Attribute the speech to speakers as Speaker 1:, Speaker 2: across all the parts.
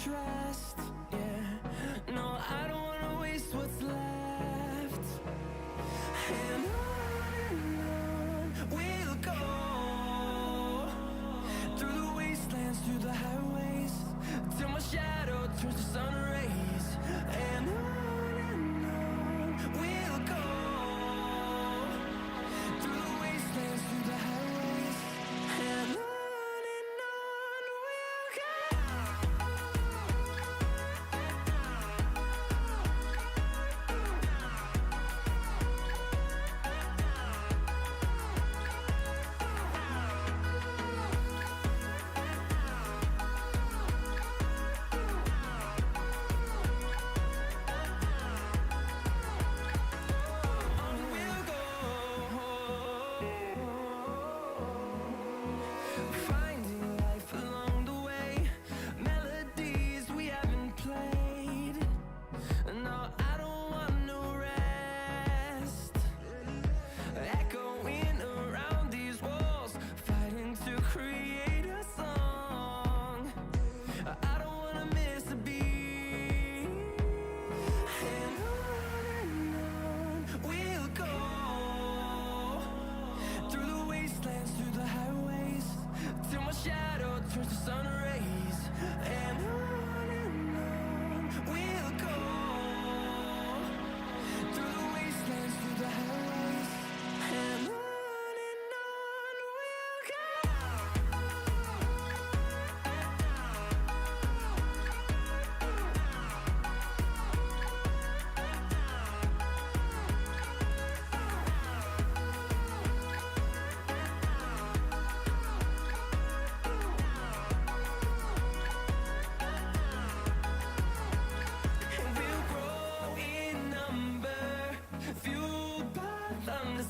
Speaker 1: trust. Yeah, no, I don't wanna waste what's left. And on we'll go, through the wastelands, through the highways, till my shadow turns to sun rays. And on we'll go, through the wastelands, through the highways, and on. Turns to sun rays, and on we'll go, through the wastelands, through the highways, and on we'll go.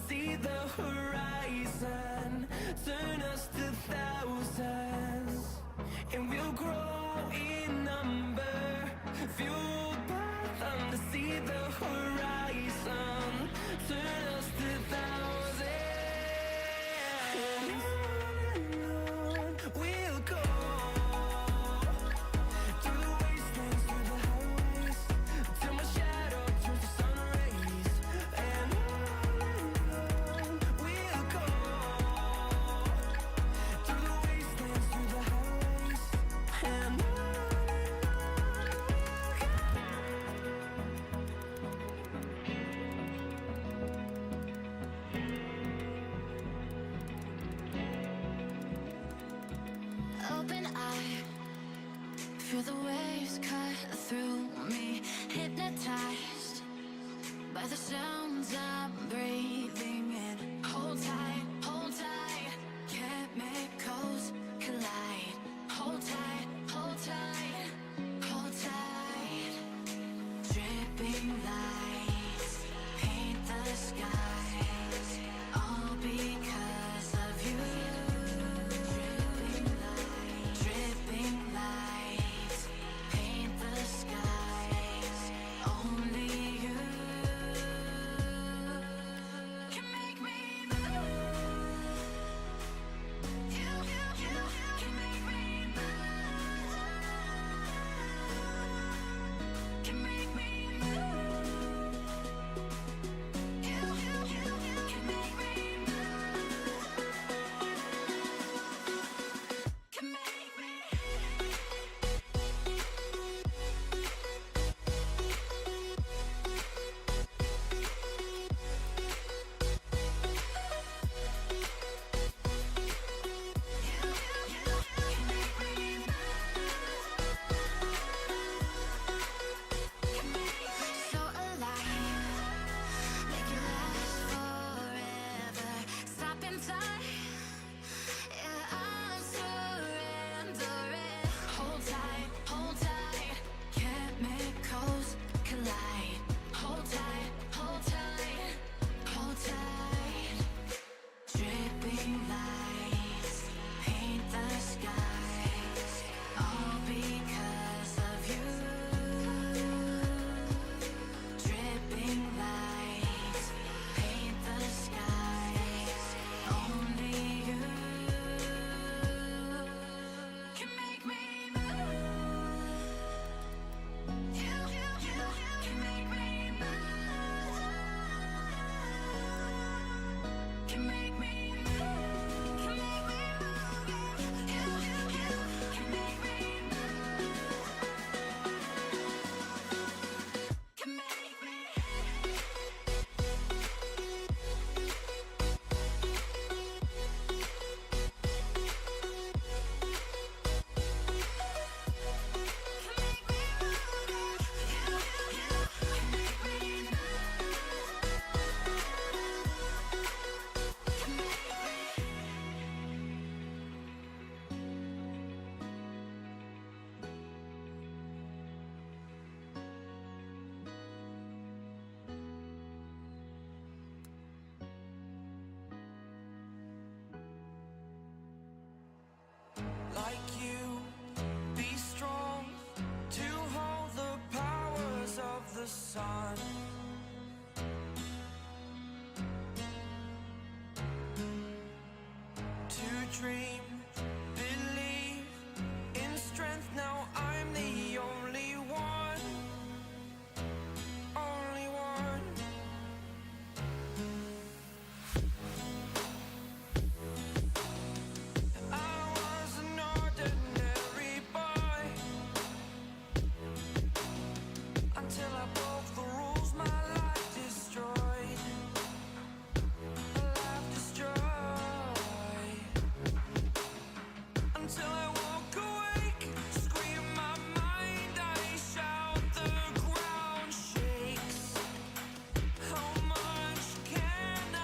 Speaker 1: See the horizon, turn us to thousands, and we'll grow in number, fueled by them to see the horizon, turn us to thousands, and on we'll go, through the wastelands, through the highways, till my shadow turns to sun rays, and
Speaker 2: feel the waves cut through me, hypnotized by the sounds I'm breathing in. Hold tight, chemicals collide. Hold tight, hold tight, hold tight. Dripping lights paint the skies, all because of you. Dripping lights paint the skies, only you can make me move.
Speaker 1: dream, believe in strength. Now I'm the only one, only one. I was an ordinary boy until I broke the rules. My life destroyed, my life destroyed. Until I walk awake, scream my mind, I shout, the ground shakes. How much can I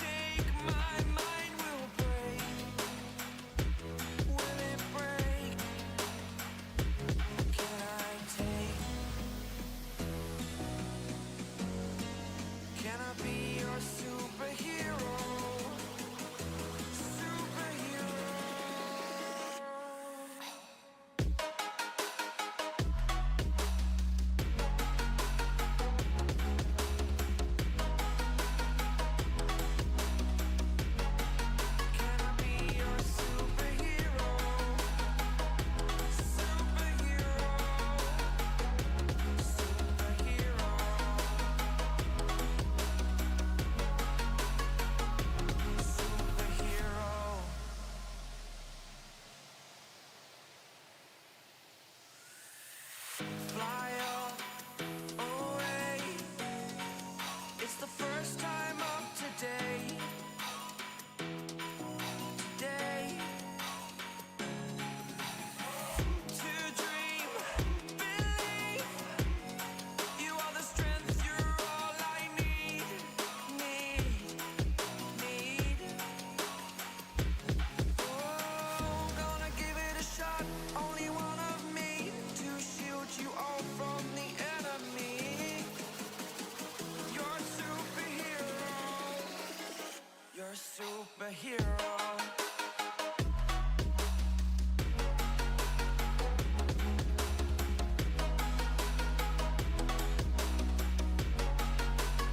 Speaker 1: take? My mind will break. Will it break? Can I take? Can I be your superhero? Superhero. Can I be your superhero? Superhero. Superhero. Superhero. Fly away. It's the first time of today. Today. To dream, believe. You are the strength, you're all I need. Need. Oh, gonna give it a shot. Only one of me to shield you all from the enemy. You're a superhero. You're a superhero.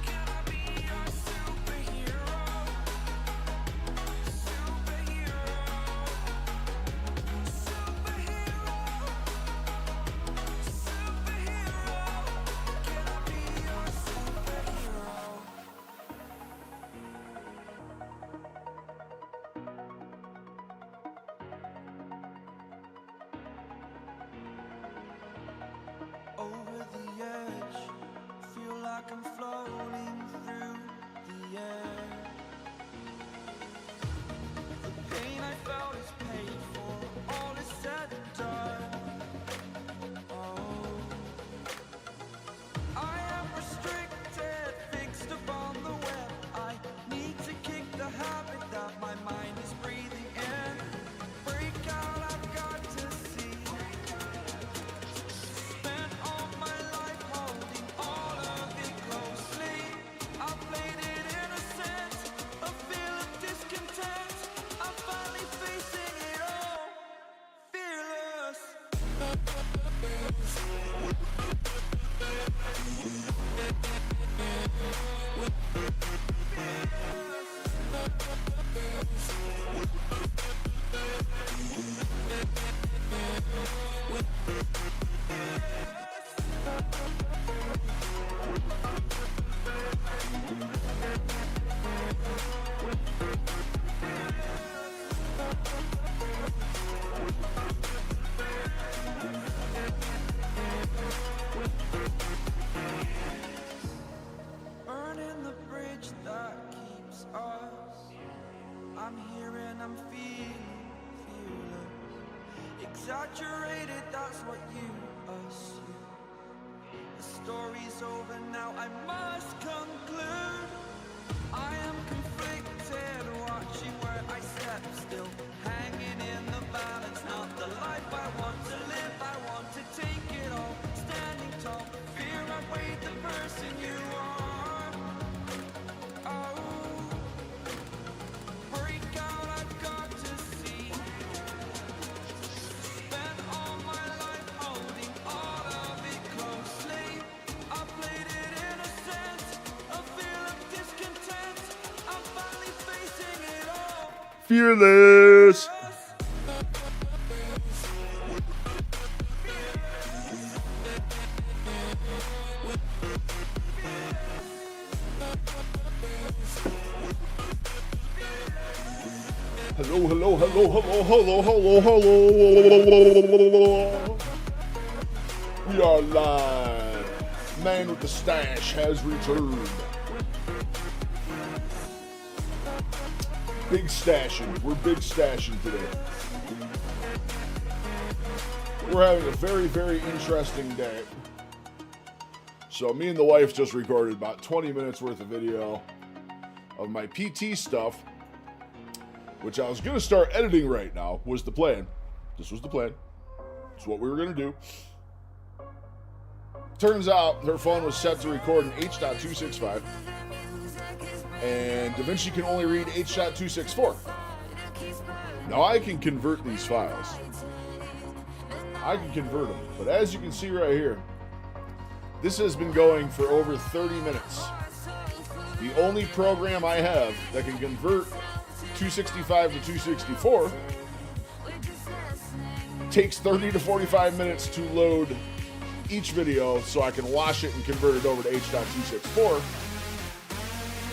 Speaker 1: Can I be your superhero? Superhero. Superhero. Superhero. Can I be your superhero? Over the edge, feel like I'm floating through the air. The pain I felt is paid for, all is said and done. Oh, I am restricted, fixed upon the web. I need to kick the habit that my mind is breathing in. Break out, I've got to see. Spent all my life holding all of it closely. I played it innocent, a feel of discontent. I'm finally facing it all, fearless. Burning the bridge that keeps us. I'm here and I'm feeling fearless. Exaggerated, that's what you assume. The story's over now, I must conclude. I am conflicted, watching where I step still. Hanging in the balance, not the life I want to live. I want to take it all, standing tall. Fear I weighed the person you are. Oh, break out, I've got to see. Spent all my life holding all of it closely. I played it innocent, a feel of discontent. I'm finally facing it all.
Speaker 3: fearless. Hello, hello, hello, hello, hello, hello, hello. We are live. Man with the stash has returned. Big stashing. We're big stashing today. We're having a very, very interesting day. So me and the wife just recorded about 20 minutes worth of video of my PT stuff, which I was going to start editing right now, was the plan. This was the plan. It's what we were going to do. Turns out her phone was set to record in H.265, and DaVinci can only read H.264. Now I can convert these files. I can convert them, but as you can see right here, this has been going for over 30 minutes. The only program I have that can convert 265 to 264 takes 30 to 45 minutes to load each video so I can wash it and convert it over to H.264,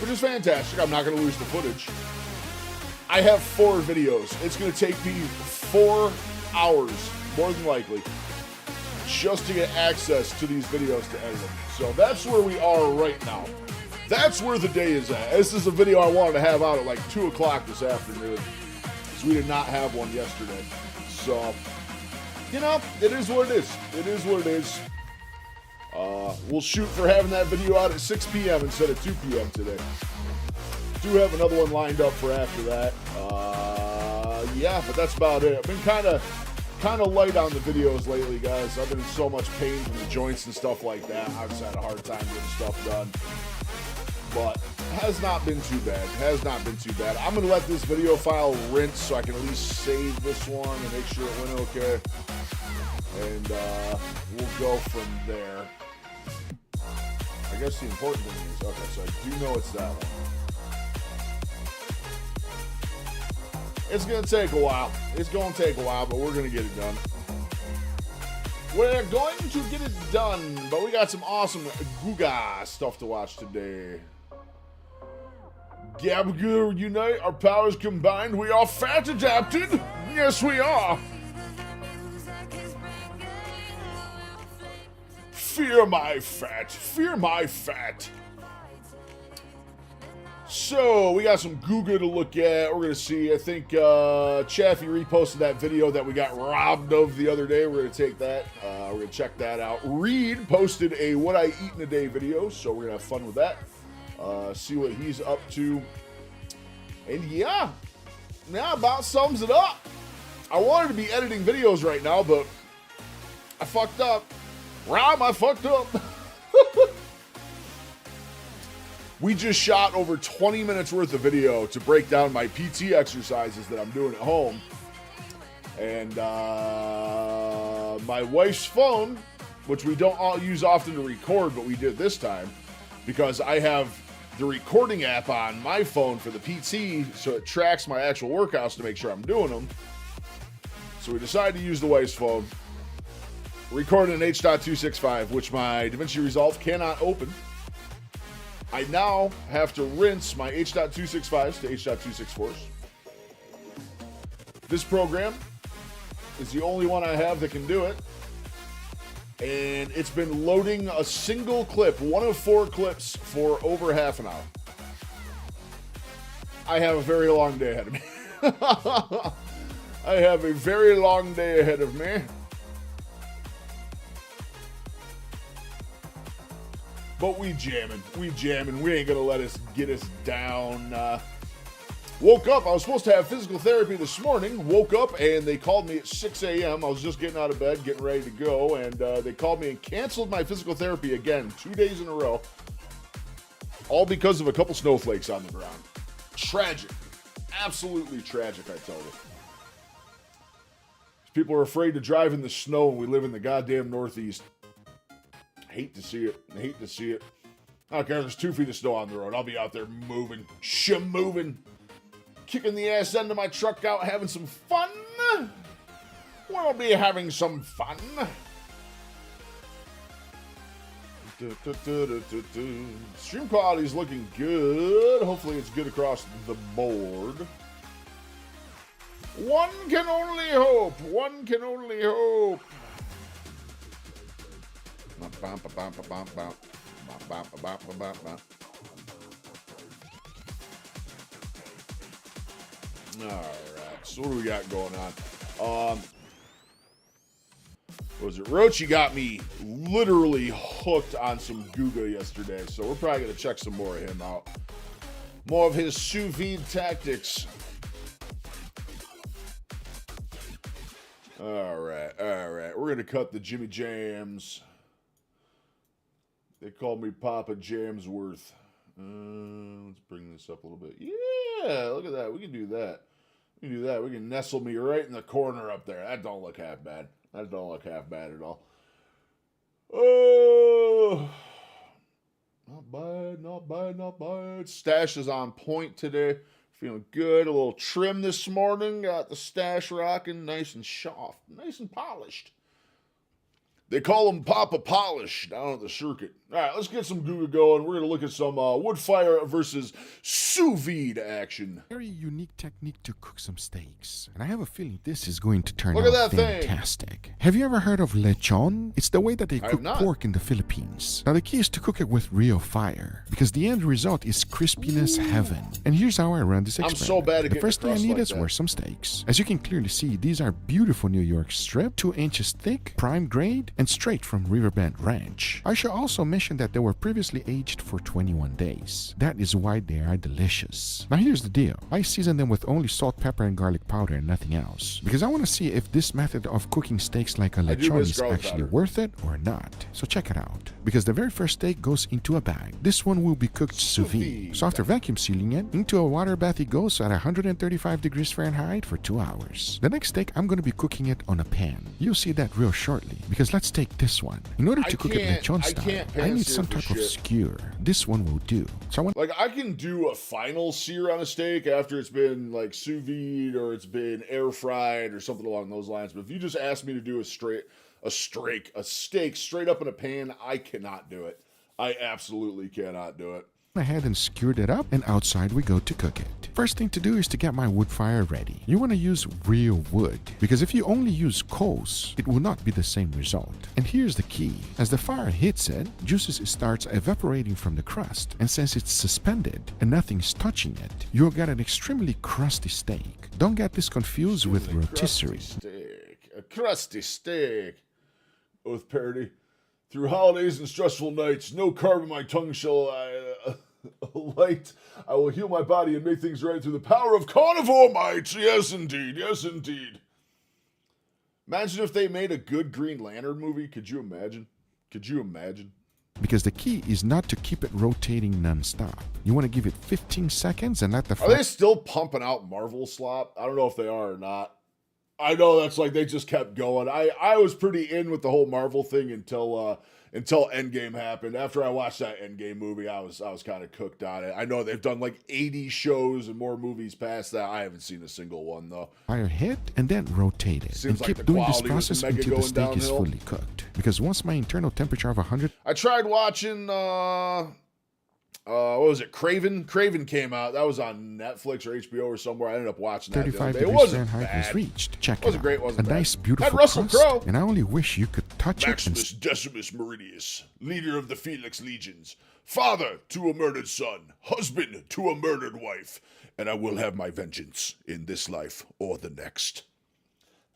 Speaker 3: which is fantastic. I'm not going to lose the footage. I have 4 videos. It's going to take me 4 hours, more than likely, just to get access to these videos to edit them. So that's where we are right now. That's where the day is at. This is a video I wanted to have out at like 2 o'clock this afternoon, because we did not have one yesterday. So, you know, it is what it is. It is what it is. We'll shoot for having that video out at 6 p.m. instead of 2 p.m. today. Do have another one lined up for after that. Yeah, but that's about it. I've been kind of light on the videos lately, guys. I've been in so much pain from the joints and stuff like that. I've just had a hard time getting stuff done. But has not been too bad. Has not been too bad. I'm going to let this video file rinse so I can at least save this one and make sure it went okay. And we'll go from there. I guess the important thing is, okay, so I do know it's that one. It's going to take a while. It's going to take a while, but we're going to get it done. We're going to get it done, but we got some awesome Guga stuff to watch today. Gabagool unite, our powers combined, we are fat adapted. Yes, we are. Fear my fat. Fear my fat. So, we got some Guga to look at. We're going to see, I think Chaffee reposted that video that we got robbed of the other day. We're going to take that. We're going to check that out. Reed posted a What I Eat in a Day video, so we're going to have fun with that. See what he's up to. And yeah, about sums it up. I wanted to be editing videos right now, but I fucked up. Rob, I fucked up. We just shot over 20 minutes worth of video to break down my PT exercises that I'm doing at home. And my wife's phone, which we don't all use often to record, but we did this time, because I have the recording app on my phone for the PT, so it tracks my actual workouts to make sure I'm doing them. So we decided to use the wife's phone, record in H.265, which my DaVinci Resolve cannot open. I now have to rinse my H.265s to H.264s. This program is the only one I have that can do it. And it's been loading a single clip, one of 4 clips, for over half an hour. I have a very long day ahead of me. I have a very long day ahead of me. But we jamming. We ain't gonna let us get us down. Woke up. I was supposed to have physical therapy this morning. Woke up and they called me at 6 a.m. I was just getting out of bed, getting ready to go, and they called me and canceled my physical therapy again, 2 days in a row. All because of a couple snowflakes on the ground. Tragic. Absolutely tragic, I tell you. People are afraid to drive in the snow and we live in the goddamn Northeast. Hate to see it. I hate to see it. I don't care if there's 2 feet of snow on the road. I'll be out there moving. Moving. kicking the ass end of my truck out, having some fun. We'll be having some fun. Stream quality is looking good. Hopefully it's good across the board. One can only hope. One can only hope. Alright, so what do we got going on? What was it? Rochi got me literally hooked on some Guga yesterday, so we're probably going to check some more of him out. More of his sous vide tactics. Alright. We're going to cut the Jimmy Jams. They call me Papa Jamsworth. Let's bring this up a little bit. Yeah, look at that. We can do that. We can nestle me right in the corner up there. That don't look half bad. That don't look half bad at all. Oh, not bad. Stash is on point today. Feeling good. A little trim this morning. Got the stash rocking. Nice and soft. Nice and polished. They call him Papa Polish down at the circuit. All right, let's get some Guga going. We're going to look at some wood fire versus sous vide action.
Speaker 4: Very unique technique to cook some steaks. And I have a feeling this is going to turn
Speaker 3: Look at
Speaker 4: out
Speaker 3: that thing.
Speaker 4: fantastic. Have you ever heard of lechon? It's the way that they
Speaker 3: I have
Speaker 4: cook
Speaker 3: not.
Speaker 4: pork in the Philippines. Now the key is to cook it with real fire because the end result is crispiness heaven. And here's how I run this
Speaker 3: I'm
Speaker 4: experiment.
Speaker 3: so bad at
Speaker 4: The
Speaker 3: getting
Speaker 4: first thing I
Speaker 3: across
Speaker 4: need
Speaker 3: like
Speaker 4: is
Speaker 3: that.
Speaker 4: were some steaks. As you can clearly see, these are beautiful New York strip, 2 inches thick, prime grade, and straight from Riverbend Ranch. I should also mention that they were previously aged for 21 days. That is why they are delicious. Now here's the deal. I season them with only salt, pepper, and garlic powder and nothing else. Because I want to see if this method of cooking steaks like a
Speaker 3: do
Speaker 4: lechon
Speaker 3: miss
Speaker 4: is
Speaker 3: garlic
Speaker 4: actually
Speaker 3: powder.
Speaker 4: worth it or not. So check it out. Because the very first steak goes into a bag. This one will be cooked sous vide. So after vacuum sealing it, into a water bath it goes at 135 degrees Fahrenheit for 2 hours. The next steak, I'm going to be cooking it on a pan. You'll see that real shortly. Because let's take this one. In order to cook it lechon style, I need some type of skewer. This one will do. So I want
Speaker 3: Like, I can do a final sear on a steak after it's been, like, sous vide or it's been air fried or something along those lines. But if you just ask me to do a steak straight up in a pan, I cannot do it. I absolutely cannot do it.
Speaker 4: ahead and skewered it up, and outside we go to cook it. First thing to do is to get my wood fire ready. You want to use real wood, because if you only use coals, it will not be the same result. And here's the key. As the fire hits it, juices starts evaporating from the crust, and since it's suspended and nothing's touching it, you'll get an extremely crusty steak. Don't get this confused with rotisserie.
Speaker 3: A crusty steak. Oath parody. Through holidays and stressful nights, no carb in my tongue shall I light. I will heal my body and make things right through the power of carnivore might. Yes, indeed. Yes, indeed. Imagine if they made a good Green Lantern movie. Could you imagine? Could you imagine?
Speaker 4: Because the key is not to keep it rotating non-stop. You want to give it 15 seconds and let the
Speaker 3: Are
Speaker 4: fire...
Speaker 3: they still pumping out Marvel slop? I don't know if they are or not. I know that's like they just kept going. I was pretty in with the whole Marvel thing until Endgame happened. After I watched that Endgame movie, I was kind of cooked on it. I know they've done like 80 shows and more movies past that. I haven't seen a single one though.
Speaker 4: Fire hit and then rotate it.
Speaker 3: Seems
Speaker 4: and
Speaker 3: like
Speaker 4: keep
Speaker 3: the
Speaker 4: doing this
Speaker 3: quality was
Speaker 4: process
Speaker 3: mega
Speaker 4: until the
Speaker 3: going
Speaker 4: steak is
Speaker 3: downhill.
Speaker 4: fully cooked. Because once my internal temperature of 100...
Speaker 3: I tried watching what was it? Craven? Craven came out. That was on Netflix or HBO or somewhere. I ended up watching that.
Speaker 4: 35
Speaker 3: It
Speaker 4: degrees
Speaker 3: wasn't
Speaker 4: Fahrenheit was
Speaker 3: bad.
Speaker 4: reached. Check
Speaker 3: Wasn't
Speaker 4: it out.
Speaker 3: great, wasn't
Speaker 4: a
Speaker 3: bad.
Speaker 4: nice,
Speaker 3: Had
Speaker 4: beautiful
Speaker 3: Russell
Speaker 4: crust,
Speaker 3: Crowe.
Speaker 4: and I only wish you could touch
Speaker 3: Maximus
Speaker 4: it
Speaker 3: Decimus Meridius, leader of the Felix legions, father to a murdered son, husband to a murdered wife, and I will have my vengeance in this life or the next.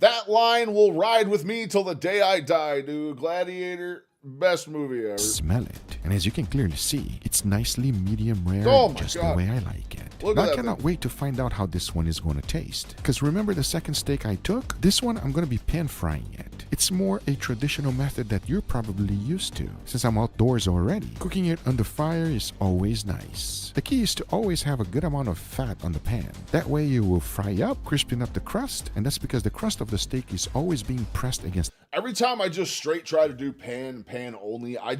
Speaker 3: That line will ride with me till the day I die, dude. Gladiator, best movie ever.
Speaker 4: and smell it. And as you can clearly see, it's nicely medium rare,
Speaker 3: Oh my
Speaker 4: just
Speaker 3: God.
Speaker 4: the way I like it.
Speaker 3: Look
Speaker 4: Now,
Speaker 3: at
Speaker 4: I
Speaker 3: that
Speaker 4: cannot
Speaker 3: thing.
Speaker 4: wait to find out how this one is going to taste. Because remember the second steak I took? This one, I'm going to be pan frying it. It's more a traditional method that you're probably used to, since I'm outdoors already. Cooking it on the fire is always nice. The key is to always have a good amount of fat on the pan. That way you will fry up, crisping up the crust, and that's because the crust of the steak is always being pressed against.
Speaker 3: Every time I just straight try to do pan only, I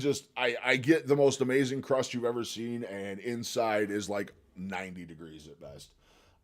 Speaker 3: get the most amazing crust you've ever seen, and inside is like 90 degrees at best.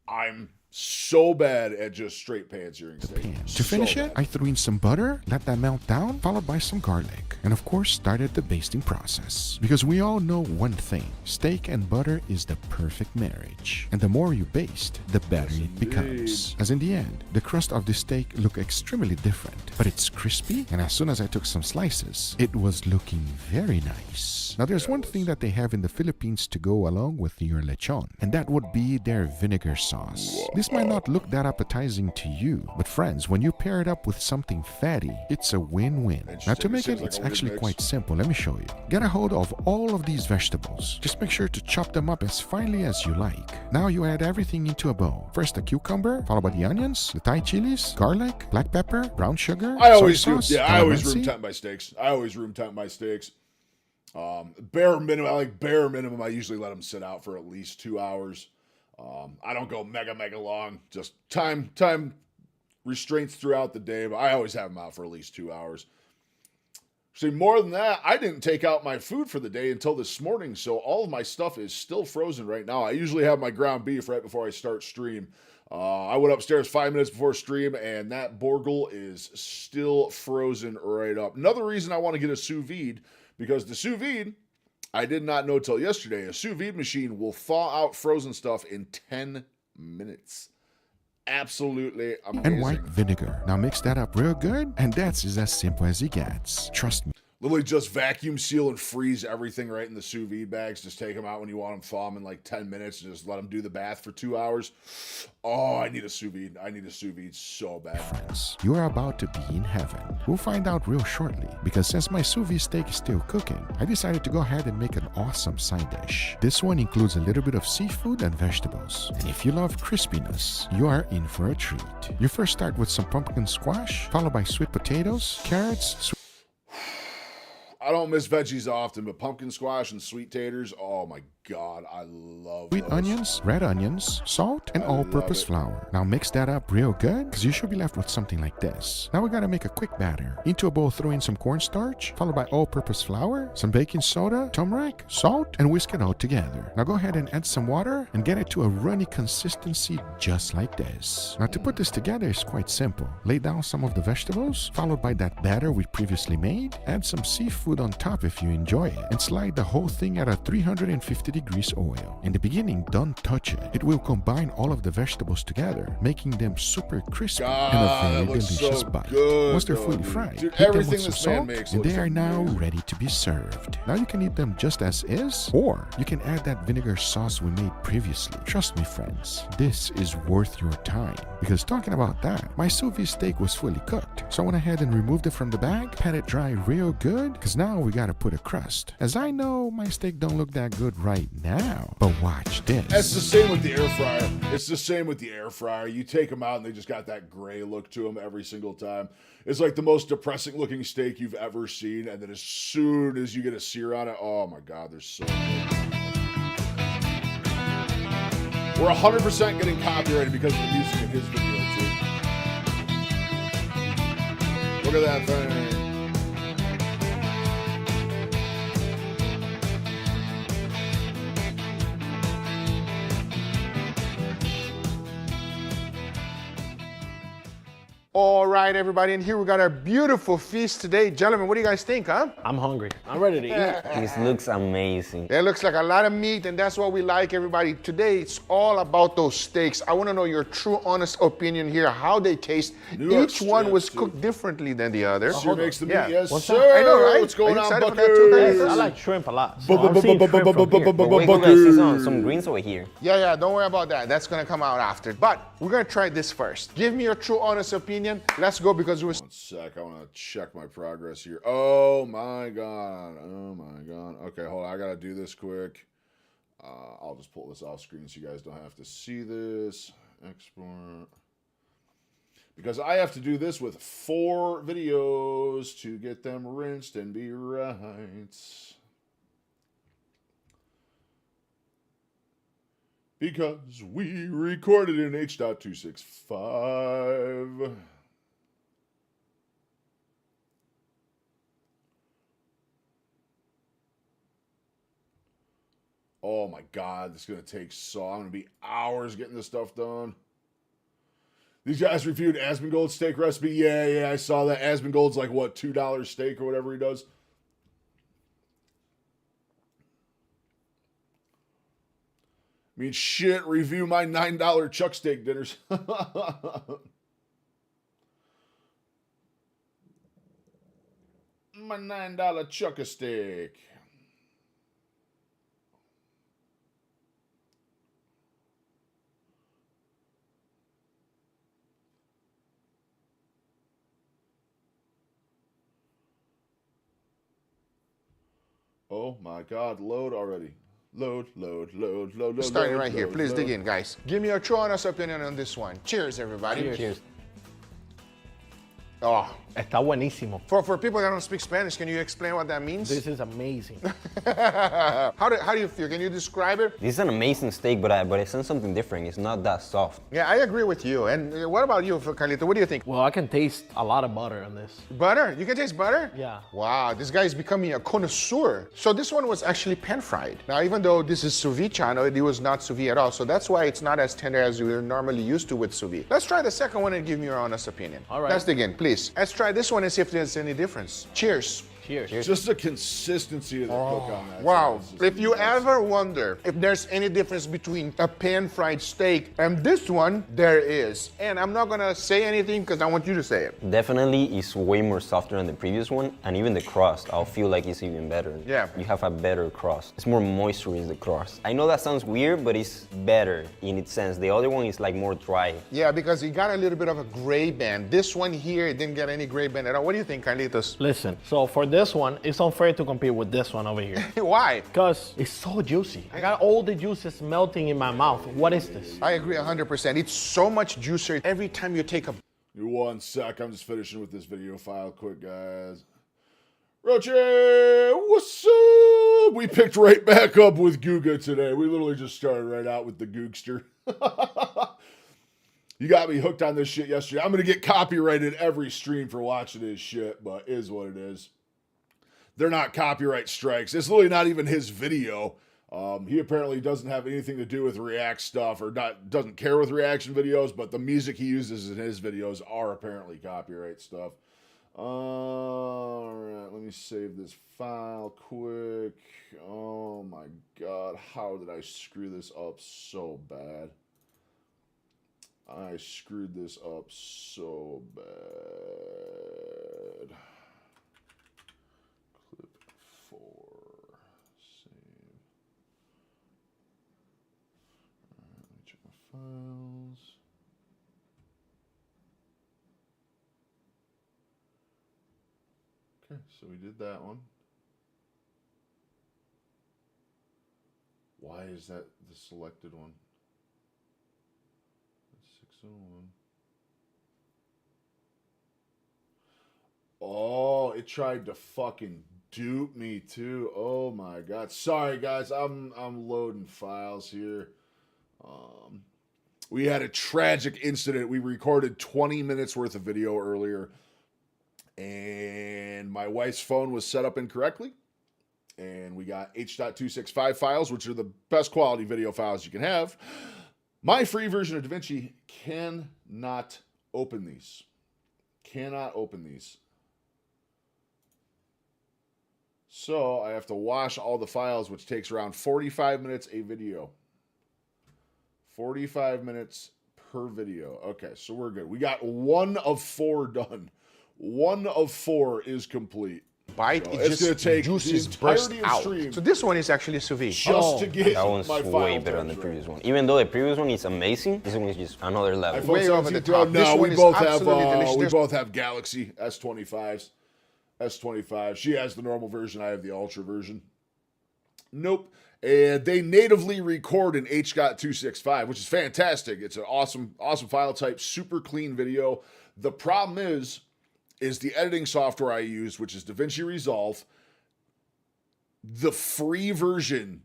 Speaker 3: I'm so bad at just straight pan searing steak.
Speaker 4: Pan. To finish
Speaker 3: So
Speaker 4: it,
Speaker 3: bad.
Speaker 4: I threw in some butter, let that melt down, followed by some garlic, and of course started the basting process. Because we all know one thing, steak and butter is the perfect marriage. And the more you baste, the better it becomes. As in the end, the crust of the steak looked extremely different, but it's crispy, and as soon as I took some slices, it was looking very nice. Now there's one thing that they have in the Philippines to go along with your lechon, and that would be their vinegar sauce. This might not look that appetizing to you, but friends, when you pair it up with something fatty, it's a win-win. Now to make it, it's actually quite simple. Let me show you. Get a hold of all of these vegetables. Just make sure to chop them up as finely as you like. Now you add everything into a bowl. First the cucumber, followed by the onions, the Thai chilies, garlic, black pepper, brown sugar,
Speaker 3: I always
Speaker 4: soy
Speaker 3: do.
Speaker 4: sauce,
Speaker 3: Yeah, I always
Speaker 4: calamansi.
Speaker 3: room temp my steaks. I always room temp my steaks. Bare minimum. I like bare minimum. I usually let them sit out for at least 2 hours. I don't go mega long. Just time restraints throughout the day, but I always have them out for at least 2 hours. See, more than that, I didn't take out my food for the day until this morning, so all of my stuff is still frozen right now. I usually have my ground beef right before I start stream. I went upstairs 5 minutes before stream, and that Borgel is still frozen right up. Another reason I want to get a sous vide, because the sous vide, I did not know till yesterday, a sous vide machine will thaw out frozen stuff in 10 minutes. Absolutely amazing.
Speaker 4: And white vinegar. Now mix that up real good, and that's as simple as it gets. Trust me.
Speaker 3: Literally just vacuum seal and freeze everything right in the sous vide bags. Just take them out when you want them, thaw them in like 10 minutes, and just let them do the bath for 2 hours. Oh, I need a sous vide. I need a sous vide so bad.
Speaker 4: Friends, you are about to be in heaven. We'll find out real shortly, because since my sous vide steak is still cooking, I decided to go ahead and make an awesome side dish. This one includes a little bit of seafood and vegetables. And if you love crispiness, you are in for a treat. You first start with some pumpkin squash, followed by sweet potatoes, carrots,
Speaker 3: I don't miss veggies often, but pumpkin squash and sweet taters, oh my God, I love
Speaker 4: sweet
Speaker 3: those.
Speaker 4: onions, red onions, salt, and all-purpose flour. Now mix that up real good, because you should be left with something like this. Now we gotta make a quick batter. Into a bowl, throw in some cornstarch, followed by all-purpose flour, some baking soda, turmeric, salt, and whisk it all together. Now go ahead and add some water and get it to a runny consistency just like this. Now to put this together is quite simple. Lay down some of the vegetables, followed by that batter we previously made. Add some seafood on top if you enjoy it, and slide the whole thing at a 350 degrees oil. In the beginning, don't touch it. It will combine all of the vegetables together, making them super crispy and a very delicious bite. Once they're fully fried,
Speaker 3: dude,
Speaker 4: hit them
Speaker 3: everything
Speaker 4: with some
Speaker 3: this man
Speaker 4: salt,
Speaker 3: makes
Speaker 4: and they
Speaker 3: looks
Speaker 4: are now
Speaker 3: amazing.
Speaker 4: ready to be served. Now you can eat them just as is, or you can add that vinegar sauce we made previously. Trust me, friends, this is worth your time. Because talking about that, my sous vide steak was fully cooked, so I went ahead and removed it from the bag, pat it dry real good, because now we gotta put a crust. As I know, my steak don't look that good right now, but watch this.
Speaker 3: That's the same with the air fryer. It's the same with the air fryer. You take them out and they just got that gray look to them every single time. It's like the most depressing looking steak you've ever seen. And then as soon as you get a sear on it, oh my God, they're so good. We're 100% getting copyrighted because of the music in his video too. Look at that thing.
Speaker 5: All right, everybody, and here we got our beautiful feast today. Gentlemen, what do you guys think, huh?
Speaker 6: I'm hungry. I'm ready to eat.
Speaker 7: This looks amazing.
Speaker 5: It looks like a lot of meat, and that's what we like, everybody. Today, it's all about those steaks. I want to know your true, honest opinion here, how they taste.
Speaker 3: New York
Speaker 5: Each one was
Speaker 3: strips,
Speaker 5: cooked
Speaker 3: too.
Speaker 5: differently than the other.
Speaker 3: Sear makes the meat,
Speaker 5: Yeah.
Speaker 3: yes,
Speaker 5: What's
Speaker 3: sir.
Speaker 5: that? I know, right?
Speaker 3: What's going
Speaker 5: Are you
Speaker 3: on,
Speaker 5: excited for that too, guys?
Speaker 3: Buckers?
Speaker 6: I like shrimp a lot.
Speaker 3: Bu-
Speaker 6: So I'm
Speaker 3: bu-
Speaker 6: seeing
Speaker 3: bu-
Speaker 6: shrimp
Speaker 3: bu-
Speaker 6: from
Speaker 3: bu-
Speaker 6: here.
Speaker 3: bu- bu-
Speaker 7: Wait,
Speaker 3: bu-
Speaker 7: you guys see some
Speaker 3: Buckers.
Speaker 7: greens over here.
Speaker 5: Yeah, don't worry about that. That's going to come out after. But we're going to try this first. Give me your true, honest opinion. Let's go, because we're...
Speaker 3: 1 sec, I want to check my progress here. Oh my God. Oh my God. Okay, hold on. I got to do this quick. I'll just pull this off screen so you guys don't have to see this. Export. Because I have to do this with 4 videos to get them rinsed and be right. Because we recorded in H.265. Oh my God, this is going to take I'm going to be hours getting this stuff done. These guys reviewed Asmongold's steak recipe. Yeah, I saw that. Asmongold's like, what, $2 steak or whatever he does? I mean, shit, review my $9 chuck steak dinners. My $9 chuck steak. Oh my God, load already. Load.
Speaker 5: Starting right here.
Speaker 3: load,
Speaker 5: Please
Speaker 3: load.
Speaker 5: dig in, guys. Give me your true honest opinion on this one. Cheers, everybody.
Speaker 6: Cheers.
Speaker 5: Oh,
Speaker 6: Está buenísimo.
Speaker 5: for people that don't speak Spanish, can you explain what that means?
Speaker 6: This is amazing.
Speaker 5: How do you feel? Can you describe it?
Speaker 7: This is an amazing steak, but it's on something different. It's not that soft.
Speaker 5: Yeah, I agree with you. And what about you, Carlito? What do you think?
Speaker 6: Well, I can taste a lot of butter on this.
Speaker 5: Butter? You can taste butter?
Speaker 6: Yeah.
Speaker 5: Wow, this guy is becoming a connoisseur. So this one was actually pan fried. Now, even though this is sous vide channel, it was not sous vide at all. So that's why it's not as tender as you're normally used to with sous vide. Let's try the second one and give me your honest opinion.
Speaker 6: All right.
Speaker 5: Let's dig in, please. Let's try this one and see if there's any difference. Cheers.
Speaker 6: Cheers.
Speaker 3: Just the consistency of the cook on that.
Speaker 5: Wow.
Speaker 3: It's just
Speaker 5: If you
Speaker 3: nuts.
Speaker 5: ever wonder if there's any difference between a pan-fried steak and this one, there is. And I'm not gonna say anything because I want you to say it.
Speaker 7: Definitely, it's way more softer than the previous one, and even the crust, I'll feel like it's even better.
Speaker 5: Yeah.
Speaker 7: You have a better crust. It's more moisture in the crust. I know that sounds weird, but it's better in its sense. The other one is like more dry.
Speaker 5: Yeah, because it got a little bit of a gray band. This one here, it didn't get any gray band at all. What do you think, Carlitos?
Speaker 6: Listen, so for this one, it's unfair to compete with this one over here.
Speaker 5: Why?
Speaker 6: Because it's so juicy. I got all the juices melting in my mouth. What is this?
Speaker 5: I agree 100%. It's so much juicier every time you take a...
Speaker 3: Give me 1 sec. I'm just finishing with this video file quick, guys. Roche, what's up? We picked right back up with Guga today. We literally just started right out with the Googster. You got me hooked on this shit yesterday. I'm going to get copyrighted every stream for watching this shit, but is what it is. They're not copyright strikes. It's literally not even his video. He apparently doesn't have anything to do with React stuff or doesn't care with reaction videos, but the music he uses in his videos are apparently copyright stuff. All right, let me save this file quick. Oh my God, how did I screw this up so bad? I screwed this up so bad. Clip 4, save. All right, let me check my files. Okay, so we did that one. Why is that the selected one? That's 601. Oh, it tried to fucking dupe me too. Oh my God. Sorry guys, I'm loading files here. We had a tragic incident. We recorded 20 minutes worth of video earlier, and my wife's phone was set up incorrectly, and we got H.265 files, which are the best quality video files you can have. My free version of DaVinci cannot open these. Cannot open these. So I have to wash all the files, which takes around 45 minutes a video. 45 minutes per video. Okay, so we're good. We got 1 of 4 done. 1 of 4 is complete.
Speaker 5: Bite,
Speaker 3: So
Speaker 5: it
Speaker 3: it's
Speaker 5: just
Speaker 3: gonna take
Speaker 5: juices
Speaker 3: the
Speaker 5: burst
Speaker 3: entirety of
Speaker 5: out.
Speaker 3: stream.
Speaker 5: So this one is actually sous vide.
Speaker 3: Just to get
Speaker 7: That one's
Speaker 3: my
Speaker 7: way
Speaker 3: file
Speaker 7: better than the
Speaker 3: types
Speaker 7: previous
Speaker 3: right.
Speaker 7: one. Even though the previous one is amazing, this one is just another level.
Speaker 3: iPhone
Speaker 5: Way over
Speaker 3: 17
Speaker 5: the
Speaker 3: Pro.
Speaker 5: top. This
Speaker 3: No,
Speaker 5: one
Speaker 3: we
Speaker 5: is
Speaker 3: both have
Speaker 5: absolutely delicious.
Speaker 3: we
Speaker 5: There's-
Speaker 3: both have Galaxy S25s. S25. She has the normal version. I have the Ultra version. Nope. And they natively record in H.265, which is fantastic. It's an awesome file type, super clean video. The problem is the editing software I use, which is DaVinci Resolve. The free version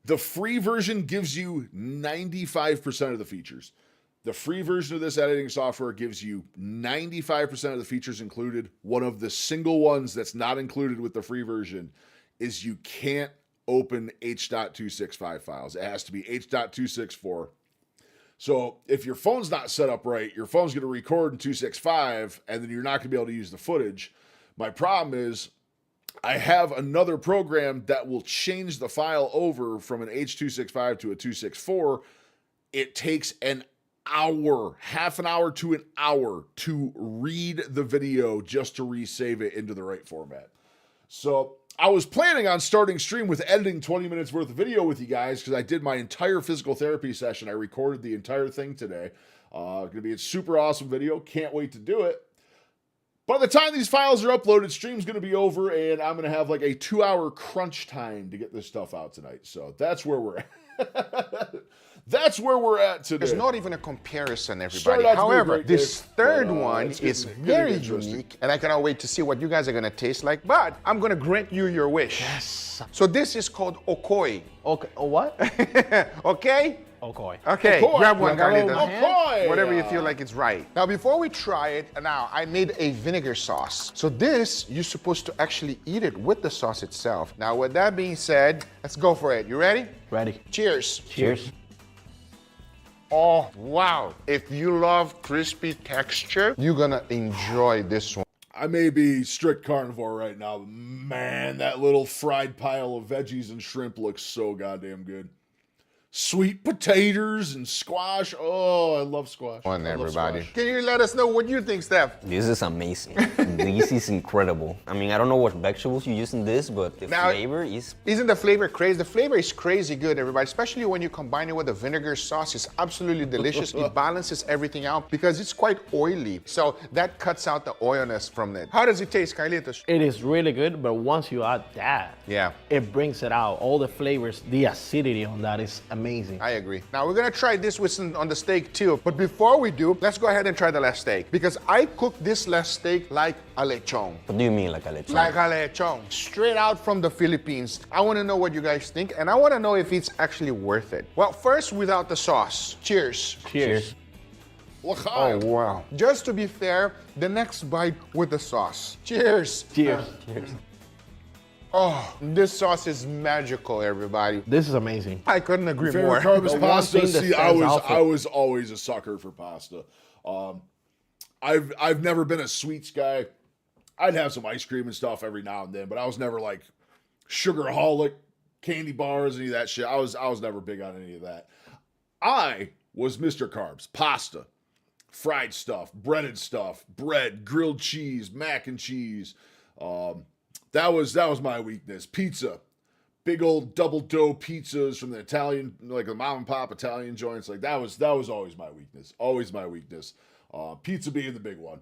Speaker 3: gives you 95% of the features. The free version of this editing software gives you 95% of the features included. One of the single ones that's not included with the free version is you can't open H.265 files. It has to be H.264. So if your phone's not set up right, your phone's going to record in 265, and then you're not going to be able to use the footage. My problem is I have another program that will change the file over from an H.265 to a 264. It takes an hour, half an hour to an hour to read the video just to resave it into the right format. So I was planning on starting stream with editing 20 minutes worth of video with you guys because I did my entire physical therapy session. I recorded the entire thing today. Going to be a super awesome video. Can't wait to do it. By the time these files are uploaded, stream's going to be over, and I'm going to have like a 2-hour crunch time to get this stuff out tonight. So that's where we're at. That's where we're at today.
Speaker 5: There's not even a comparison, everybody.
Speaker 3: Started out to be a
Speaker 5: However,
Speaker 3: great
Speaker 5: this
Speaker 3: day,
Speaker 5: third
Speaker 3: but,
Speaker 5: one
Speaker 3: it's
Speaker 5: is
Speaker 3: gonna
Speaker 5: very
Speaker 3: get interesting.
Speaker 5: unique, and I cannot wait to see what you guys are going to taste like. But I'm going to grant you your wish.
Speaker 6: Yes.
Speaker 5: So this is called okoi.
Speaker 6: Okay. Oh, what?
Speaker 5: Okay?
Speaker 6: Okay.
Speaker 5: Okay,
Speaker 3: Okoi.
Speaker 5: grab one, Carlitos.
Speaker 3: Okoi.
Speaker 5: Whatever you feel like it's right. Now, before we try it, now I made a vinegar sauce. So this, you're supposed to actually eat it with the sauce itself. Now, with that being said, let's go for it. You ready?
Speaker 6: Ready.
Speaker 5: Cheers.
Speaker 6: Cheers.
Speaker 5: Oh, wow. If you love crispy texture, you're gonna enjoy this one.
Speaker 3: I may be strict carnivore right now, but man, that little fried pile of veggies and shrimp looks so goddamn good. Sweet potatoes and squash. Oh, I love squash.
Speaker 5: On
Speaker 3: I love
Speaker 5: everybody.
Speaker 3: squash.
Speaker 5: Can you let us know what you think, Steph?
Speaker 7: This is amazing. This is incredible. I mean, I don't know what vegetables you use in this, but the
Speaker 5: Now-
Speaker 7: flavor is
Speaker 5: Isn't the flavor crazy? The flavor is crazy good, everybody, especially when you combine it with the vinegar sauce. It's absolutely delicious. It balances everything out because it's quite oily. So that cuts out the oiliness from it. How does it taste, Carlitos?
Speaker 6: It is really good, but once you add that,
Speaker 5: Yeah.
Speaker 6: it brings it out. All the flavors, the acidity on that is amazing.
Speaker 5: I agree. Now we're gonna try this with some on the steak too. But before we do, let's go ahead and try the last steak because I cooked this last steak like a lechon.
Speaker 7: what do you mean like a lechon?
Speaker 5: Like a lechon, straight out from the Philippines. I want to know what you guys think, and I want to know if it's actually worth it. Well, first, without the sauce. Cheers.
Speaker 6: Cheers.
Speaker 5: Oh,
Speaker 3: L'chaim.
Speaker 5: wow. Just to be fair, the next bite with the sauce. Cheers.
Speaker 6: Cheers.
Speaker 5: Oh, this sauce is magical, everybody.
Speaker 6: This is amazing.
Speaker 5: I couldn't agree
Speaker 3: Favorite
Speaker 5: more.
Speaker 3: carb is
Speaker 6: The one
Speaker 3: pasta.
Speaker 6: thing that
Speaker 3: See,
Speaker 6: stands out for-
Speaker 3: I was always a sucker for pasta. I've never been a sweets guy. I'd have some ice cream and stuff every now and then, but I was never like sugaraholic, candy bars, any of that shit. I was never big on any of that. I was Mr. Carbs, pasta, fried stuff, breaded stuff, bread, grilled cheese, mac and cheese. That was my weakness. Pizza, big old double dough pizzas from the Italian, like the mom and pop Italian joints. Like that was always my weakness. Always my weakness. Pizza being the big one.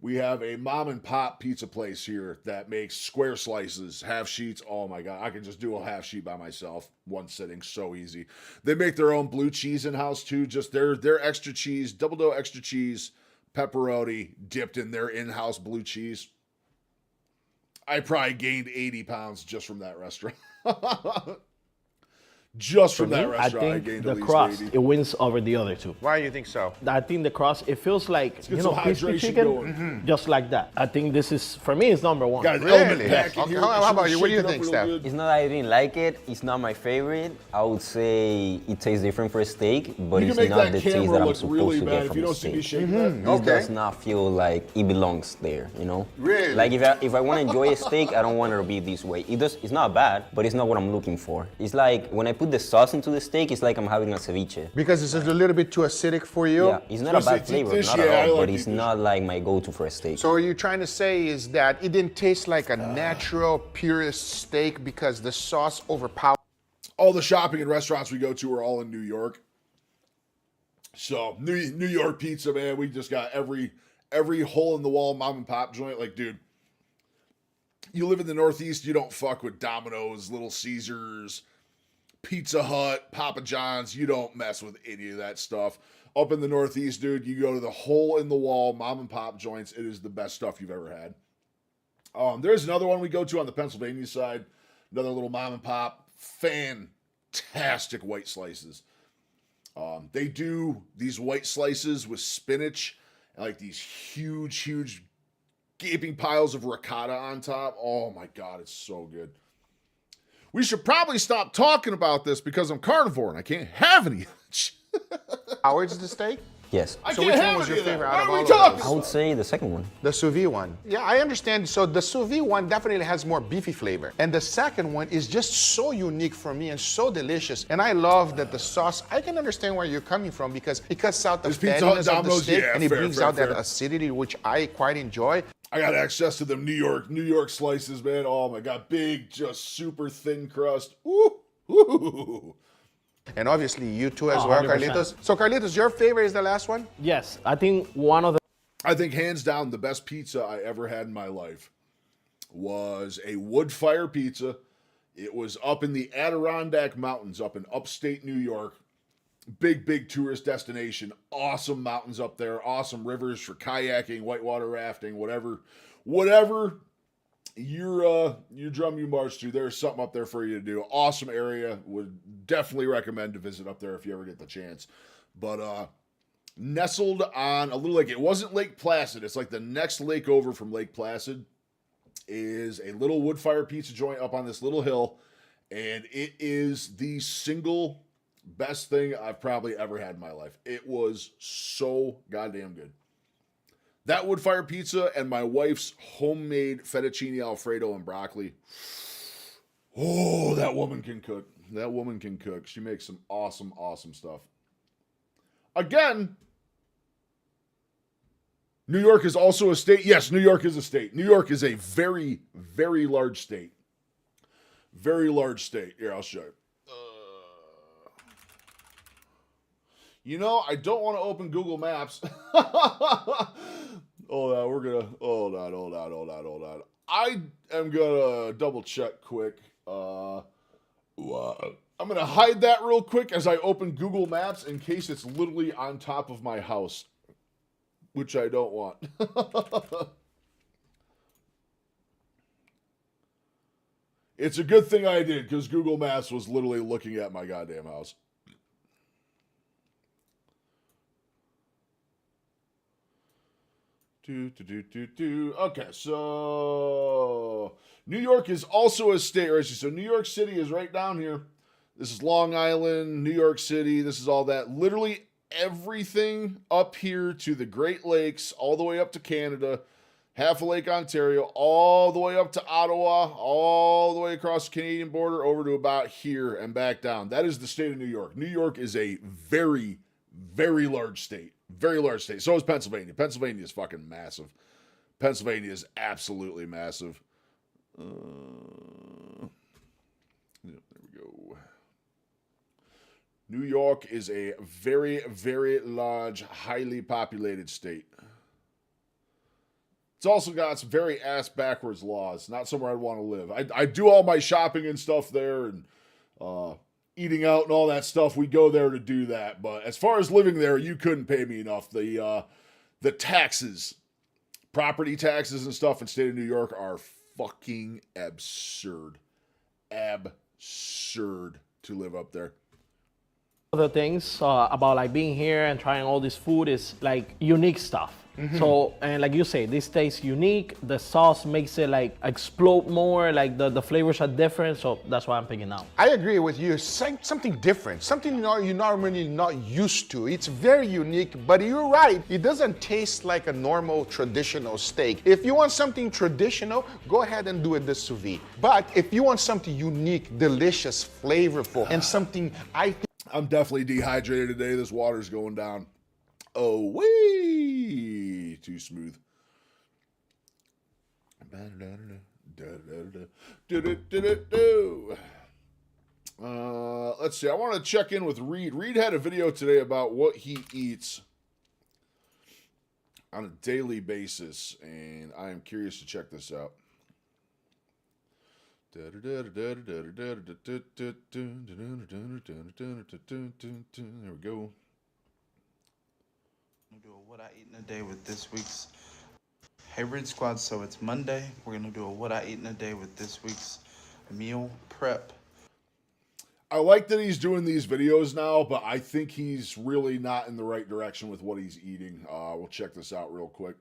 Speaker 3: We have a mom and pop pizza place here that makes square slices, half sheets. Oh my God, I can just do a half sheet by myself, one sitting, so easy. They make their own blue cheese in house too. Just their extra cheese, double dough extra cheese, pepperoni dipped in their in-house blue cheese. I probably gained 80 pounds just from that restaurant. Just from that
Speaker 6: I
Speaker 3: restaurant, I
Speaker 6: think
Speaker 3: gained
Speaker 6: the
Speaker 3: at least
Speaker 6: crust,
Speaker 3: 80.
Speaker 6: it wins over the other two.
Speaker 5: Why do you think so?
Speaker 6: I think the crust, it feels like,
Speaker 3: get
Speaker 6: you know,
Speaker 3: some
Speaker 6: crispy
Speaker 3: hydration
Speaker 6: chicken,
Speaker 3: going.
Speaker 6: just like that. I think this is, for me, it's number one.
Speaker 3: Got an
Speaker 5: Really?
Speaker 3: element pack in
Speaker 5: Okay,
Speaker 3: here.
Speaker 5: how about you? What do you
Speaker 3: Shake it up
Speaker 5: think,
Speaker 3: real
Speaker 5: Steph?
Speaker 3: good.
Speaker 7: It's not that I didn't like it. It's not my favorite. I would say it tastes different for a steak, but
Speaker 3: You
Speaker 7: it's
Speaker 3: can make
Speaker 7: not
Speaker 3: that
Speaker 7: the taste
Speaker 3: camera
Speaker 7: that I'm
Speaker 3: look
Speaker 7: supposed
Speaker 3: really
Speaker 7: to
Speaker 3: bad
Speaker 7: get
Speaker 3: if
Speaker 7: from
Speaker 3: you
Speaker 7: a
Speaker 3: don't see me
Speaker 7: steak.
Speaker 3: shaking that.
Speaker 7: This
Speaker 5: Okay.
Speaker 7: does not feel like it belongs there, you know?
Speaker 5: Really?
Speaker 7: Like if I want to enjoy a steak, I don't want it to be this way. It's not bad, but it's not what I'm looking for. It's like when I put the sauce into the steak, it's like I'm having a ceviche.
Speaker 5: Because it's a little bit too acidic for you?
Speaker 7: Yeah, it's not a
Speaker 3: Especially
Speaker 7: bad flavor,
Speaker 3: deep dish,
Speaker 7: not
Speaker 3: yeah,
Speaker 7: at
Speaker 3: I
Speaker 7: all,
Speaker 3: like
Speaker 7: but
Speaker 3: deep
Speaker 7: it's
Speaker 3: dish.
Speaker 7: not like my go-to for a steak.
Speaker 5: So what you're trying to say is that it didn't taste like a natural, purest steak because the sauce overpowered.
Speaker 3: All the shopping and restaurants we go to are all in New York. So New York pizza, man, we just got every hole in the wall mom and pop joint. Like, dude, you live in the Northeast, you don't fuck with Domino's, Little Caesars, Pizza Hut, Papa John's. You don't mess with any of that stuff. Up in the Northeast, dude, you go to the hole in the wall mom and pop joints. It is the best stuff you've ever had. There's another one we go to on the Pennsylvania side. Another little mom and pop. Fantastic white slices. They do these white slices with spinach and like these huge gaping piles of ricotta on top. Oh my God, it's so good. We should probably stop talking about this because I'm carnivore and I can't have any.
Speaker 5: Howard's the steak?
Speaker 7: Yes.
Speaker 5: So which one was your favorite out of all of
Speaker 7: I
Speaker 5: those?
Speaker 7: would say the second one.
Speaker 5: The sous vide one. Yeah, I understand. So the sous vide one definitely has more beefy flavor. And the second one is just so unique for me and so delicious. And I love that the sauce, I can understand where you're coming from because it cuts out the
Speaker 3: This Pizza Hut
Speaker 5: fattiness of the
Speaker 3: Domino's,
Speaker 5: steak
Speaker 3: yeah,
Speaker 5: and it
Speaker 3: fair,
Speaker 5: brings
Speaker 3: fair,
Speaker 5: out that
Speaker 3: fair.
Speaker 5: acidity, which I quite enjoy.
Speaker 3: I got access to them New York slices, man. Oh my God, big, just super thin crust. Ooh, ooh.
Speaker 5: And obviously you too as
Speaker 6: Oh,
Speaker 5: well,
Speaker 6: 100%.
Speaker 5: Carlitos. So Carlitos, your favorite is the last one?
Speaker 6: Yes, I think one of the
Speaker 3: I think hands down the best pizza I ever had in my life was a wood fire pizza. It was up in the Adirondack Mountains up in upstate New York. Big tourist destination. Awesome mountains up there. Awesome rivers for kayaking, whitewater rafting, whatever your drum you march to. There's something up there for you to do. Awesome area. Would definitely recommend to visit up there if you ever get the chance. But nestled on a little lake. It wasn't Lake Placid. It's like the next lake over from Lake Placid is a little wood fire pizza joint up on this little hill. And it is the single best thing I've probably ever had in my life. It was so goddamn good. That wood fire pizza and my wife's homemade fettuccine alfredo and broccoli. Oh, that woman can cook. That woman can cook. She makes some awesome stuff. Again, New York is also a state. Yes, New York is a state. New York is a very large state. Very large state. Here, I'll show you. You know, I don't want to open Google Maps. Hold on. I am gonna double check quick. I'm gonna hide that real quick as I open Google Maps in case it's literally on top of my house, which I don't want. It's a good thing I did because Google Maps was literally looking at my goddamn house. Okay, so New York is also a state, right? So New York City is right down here. This is Long Island, New York City. This is all that. Literally everything up here to the Great Lakes, all the way up to Canada, half of Lake Ontario, all the way up to Ottawa, all the way across the Canadian border over to about here and back down. That is the state of New York. New York is a very large state. Very large state. So is Pennsylvania. Pennsylvania is fucking massive. Pennsylvania is absolutely massive. Yep, there we go. New York is a very large, highly populated state. It's also got some very ass-backwards laws. Not somewhere I'd want to live. I do all my shopping and stuff there and eating out and all that stuff. We go there to do that. But as far as living there, you couldn't pay me enough. The taxes, property taxes and stuff in the state of New York are fucking absurd. Absurd to live up there.
Speaker 6: other things about like being here and trying all this food is like unique stuff. So, and like you say, this tastes unique. The sauce makes it like explode more. Like the flavors are different. So that's why I'm picking out.
Speaker 5: I agree with you. Something different, something you're normally not used to. It's very unique, but you're right. It doesn't taste like a normal traditional steak. If you want something traditional, go ahead and do it the sous vide. But if you want something unique, delicious, flavorful, and something
Speaker 3: I'm definitely dehydrated today. This water's going down. Oh, way too smooth. Let's see. I want to check in with Reed. Reed had a video today about what he eats on a daily basis, and I am curious to check this out. There we go.
Speaker 8: I'm gonna do a what I eat in a day with this week's Hybrid Squad. So it's Monday. We're gonna do a what I eat in a day with this week's meal prep.
Speaker 3: I like that he's doing these videos now, but I think he's really not in the right direction with what he's eating. We'll check this out real quick.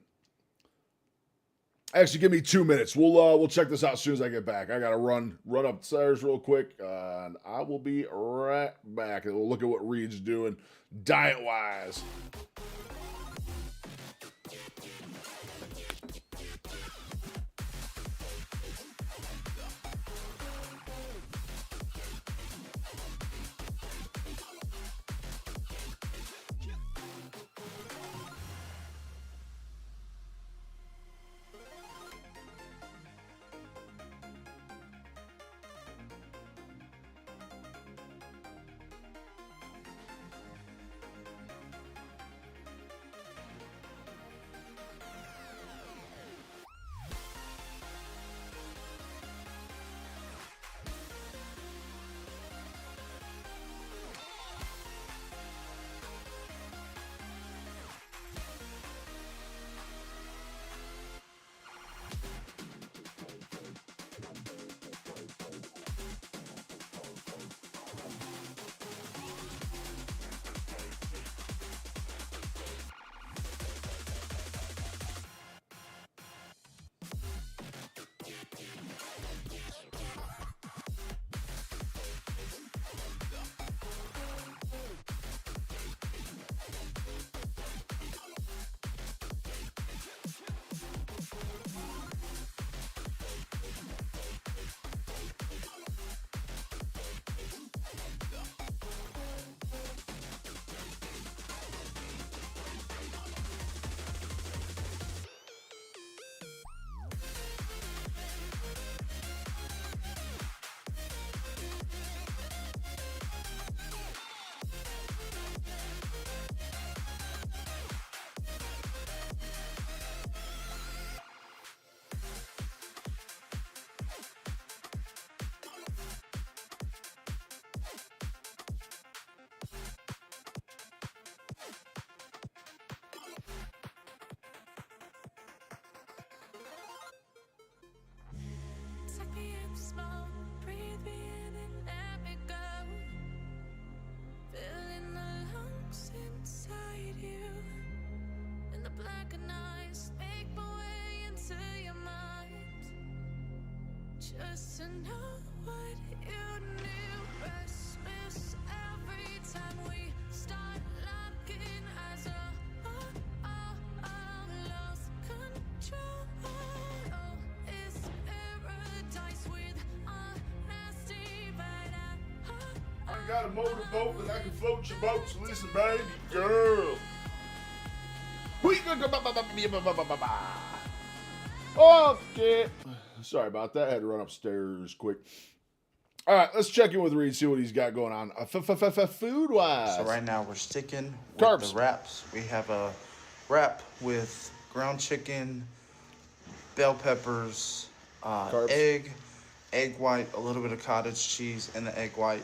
Speaker 3: Actually, give me 2 minutes. We'll check this out as soon as I get back. I gotta run upstairs real quick, and I will be right back. And we'll look at what Reed's doing diet wise.
Speaker 2: Suck me up slow, breathe me in and let me go. Filling the lungs inside you, and the blackened eyes make my way into your mind. Just to know what you knew, restless every time we start locking eyes. Lost control. Oh, it's paradise with honesty, but
Speaker 3: I got a motorboat that I can float your boat. So listen, baby girl. Okay. Sorry about that. I had to run upstairs quick. All right, let's check in with Reed, see what he's got going on food wise.
Speaker 8: So right now we're sticking with
Speaker 3: Carbs.
Speaker 8: the wraps. We have a wrap with ground chicken, bell peppers, egg white, a little bit of cottage cheese in the egg white,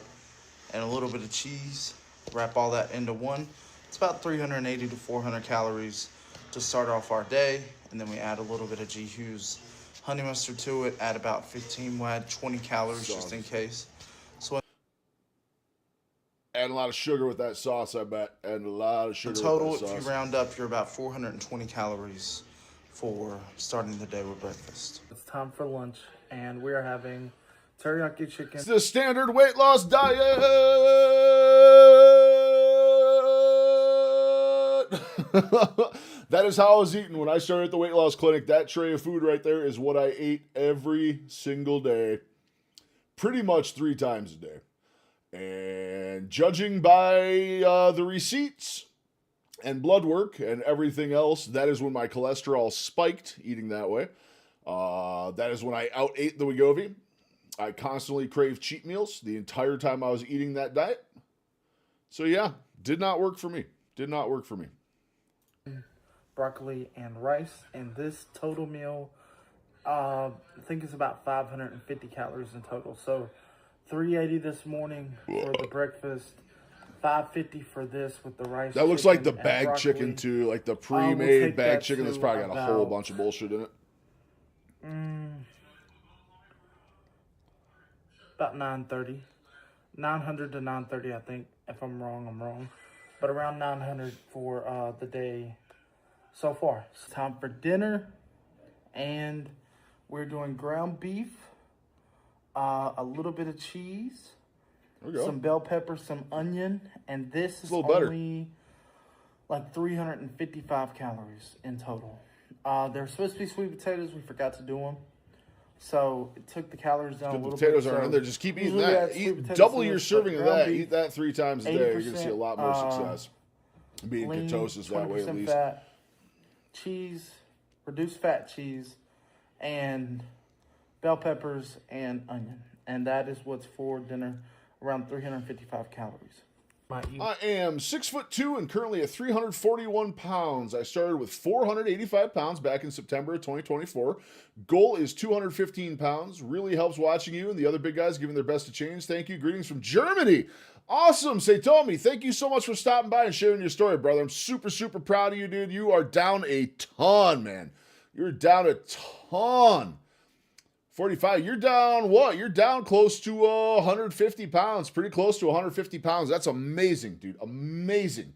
Speaker 8: and a little bit of cheese. Wrap all that into one. It's about 380 to 400 calories to start off our day, and then we add a little bit of G. Hughes honey mustard to it. Add about 15. We'll add 20 calories just in case. So
Speaker 3: Add a lot of sugar with that sauce, I bet. Add a lot of sugar
Speaker 8: in total,
Speaker 3: with that
Speaker 8: if
Speaker 3: sauce.
Speaker 8: you round up, you're about 420 calories for starting the day with breakfast.
Speaker 6: It's time for lunch, and we are having teriyaki chicken.
Speaker 3: It's the standard weight loss diet. That is how I was eating when I started at the weight loss clinic. That tray of food right there is what I ate every single day, pretty much 3 times a day. And judging by the receipts and blood work and everything else, that is when my cholesterol spiked eating that way. That is when I out-ate the Wegovy. I constantly craved cheat meals the entire time I was eating that diet. So yeah, did not work for me. Did not work for me.
Speaker 6: Broccoli and rice, and this total meal I think it's about 550 calories in total. So 380 this morning for the breakfast, 550 for this with the rice.
Speaker 3: That looks like the
Speaker 6: chicken and
Speaker 3: bag
Speaker 6: broccoli.
Speaker 3: chicken too, like the
Speaker 6: we'll
Speaker 3: pre-made
Speaker 6: take
Speaker 3: bag
Speaker 6: that
Speaker 3: chicken that's
Speaker 6: to
Speaker 3: probably got a whole
Speaker 6: about-
Speaker 3: bunch of bullshit in it.
Speaker 6: About 930, 900 to 930, I think. If I'm wrong, I'm wrong. But around 900 for the day so far. It's time for dinner,
Speaker 8: And we're doing ground beef, a little bit of cheese,
Speaker 3: There we go.
Speaker 8: some bell pepper, some onion, and this is
Speaker 3: a little better.
Speaker 8: only like 355 calories in total. They're supposed to be sweet potatoes. We forgot to do them. So it took the calories down a little
Speaker 3: Potatoes
Speaker 8: bit.
Speaker 3: aren't in there. Just keep eating
Speaker 8: usually we
Speaker 3: that.
Speaker 8: add sweet
Speaker 3: Eat
Speaker 8: potatoes
Speaker 3: double
Speaker 8: to
Speaker 3: your
Speaker 8: this,
Speaker 3: serving
Speaker 8: but
Speaker 3: of
Speaker 8: ground
Speaker 3: that.
Speaker 8: beef,
Speaker 3: Eat that 3 times a day. You're going to see a
Speaker 8: 80%,
Speaker 3: lot more success. Being
Speaker 8: lean,
Speaker 3: ketosis that way at
Speaker 8: 20%
Speaker 3: least.
Speaker 8: fat, cheese, reduced fat cheese, and bell peppers and onion. And that is what's for dinner, around 355 calories.
Speaker 3: I am 6'2" and currently at 341 pounds. I started with 485 pounds back in September of 2024. Goal is 215 pounds. Really helps watching you and the other big guys giving their best to change. Thank you. Greetings from Germany. Awesome. Tommy, thank you so much for stopping by and sharing your story, brother. I'm super, super proud of you, dude. You are down a ton, man. You're down a ton. 45, you're down what? You're down close to 150 pounds, pretty close to 150 pounds. That's amazing, dude. Amazing.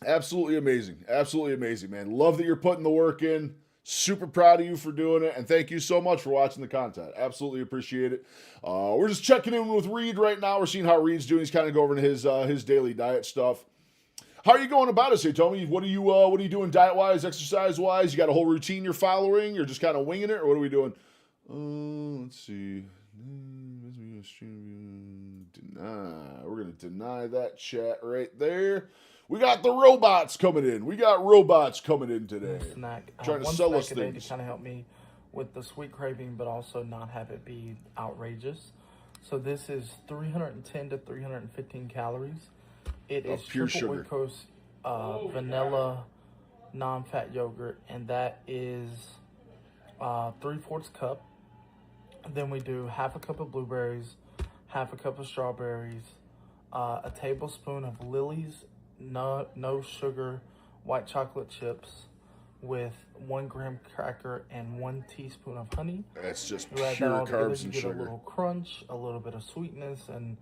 Speaker 3: Absolutely amazing. Absolutely amazing, man. Love that you're putting the work in. Super proud of you for doing it. And thank you so much for watching the content. Absolutely appreciate it. We're just checking in with Reed right now. We're seeing how Reed's doing. He's kind of going over his daily diet stuff. How are you going about it, Tommy? What are you doing diet-wise, exercise-wise? You got a whole routine you're following? You're just kind of winging it, or what are we doing? Let's see. Deny. We're going to deny that chat right there. We got the robots coming in. We got robots coming in today.
Speaker 8: Snack.
Speaker 3: Trying to
Speaker 8: one
Speaker 3: sell
Speaker 8: snack
Speaker 3: us
Speaker 8: a day
Speaker 3: things.
Speaker 8: to kind of help me with the sweet craving, but also not have it be outrageous. So this is 310 to 315 calories. It is
Speaker 3: pure
Speaker 8: triple
Speaker 3: sugar.
Speaker 8: Oikos vanilla non-fat yogurt, and that is 3/4 cup. Then we do half a cup of blueberries, half a cup of strawberries, a tablespoon of Lily's no sugar white chocolate chips with 1 graham cracker and 1 teaspoon of honey.
Speaker 3: That's just
Speaker 8: You add that
Speaker 3: pure
Speaker 8: all together,
Speaker 3: carbs
Speaker 8: you
Speaker 3: and
Speaker 8: get
Speaker 3: sugar.
Speaker 8: a little crunch, a little bit of sweetness, and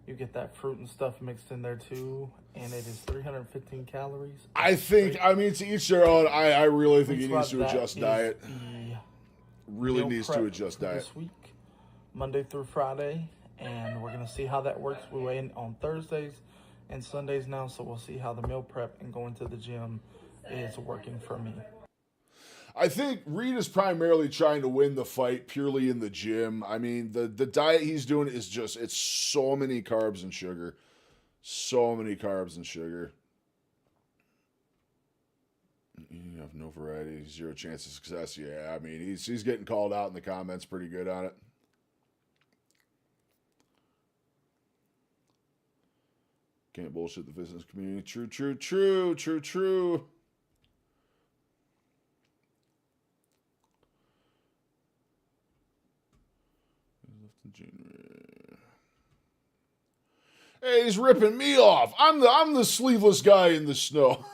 Speaker 8: you get that fruit and stuff mixed in there too. And it is 315 calories.
Speaker 3: I think, to each their own. I really think he needs to
Speaker 8: That
Speaker 3: adjust
Speaker 8: is
Speaker 3: diet.
Speaker 8: the
Speaker 3: Really
Speaker 8: meal
Speaker 3: needs
Speaker 8: prep
Speaker 3: to adjust
Speaker 8: for
Speaker 3: diet.
Speaker 8: this week, Monday through Friday, and we're gonna see how that works. We weigh in on Thursdays and Sundays now, so we'll see how the meal prep and going to the gym is working for me.
Speaker 3: I think Reed is primarily trying to win the fight purely in the gym. I mean, the diet he's doing is it's so many carbs and sugar. So many carbs and sugar. You have no variety, 0 chance of success. Yeah, I mean, he's getting called out in the comments pretty good on it. Can't bullshit the business community. True. Hey, he's ripping me off. I'm the sleeveless guy in the snow.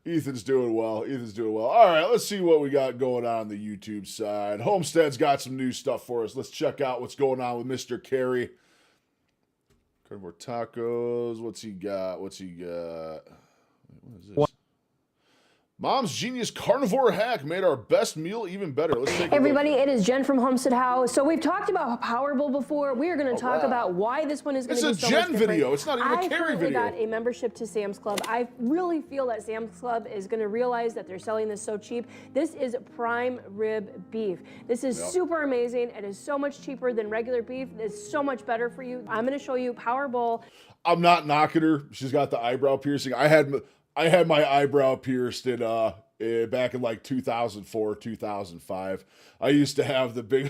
Speaker 3: Ethan's doing well. All right, let's see what we got going on the YouTube side. Homestead's got some new stuff for us. Let's check out what's going on with Mr. Carey. Carnivore tacos. What's he got? What is this? Mom's Genius Carnivore Hack made our best meal even better. Let's take a
Speaker 9: Hey everybody,
Speaker 3: look.
Speaker 9: it is Jen from Homestead House. So we've talked about Powerball before. We are going to talk about why this one is going to be
Speaker 3: It's
Speaker 9: so
Speaker 3: a
Speaker 9: much
Speaker 3: Jen
Speaker 9: different.
Speaker 3: video. It's not even a
Speaker 9: I
Speaker 3: Carrie
Speaker 9: currently
Speaker 3: video.
Speaker 9: got a membership to Sam's Club. I really feel that Sam's Club is going to realize that they're selling this so cheap. This is prime rib beef. This is super amazing. It is so much cheaper than regular beef. It's so much better for you. I'm going to show you Powerball.
Speaker 3: I'm not knocking her. She's got the eyebrow piercing. I had my eyebrow pierced back in like 2004, 2005. I used to have the big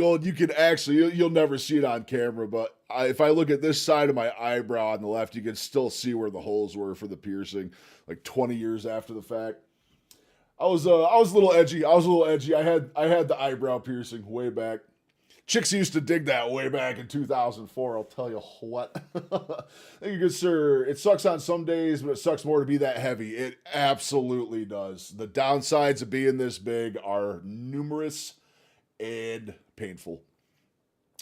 Speaker 3: old, you can actually, you'll never see it on camera, but if I look at this side of my eyebrow on the left, you can still see where the holes were for the piercing, like 20 years after the fact. I was a little edgy. I had the eyebrow piercing way back. Chicks used to dig that way back in 2004. I'll tell you what. Thank you, good sir. It sucks on some days, but it sucks more to be that heavy. It absolutely does. The downsides of being this big are numerous and painful.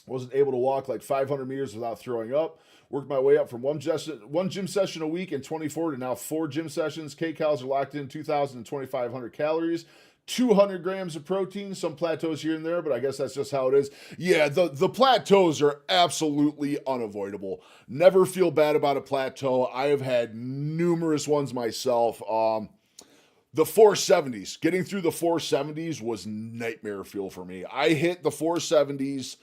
Speaker 3: Wasn't able to walk like 500 meters without throwing up. Worked my way up from one gym session a week in 24 to now 4 gym sessions. K-cals are locked in 2,000 and 2,500 calories. 200 grams of protein, some plateaus here and there, but I guess that's just how it is. Yeah, the plateaus are absolutely unavoidable. Never feel bad about a plateau. I have had numerous ones myself. The 470s, getting through the 470s was nightmare fuel for me. I hit the 470s,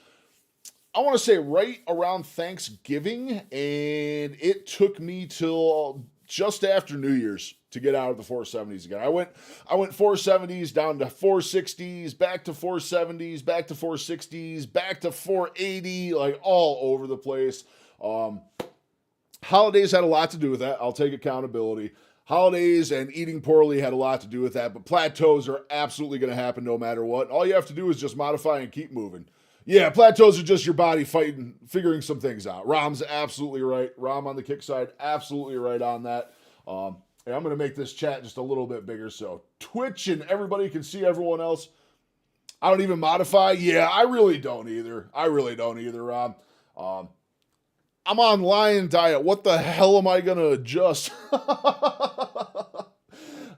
Speaker 3: I want to say right around Thanksgiving, and it took me till just after New Year's to get out of the 470s again. I went 470s down to 460s, back to 470s, back to 460s, back to 480, like all over the place. Holidays had a lot to do with that. I'll take accountability. Holidays and eating poorly had a lot to do with that, but plateaus are absolutely going to happen no matter what. All you have to do is just modify and keep moving. Yeah, plateaus are just your body fighting, figuring some things out. Rom's absolutely right. Rom on the kick side, absolutely right on that. I'm going to make this chat just a little bit bigger so Twitch and everybody can see everyone else. I don't even modify. Yeah, I really don't either. Rom. I'm on lion diet. What the hell am I going to adjust?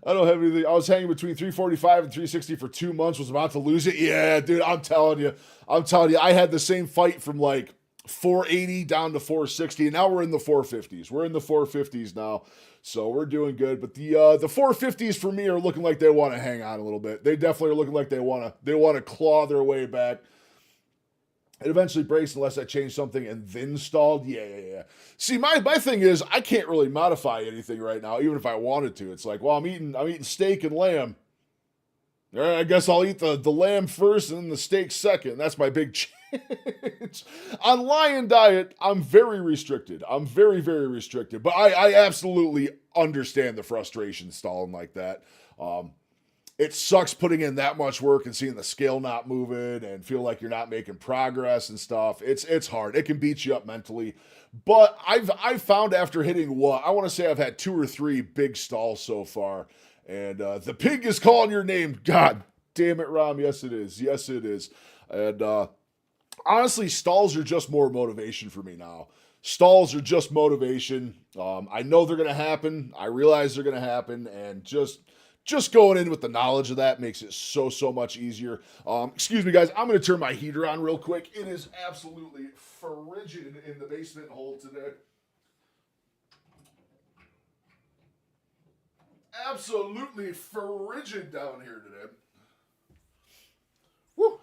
Speaker 3: I don't have anything. I was hanging between 345 and 360 for 2 months, was about to lose it. Yeah, dude, I'm telling you, I had the same fight from like 480 down to 460, and now we're in the 450s. We're in the 450s now, so we're doing good. But the 450s for me are looking like they want to hang on a little bit. They definitely are looking like they want to claw their way back. It eventually breaks unless I change something and then stalled. Yeah. See, my thing is I can't really modify anything right now, even if I wanted to. It's like, well, I'm eating steak and lamb. All right, I guess I'll eat the lamb first and then the steak second. That's my big change. On lion diet, I'm very restricted. I'm very, very restricted. But I absolutely understand the frustration stalling like that. It sucks putting in that much work and seeing the scale not moving and feel like you're not making progress and stuff. It's hard. It can beat you up mentally. But I've found after hitting I want to say I've had 2 or 3 big stalls so far. And the pig is calling your name. God damn it, Rom. Yes, it is. Yes, it is. And honestly, stalls are just more motivation for me now. Stalls are just motivation. I know they're going to happen. I realize they're going to happen. And just going in with the knowledge of that makes it so much easier. Excuse me, guys. I'm going to turn my heater on real quick. It is absolutely frigid in the basement hole today. Absolutely frigid down here today. Woo.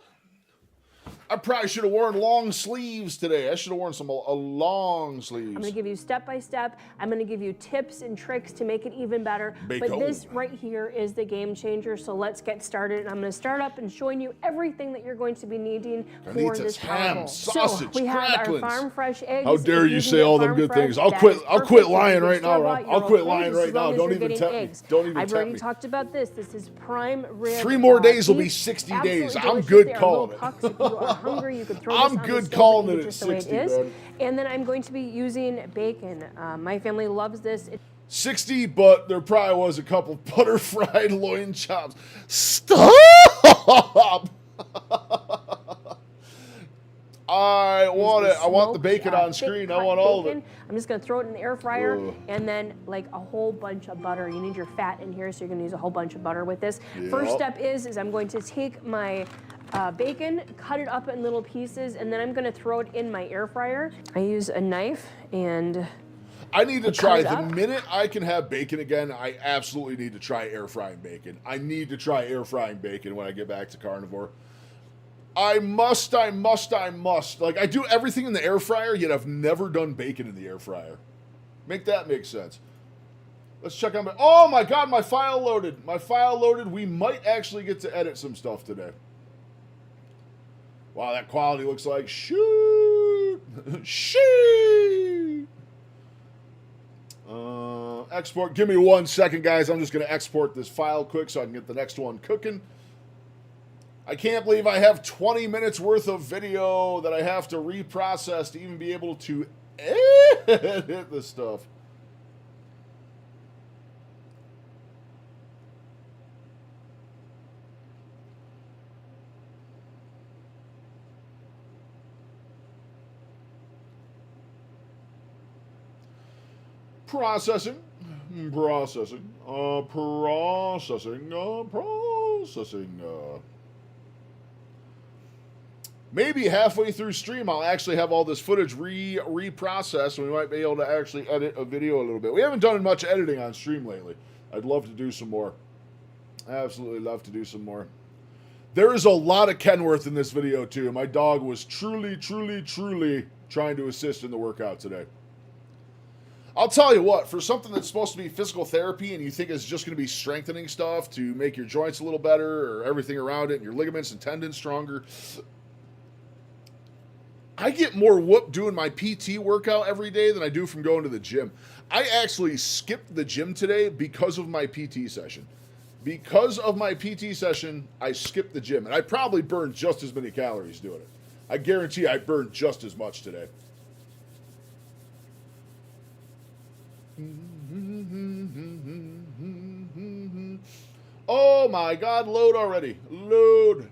Speaker 3: I probably should have worn long sleeves today. I should have worn some long sleeves.
Speaker 9: I'm going to give you step by step. I'm going to give you tips and tricks to make it even better. But this right here is the game changer. So let's get started. And I'm going to start up and showing you everything that you're going to be needing for this
Speaker 3: ham, sausage,
Speaker 9: so we have
Speaker 3: cracklings.
Speaker 9: our farm fresh eggs.
Speaker 3: How dare you say all them good things? I'll quit lying right now, Rob. I'll quit lying right now. Don't even tempt me. Don't even tempt me.
Speaker 9: I've already talked about this. This is prime rib.
Speaker 3: 3 more days will be 60 days. I'm good calling it.
Speaker 9: If you are hungry, you could throw
Speaker 3: I'm good calling it at 60, man.
Speaker 9: And then I'm going to be using bacon. My family loves this.
Speaker 3: 60, but there probably was a couple butter fried loin chops. Stop! I want it. I want the bacon on screen. I want all of it.
Speaker 9: I'm just going to throw it in the air fryer and then like a whole bunch of butter. You need your fat in here, so you're going to use a whole bunch of butter with this. Yep. First step is I'm going to take my bacon, cut it up in little pieces, and then I'm going to throw it in my air fryer. I use a knife and
Speaker 3: I need to try, the minute I can have bacon again, I absolutely need to try air frying bacon. I need to try air frying bacon when I get back to carnivore. I must. Like, I do everything in the air fryer, yet I've never done bacon in the air fryer. Make that make sense. Let's check on oh my God, my file loaded. We might actually get to edit some stuff today. Wow, that quality looks like shoot. Shoot. Export. Give me 1 second, guys. I'm just going to export this file quick so I can get the next one cooking. I can't believe I have 20 minutes worth of video that I have to reprocess to even be able to edit this stuff. Processing. Maybe halfway through stream, I'll actually have all this footage reprocessed, and we might be able to actually edit a video a little bit. We haven't done much editing on stream lately. I'd love to do some more. Absolutely love to do some more. There is a lot of Kenworth in this video, too. My dog was truly trying to assist in the workout today. I'll tell you what, for something that's supposed to be physical therapy and you think it's just going to be strengthening stuff to make your joints a little better or everything around it and your ligaments and tendons stronger, I get more whoop doing my PT workout every day than I do from going to the gym. I actually skipped the gym today because of my PT session. Because of my PT session, I skipped the gym. And I probably burned just as many calories doing it. I guarantee I burned just as much today. Oh my God, load already. Load.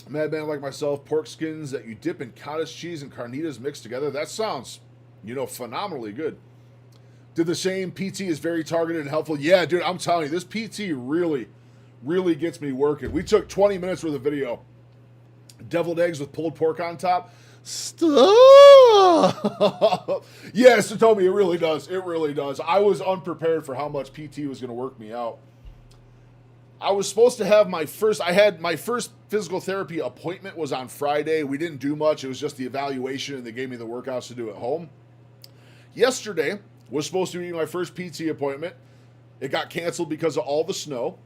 Speaker 3: Madman like myself, pork skins that you dip in cottage cheese and carnitas mixed together. That sounds, phenomenally good. Did the same. PT is very targeted and helpful. Yeah, dude, I'm telling you, this PT really gets me working. We took 20 minutes worth of video. Deviled eggs with pulled pork on top. Stop! Yes, Toby, it really does. It really does. I was unprepared for how much PT was going to work me out. I was supposed to have my first physical therapy appointment was on Friday. We didn't do much. It was just the evaluation, and they gave me the workouts to do at home. Yesterday was supposed to be my first PT appointment. It got canceled because of all the snow.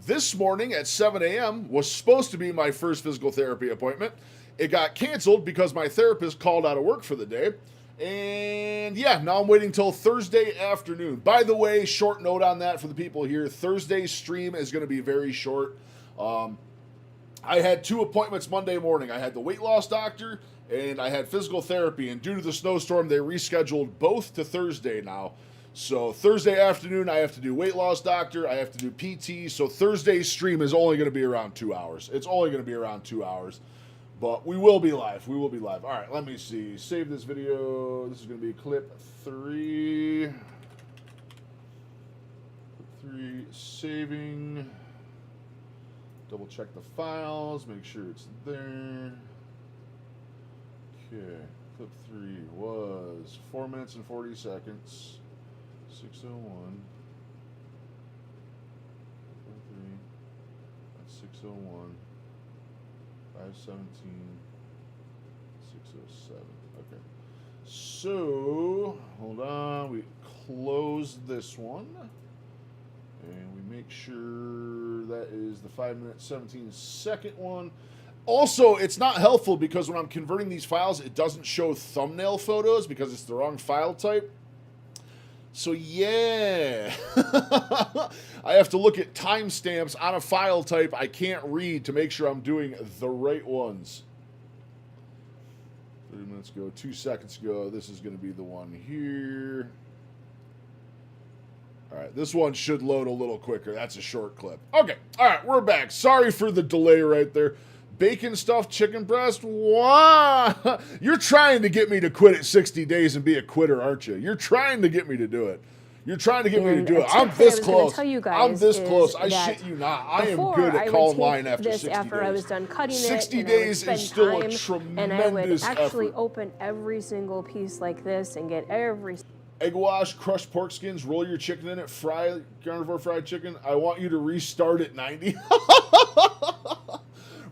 Speaker 3: This morning at 7 a.m. was supposed to be my first physical therapy appointment. It got canceled because my therapist called out of work for the day. And yeah, now I'm waiting till Thursday afternoon. By the way, short note on that for the people here. Thursday's stream is going to be very short. I had 2 appointments Monday morning. I had the weight loss doctor and I had physical therapy. And due to the snowstorm, they rescheduled both to Thursday now. So Thursday afternoon, I have to do weight loss doctor. I have to do PT. So Thursday's stream is only going to be around 2 hours. It's only going to be around 2 hours. But we will be live. We will be live. All right, let me see. Save this video. This is going to be clip 3. Clip 3, saving. Double check the files. Make sure it's there. Okay. Clip 3 was 4 minutes and 40 seconds. 6:01. 3. That's 6:01. 5:17. 6:07. Okay. So, hold on. We close this one. And we make sure that is the 5-minute, 17-second one. Also, it's not helpful because when I'm converting these files, it doesn't show thumbnail photos because it's the wrong file type. So yeah, I have to look at timestamps on a file type I can't read to make sure I'm doing the right ones. 30 minutes ago, 2 seconds ago, this is going to be the one here. All right, this one should load a little quicker. That's a short clip. Okay, all right, we're back. Sorry for the delay right there. Bacon stuffed chicken breast? Wow! You're trying to get me to quit at 60 days and be a quitter, aren't you? You're trying to get me to do it. You're trying to get me to do it. I'm this close. I'm this close. I shit you not. I am good at calling line after 60 days.
Speaker 9: After I was done cutting
Speaker 3: 60
Speaker 9: it,
Speaker 3: days is still a tremendous
Speaker 9: and I would actually
Speaker 3: effort.
Speaker 9: open every single piece like this and get every.
Speaker 3: Egg wash, crushed pork skins, roll your chicken in it, fry carnivore fried chicken. I want you to restart at 90.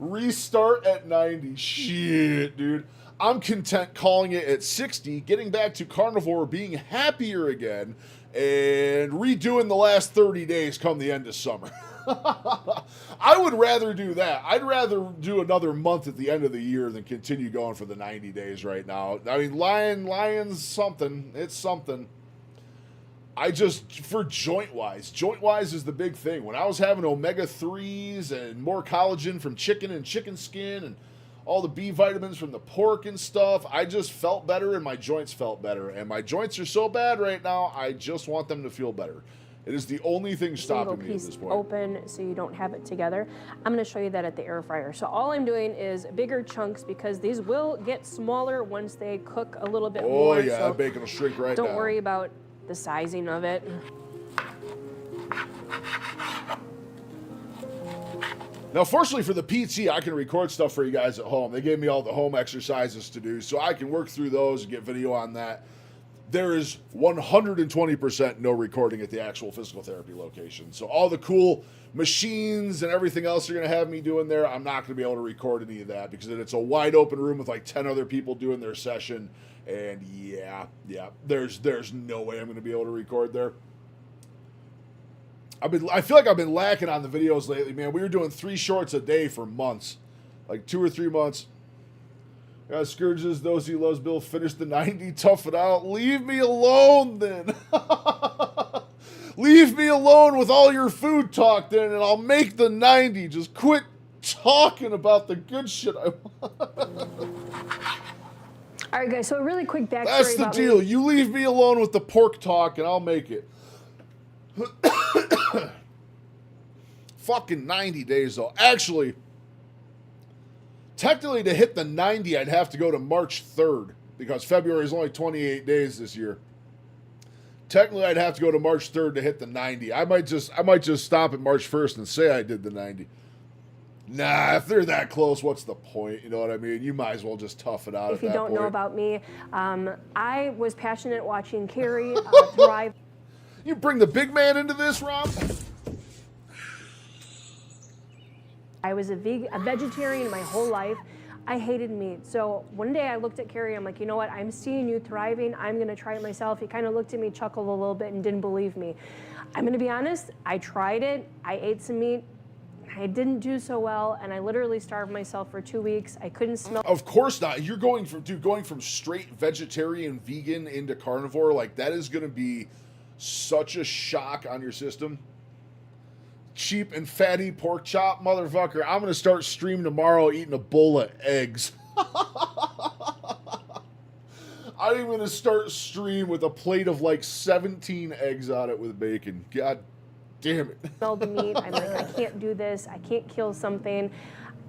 Speaker 3: Restart at 90. Shit, dude. I'm content calling it at 60, getting back to carnivore, being happier again, and redoing the last 30 days come the end of summer. I would rather do that. I'd rather do another month at the end of the year than continue going for the 90 days right now. I mean, lion's something. It's something. I just, for joint-wise is the big thing. When I was having omega-3s and more collagen from chicken and chicken skin and all the B vitamins from the pork and stuff, I just felt better and my joints felt better. And my joints are so bad right now, I just want them to feel better. It is the only thing
Speaker 9: single
Speaker 3: stopping me at
Speaker 9: piece
Speaker 3: this point.
Speaker 9: open so you don't have it together. I'm going to show you that at the air fryer. So all I'm doing is bigger chunks because these will get smaller once they cook a little bit more.
Speaker 3: Oh yeah,
Speaker 9: so
Speaker 3: that bacon will shrink right down.
Speaker 9: don't worry about the sizing of it.
Speaker 3: Now, fortunately for the PT, I can record stuff for you guys at home. They gave me all the home exercises to do, so I can work through those and get video on that. There is 120% no recording at the actual physical therapy location. So all the cool machines and everything else you're going to have me doing there, I'm not going to be able to record any of that because it's a wide open room with like 10 other people doing their session. And yeah, there's no way I'm going to be able to record there. I feel like I've been lacking on the videos lately, man. We were doing 3 shorts a day for months, like 2 or 3 months. Scourges, those he loves, Bill, finish the 90, tough it out. Leave me alone then. Leave me alone with all your food talk then, and I'll make the 90. Just quit talking about the good shit I want.
Speaker 9: All right, guys, so a really quick backstory
Speaker 3: That's the
Speaker 9: about
Speaker 3: deal.
Speaker 9: me.
Speaker 3: You leave me alone with the pork talk, and I'll make it. Fucking 90 days, though. Actually, technically, to hit the 90, I'd have to go to March 3rd because February is only 28 days this year. Technically, I'd have to go to March 3rd to hit the 90. I might just stop at March 1st and say I did the 90. Nah, if they're that close, what's the point? You know what I mean? You might as well just tough it out.
Speaker 9: If you don't know about me, I was passionate watching Carrie thrive.
Speaker 3: You bring the big man into this, Rob?
Speaker 9: I was a vegetarian my whole life. I hated meat. So one day I looked at Carrie, I'm like, you know what? I'm seeing you thriving. I'm gonna try it myself. He kind of looked at me, chuckled a little bit, and didn't believe me. I'm gonna be honest, I tried it. I ate some meat. I didn't do so well, and I literally starved myself for 2 weeks. I couldn't smell.
Speaker 3: Of course not. You're going from straight vegetarian, vegan into carnivore, like that is gonna be such a shock on your system. Cheap and fatty pork chop, motherfucker. I'm gonna start streaming tomorrow eating a bowl of eggs. I'm gonna start stream with a plate of like 17 eggs on it with bacon. God damn it.
Speaker 9: Smelled the meat. I'm like, I can't do this. I can't kill something.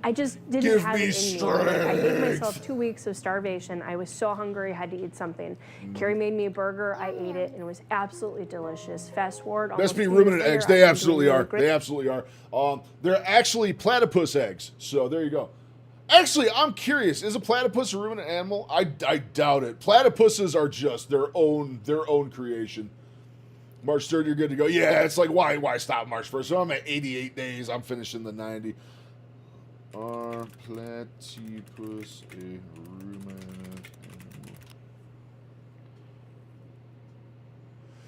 Speaker 9: I just didn't
Speaker 3: Give
Speaker 9: have
Speaker 3: me
Speaker 9: it in me. Like, I gave
Speaker 3: strength.
Speaker 9: myself 2 weeks of starvation. I was so hungry, I had to eat something. Carrie made me a burger. I ate it, and it was absolutely delicious. Fast forward.
Speaker 3: Best be
Speaker 9: 2
Speaker 3: ruminant
Speaker 9: years later,
Speaker 3: eggs. They
Speaker 9: I've been
Speaker 3: absolutely
Speaker 9: doing
Speaker 3: are.
Speaker 9: really great.
Speaker 3: They absolutely are. They're actually platypus eggs. So there you go. Actually, I'm curious. Is a platypus a ruminant animal? I doubt it. Platypuses are just their own creation. March 3rd, you're good to go. Yeah, it's like, why stop March 1st? So I'm at 88 days. I'm finishing the 90. Are platypus a ruminant animal?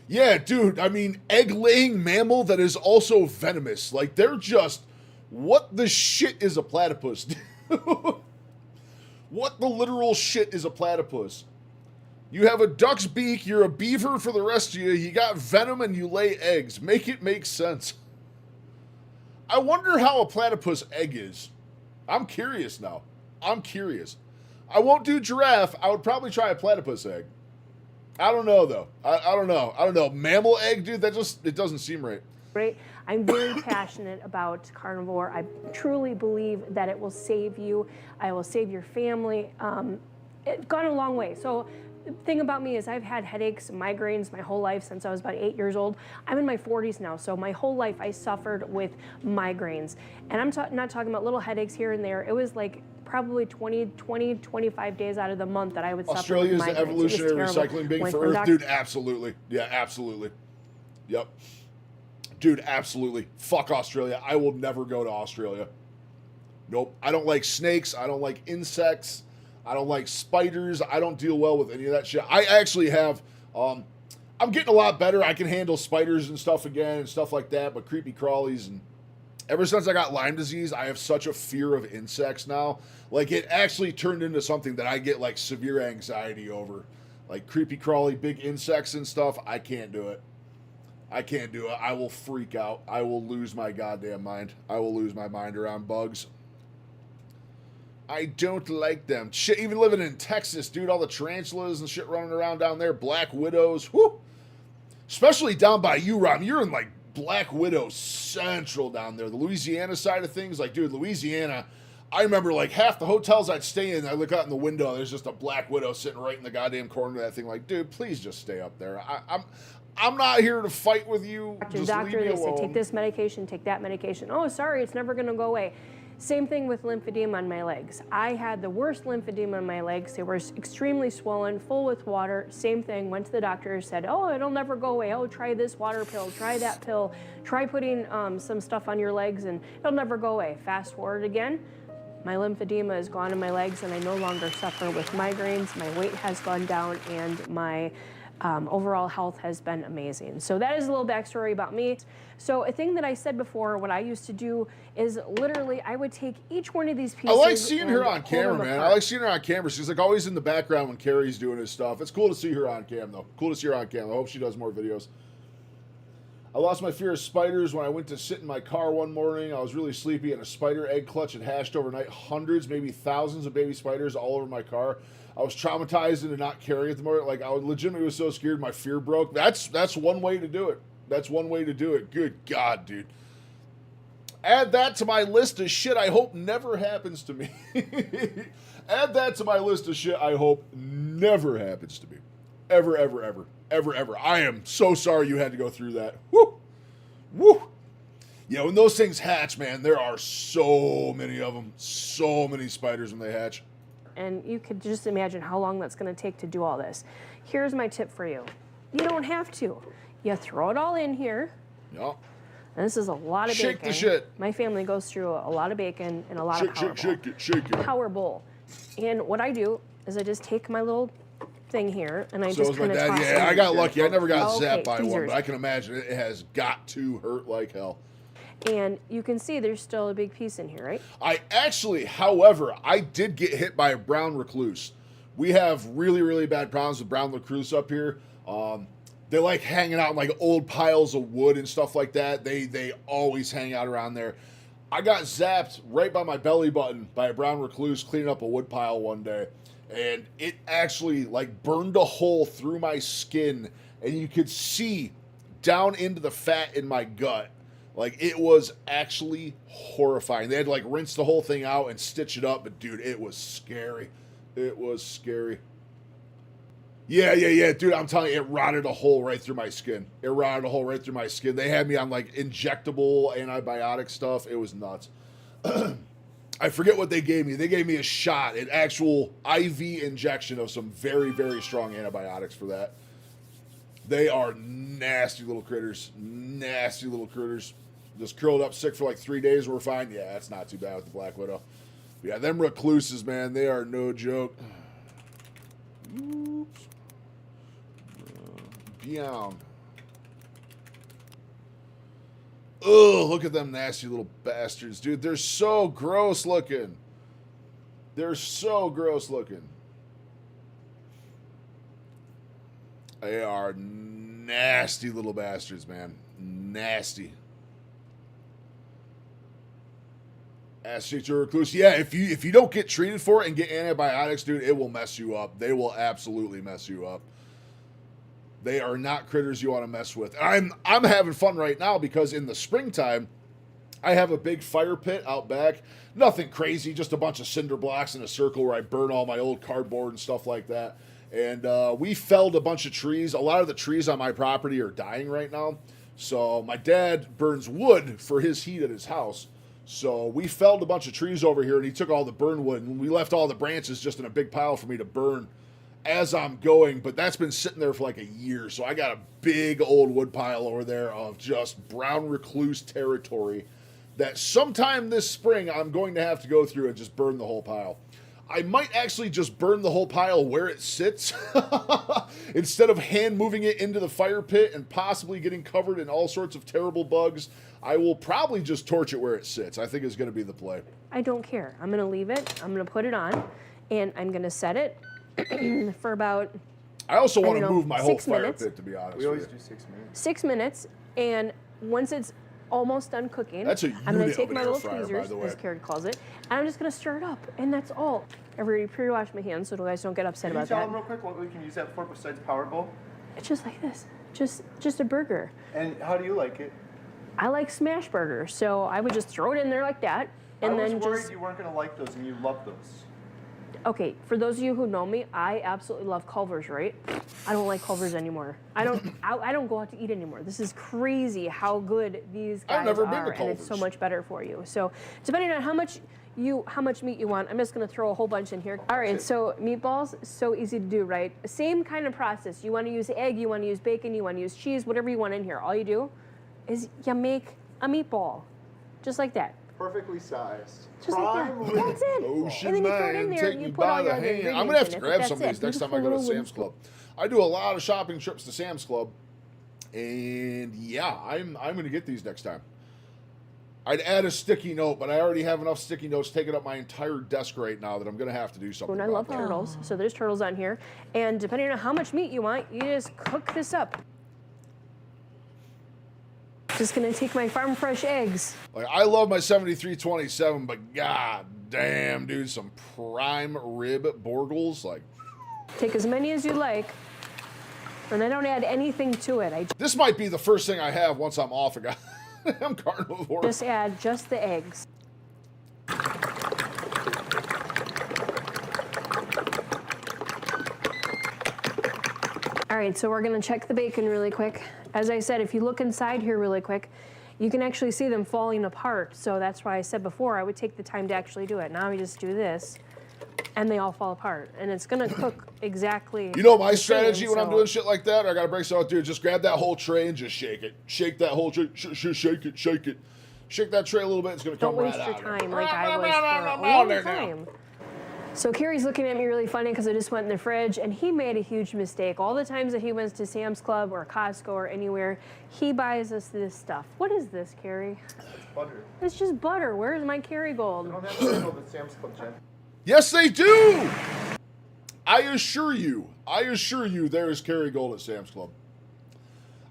Speaker 3: Yeah, dude. I mean, egg-laying mammal that is also venomous. Like, they're just... What the shit is a platypus? What the literal shit is a platypus? You have a duck's beak, you're a beaver for the rest of you, you got venom and you lay eggs. Make it make sense. I wonder how a platypus egg is. I'm curious now. I'm curious. I won't do giraffe. I would probably try a platypus egg. I don't know, though. I don't know. I don't know. Mammal egg, dude, it doesn't seem right.
Speaker 9: Great. I'm very passionate about carnivore. I truly believe that it will save you. I will save your family. It's gone a long way. So the thing about me is I've had headaches and migraines my whole life since I was about 8 years old. I'm in my 40s now, so my whole life I suffered with migraines. And I'm not talking about little headaches here and there. It was like probably 25 days out of the month that I would suffer
Speaker 3: Australia
Speaker 9: with
Speaker 3: is
Speaker 9: migraines.
Speaker 3: the evolutionary
Speaker 9: It was terrible.
Speaker 3: recycling bin
Speaker 9: Went
Speaker 3: for
Speaker 9: from
Speaker 3: Earth.
Speaker 9: doctor-
Speaker 3: Dude, absolutely. Yeah, absolutely. Yep. Dude, absolutely. Fuck Australia. I will never go to Australia. Nope. I don't like snakes. I don't like insects. I don't like spiders. I don't deal well with any of that shit. I actually have, I'm getting a lot better. I can handle spiders and stuff again and stuff like that, but creepy crawlies and ever since I got Lyme disease, I have such a fear of insects now. Like, it actually turned into something that I get, like, severe anxiety over. Like, creepy crawly, big insects and stuff, I can't do it. I can't do it. I will freak out. I will lose my goddamn mind. I will lose my mind around bugs. I don't like them. Shit, even living in Texas, dude, all the tarantulas and shit running around down there, black widows, whoo. Especially down by you, Ron. You're in like Black Widow Central down there. The Louisiana side of things, like, dude, Louisiana, I remember like half the hotels I'd stay in, I look out in the window, there's just a Black Widow sitting right in the goddamn corner of that thing. Like, dude, please just stay up there. I'm not here to fight with you. Just
Speaker 9: doctor,
Speaker 3: leave me
Speaker 9: they
Speaker 3: alone.
Speaker 9: say, take this medication, take that medication. Oh, sorry, it's never going to go away. Same thing with lymphedema on my legs. I had the worst lymphedema on my legs. They were extremely swollen, full with water. Same thing, went to the doctor, said, oh, it'll never go away. Oh, try this water pill, try that pill, try putting some stuff on your legs and it'll never go away. Fast forward again, my lymphedema is gone in my legs and I no longer suffer with migraines. My weight has gone down and my overall health has been amazing. So that is a little backstory about me. So a thing that I said before, what I used to do is literally I would take each one of these pieces.
Speaker 3: I like seeing her on
Speaker 9: pull
Speaker 3: camera,
Speaker 9: them
Speaker 3: man.
Speaker 9: apart.
Speaker 3: I like seeing her on camera. She's like always in the background when Carrie's doing his stuff. It's cool to see her on cam, though. Cool to see her on cam. I hope she does more videos. I lost my fear of spiders when I went to sit in my car one morning. I was really sleepy and a spider egg clutch had hatched overnight. Hundreds, maybe thousands of baby spiders all over my car. I was traumatized into not carrying it the more. Like, I legitimately was so scared my fear broke. That's one way to do it. That's one way to do it. Good God, dude. Add that to my list of shit I hope never happens to me. Add that to my list of shit I hope never happens to me. Ever, ever, ever. Ever, ever. I am so sorry you had to go through that. Woo! Woo! Yeah, when those things hatch, man, there are so many of them. So many spiders when they hatch.
Speaker 9: And you could just imagine how long that's going to take to do all this. Here's my tip for you. You don't have to. You throw it all in here.
Speaker 3: Yep.
Speaker 9: And this is a lot of bacon.
Speaker 3: Shake the shit.
Speaker 9: My family goes through a lot of bacon and a lot of power bowl.
Speaker 3: Shake it.
Speaker 9: Power bowl. And what I do is I just take my little thing here and I
Speaker 3: So
Speaker 9: just
Speaker 3: was my
Speaker 9: kind of
Speaker 3: dad.
Speaker 9: toss
Speaker 3: Yeah,
Speaker 9: it.
Speaker 3: I got lucky. I never got
Speaker 9: Okay,
Speaker 3: zapped by one,
Speaker 9: tweezers.
Speaker 3: but I can imagine it has got to hurt like hell.
Speaker 9: And you can see there's still a big piece in here, right?
Speaker 3: I actually, however, I did get hit by a brown recluse. We have really, really bad problems with brown recluse up here. They like hanging out in like old piles of wood and stuff like that. They always hang out around there. I got zapped right by my belly button by a brown recluse cleaning up a wood pile one day. And it actually like burned a hole through my skin and you could see down into the fat in my gut. Like, it was actually horrifying. They had to, like, rinse the whole thing out and stitch it up. But, dude, it was scary. It was scary. Yeah. Dude, I'm telling you, it rotted a hole right through my skin. It rotted a hole right through my skin. They had me on, like, injectable antibiotic stuff. It was nuts. I forget what they gave me. They gave me a shot, an actual IV injection of some very, very strong antibiotics for that. They are nasty little critters. Nasty little critters. Just curled up sick for like 3 days. We're fine. Yeah, that's not too bad with the Black Widow. But yeah, them recluses, man, they are no joke. Oops. Down. Ugh, look at them nasty little bastards, dude. They're so gross looking. They're so gross looking. They are nasty little bastards, man. Nasty. Ass-cheeked recluse. Yeah, if you don't get treated for it and get antibiotics, dude, it will mess you up. They will absolutely mess you up. They are not critters you want to mess with. I'm having fun right now because in the springtime, I have a big fire pit out back. Nothing crazy, just a bunch of cinder blocks in a circle where I burn all my old cardboard and stuff like that. And we felled a bunch of trees. A lot of the trees on my property are dying right now. So my dad burns wood for his heat at his house. So we felled a bunch of trees over here, and he took all the burn wood, and we left all the branches just in a big pile for me to burn as I'm going. But that's been sitting there for like a year. So I got a big old wood pile over there of just brown recluse territory that sometime this spring I'm going to have to go through and just burn the whole pile. I might actually just burn the whole pile where it sits instead of hand moving it into the fire pit and possibly getting covered in all sorts of terrible bugs. I will probably just torch it where it sits. I think it's going to be the play.
Speaker 9: I don't care. I'm going to leave it. I'm going to put it on, and I'm going to set it for about,
Speaker 3: I also want to move my whole
Speaker 9: 6
Speaker 3: fire
Speaker 9: minutes.
Speaker 3: pit, to be honest.
Speaker 10: We always
Speaker 3: with you.
Speaker 10: do 6 minutes.
Speaker 9: 6 minutes, and once it's almost done cooking,
Speaker 3: That's a
Speaker 9: I'm going
Speaker 3: unit
Speaker 9: to take
Speaker 3: of an
Speaker 9: my
Speaker 3: air
Speaker 9: little
Speaker 3: fryer, by
Speaker 9: tweezers,
Speaker 3: the way.
Speaker 9: as Karen calls it, and I'm just going to stir it up, and that's all. I already pre-washed my hands so you guys don't get upset
Speaker 10: Can you
Speaker 9: about
Speaker 10: tell
Speaker 9: that.
Speaker 10: them real quick what we can use that for besides Power Bowl?
Speaker 9: It's just like this. just a burger.
Speaker 10: And how do you like it?
Speaker 9: I like smash burgers, so I would just throw it in there like that, and
Speaker 10: I was
Speaker 9: then
Speaker 10: worried
Speaker 9: just.
Speaker 10: you weren't going to like those, and you love those.
Speaker 9: Okay, for those of you who know me, I absolutely love Culver's, right? I don't like Culver's anymore. I don't go out to eat anymore. This is crazy how good these guys
Speaker 3: I've never been to
Speaker 9: are, and it's so
Speaker 3: Culver's.
Speaker 9: much better for you. So depending on how much meat you want, I'm just gonna throw a whole bunch in here. All right, so meatballs, so easy to do, right? Same kind of process. You wanna use egg, you wanna use bacon, you wanna use cheese, whatever you want in here. All you do is you make a meatball, just like that.
Speaker 10: Perfectly sized.
Speaker 9: Just like that. That's it.
Speaker 3: Ocean
Speaker 9: and then you throw it in
Speaker 3: man,
Speaker 9: there
Speaker 3: take
Speaker 9: and
Speaker 3: me
Speaker 9: you put all
Speaker 3: by
Speaker 9: your
Speaker 3: the
Speaker 9: other
Speaker 3: hand.
Speaker 9: ingredients
Speaker 3: I'm gonna have
Speaker 9: in
Speaker 3: to
Speaker 9: it,
Speaker 3: grab
Speaker 9: but
Speaker 3: some of
Speaker 9: that's
Speaker 3: these
Speaker 9: it.
Speaker 3: next time I
Speaker 9: Beautiful
Speaker 3: go to
Speaker 9: little
Speaker 3: Sam's Club. I do a lot of shopping trips to Sam's Club, and yeah, I'm gonna get these next time. I'd add a sticky note, but I already have enough sticky notes taking up my entire desk right now that I'm gonna have to do something.
Speaker 9: And I
Speaker 3: about
Speaker 9: love
Speaker 3: that.
Speaker 9: turtles, so there's turtles on here. And depending on how much meat you want, you just cook this up. Just gonna take my farm fresh eggs.
Speaker 3: Like, I love my 7327, but god damn, dude, some prime rib Borgles, like.
Speaker 9: Take as many as you like, and I don't add anything to it.
Speaker 3: This might be the first thing I have once I'm off a I'm carnivore.
Speaker 9: Just add just the eggs. All right, so we're gonna check the bacon really quick. As I said, if you look inside here really quick, you can actually see them falling apart. So that's why I said before I would take the time to actually do it. Now we just do this, and they all fall apart. And it's gonna cook exactly.
Speaker 3: You know my
Speaker 9: the same,
Speaker 3: strategy when I'm
Speaker 9: so-
Speaker 3: doing shit like that? I gotta break something, dude. Just grab that whole tray and just shake it. Shake that whole tray. Shake it. Shake it. Shake that tray a little bit. It's gonna come
Speaker 9: Don't
Speaker 3: right
Speaker 9: waste your
Speaker 3: out.
Speaker 9: time like I was for a long time. So Carrie's looking at me really funny because I just went in the fridge, and he made a huge mistake. All the times that he went to Sam's Club or Costco or anywhere, he buys us this stuff. What is this, Carrie?
Speaker 10: Butter.
Speaker 9: It's just butter. Where's my Kerrygold?
Speaker 10: I don't have to go to Sam's Club, Jen.
Speaker 3: Yes, they do! I assure you, there is Kerrygold at Sam's Club.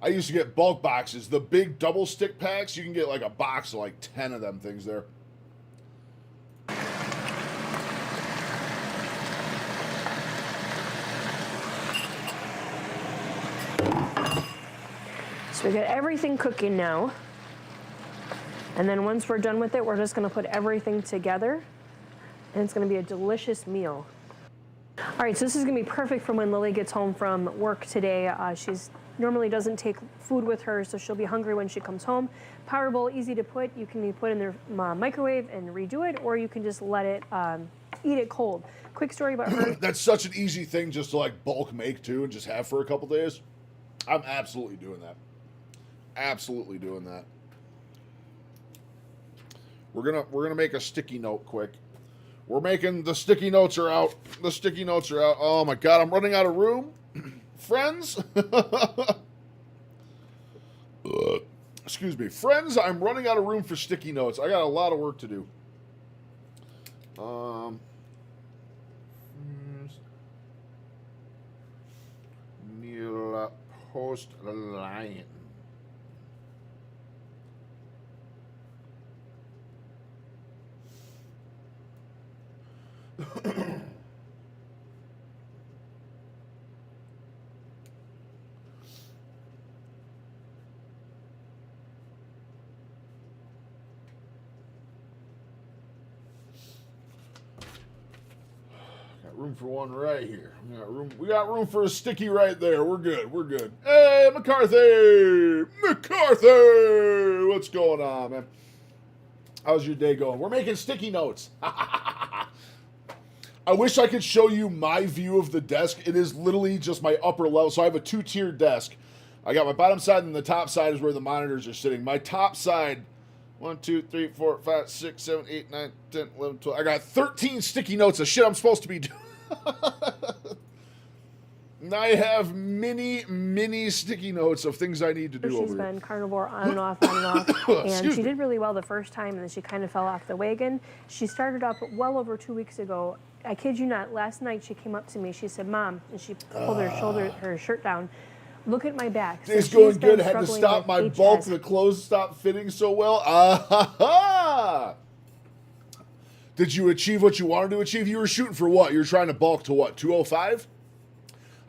Speaker 3: I used to get bulk boxes. The big double stick packs, you can get like a box of like 10 of them things there.
Speaker 9: So we got everything cooking now. And then once we're done with it, we're just gonna put everything together, and it's gonna be a delicious meal. All right, so this is gonna be perfect for when Lily gets home from work today. She's normally doesn't take food with her, so she'll be hungry when she comes home. Power bowl, easy to put. You can put in the microwave and redo it, or you can just let it, eat it cold. Quick story about her.
Speaker 3: That's such an easy thing just to like bulk make too and just have for a couple days. I'm absolutely doing that. Absolutely doing that. We're gonna make a sticky note quick. We're making the sticky notes are out. The sticky notes are out. Oh my god, I'm running out of room. Friends. Excuse me. Friends, I'm running out of room for sticky notes. I got a lot of work to do. Neil Post Lion. Room for one right here. We got room for a sticky right there. We're good. We're good. Hey, McCarthy! McCarthy! What's going on, man? How's your day going? We're making sticky notes. I wish I could show you my view of the desk. It is literally just my upper level. So I have a 2-tiered desk. I got my bottom side, and the top side is where the monitors are sitting. My top side, 1, 2, 3, 4, 5, 6, 7, 8, 9, 10, 11, 12. I got 13 sticky notes of shit I'm supposed to be doing. And I have many sticky notes of things I need to do
Speaker 9: She's
Speaker 3: over
Speaker 9: been
Speaker 3: here.
Speaker 9: carnivore on and off, on and off. And
Speaker 3: Excuse
Speaker 9: she
Speaker 3: me.
Speaker 9: did really well the first time, and then she kind of fell off the wagon. She started up well over 2 weeks ago. I kid you not, last night she came up to me. She said, "Mom," and she pulled her shirt down. "Look at my back." So
Speaker 3: It's
Speaker 9: she's
Speaker 3: going
Speaker 9: been
Speaker 3: good. Had to
Speaker 9: struggling
Speaker 3: stop
Speaker 9: with
Speaker 3: my
Speaker 9: HS.
Speaker 3: bulk. The clothes stopped fitting so well. Ah-ha-ha! Did you achieve what you wanted to achieve? You were shooting for what? You were trying to bulk to what? 205?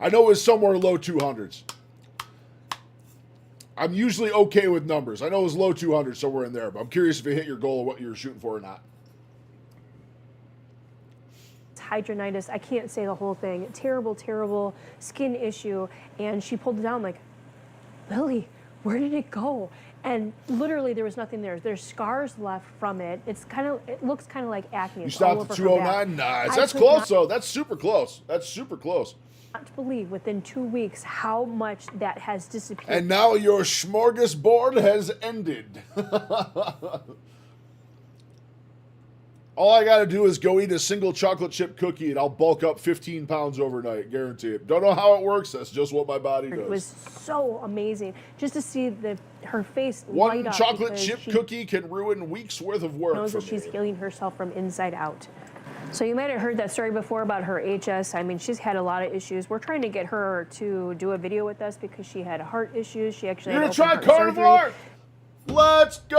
Speaker 3: I know it was somewhere low 200s. I'm usually okay with numbers. I know it was low 200, somewhere in there, but I'm curious if you hit your goal of what you were shooting for or not.
Speaker 9: Hydronitis, I can't say the whole thing. Terrible, terrible skin issue. And she pulled it down like, Lily, where did it go? And literally there was nothing there. There's scars left from it. It looks kind of like acne.
Speaker 3: You
Speaker 9: It's all
Speaker 3: stopped at
Speaker 9: over her back.
Speaker 3: 209? Nice.
Speaker 9: I
Speaker 3: That's
Speaker 9: could
Speaker 3: close,
Speaker 9: not-
Speaker 3: though. That's super close. That's super close.
Speaker 9: Not to believe within 2 weeks how much that has disappeared.
Speaker 3: And now your smorgasbord has ended. All I got to do is go eat a single chocolate chip cookie and I'll bulk up 15 pounds overnight, guarantee it. Don't know how it works. That's just what my body does.
Speaker 9: It was so amazing just to see her face
Speaker 3: One
Speaker 9: light up.
Speaker 3: chocolate
Speaker 9: because
Speaker 3: chip
Speaker 9: she
Speaker 3: cookie can ruin weeks worth of work
Speaker 9: knows
Speaker 3: for
Speaker 9: that she's
Speaker 3: me.
Speaker 9: healing herself from inside out. So you might have heard that story before about her HS. I mean, she's had a lot of issues. We're trying to get her to do a video with us because she had heart issues. She actually
Speaker 3: You're
Speaker 9: had
Speaker 3: gonna
Speaker 9: open
Speaker 3: try
Speaker 9: heart surgery.
Speaker 3: carnivore? Let's go!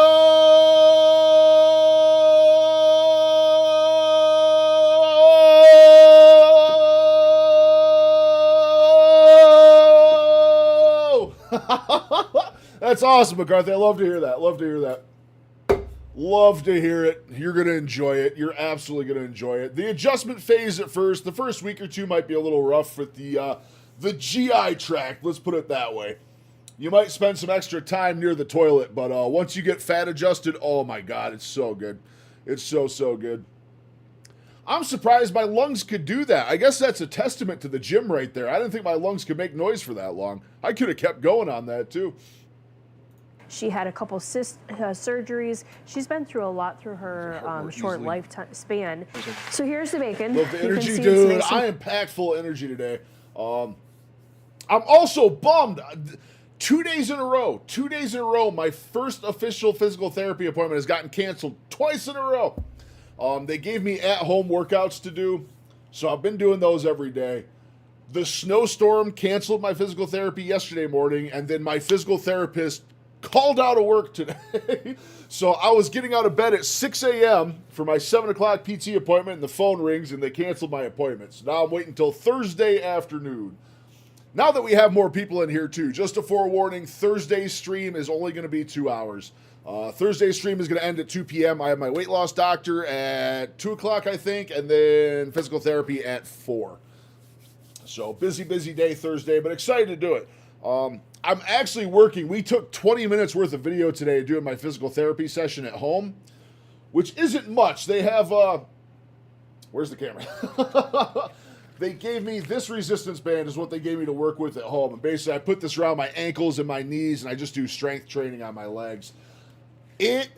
Speaker 3: That's awesome, McCarthy. I love to hear that. Love to hear that. Love to hear it. You're going to enjoy it. You're absolutely going to enjoy it. The adjustment phase at first, the first week or two might be a little rough with the GI tract. Let's put it that way. You might spend some extra time near the toilet, but once you get fat adjusted, oh my God, it's so good. It's so, so good. I'm surprised my lungs could do that. I guess that's a testament to the gym right there. I didn't think my lungs could make noise for that long. I could have kept going on that too.
Speaker 9: She had a couple cyst surgeries. She's been through a lot through her short lifetime span. So here's the bacon.
Speaker 3: Love the
Speaker 9: You can
Speaker 3: energy,
Speaker 9: see it's
Speaker 3: dude.
Speaker 9: nice and-
Speaker 3: I am packed full of energy today. I'm also bummed. 2 days in a row, my first official physical therapy appointment has gotten canceled twice in a row. They gave me at-home workouts to do, so I've been doing those every day. The snowstorm canceled my physical therapy yesterday morning, and then my physical therapist called out of work today. So I was getting out of bed at 6 a.m. for my 7 o'clock PT appointment, and the phone rings, and they canceled my appointment. So now I'm waiting until Thursday afternoon. Now that we have more people in here too, just a forewarning, Thursday's stream is only going to be 2 hours. Thursday's stream is going to end at 2 p.m. I have my weight loss doctor at 2 o'clock, I think, and then physical therapy at 4. So busy day Thursday, but excited to do it. I'm actually working. We took 20 minutes worth of video today doing my physical therapy session at home, which isn't much. They have, where's the camera? They gave me this resistance band is what they gave me to work with at home. And basically I put this around my ankles and my knees and I just do strength training on my legs. It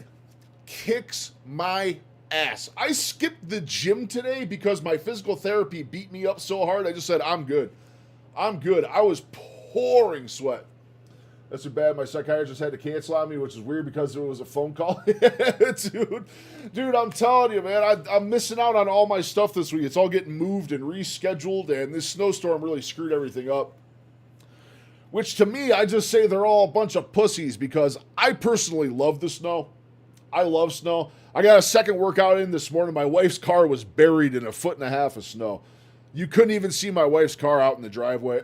Speaker 3: kicks my ass. I skipped the gym today because my physical therapy beat me up so hard. I just said, I'm good. I was pouring sweat. That's too bad. My psychiatrist had to cancel on me, which is weird because it was a phone call. Dude, I'm telling you, man, I'm missing out on all my stuff this week. It's all getting moved and rescheduled, and this snowstorm really screwed everything up. Which, to me, I just say they're all a bunch of pussies because I personally love the snow. I love snow. I got a second workout in this morning. My wife's car was buried in 1.5 feet of snow. You couldn't even see my wife's car out in the driveway.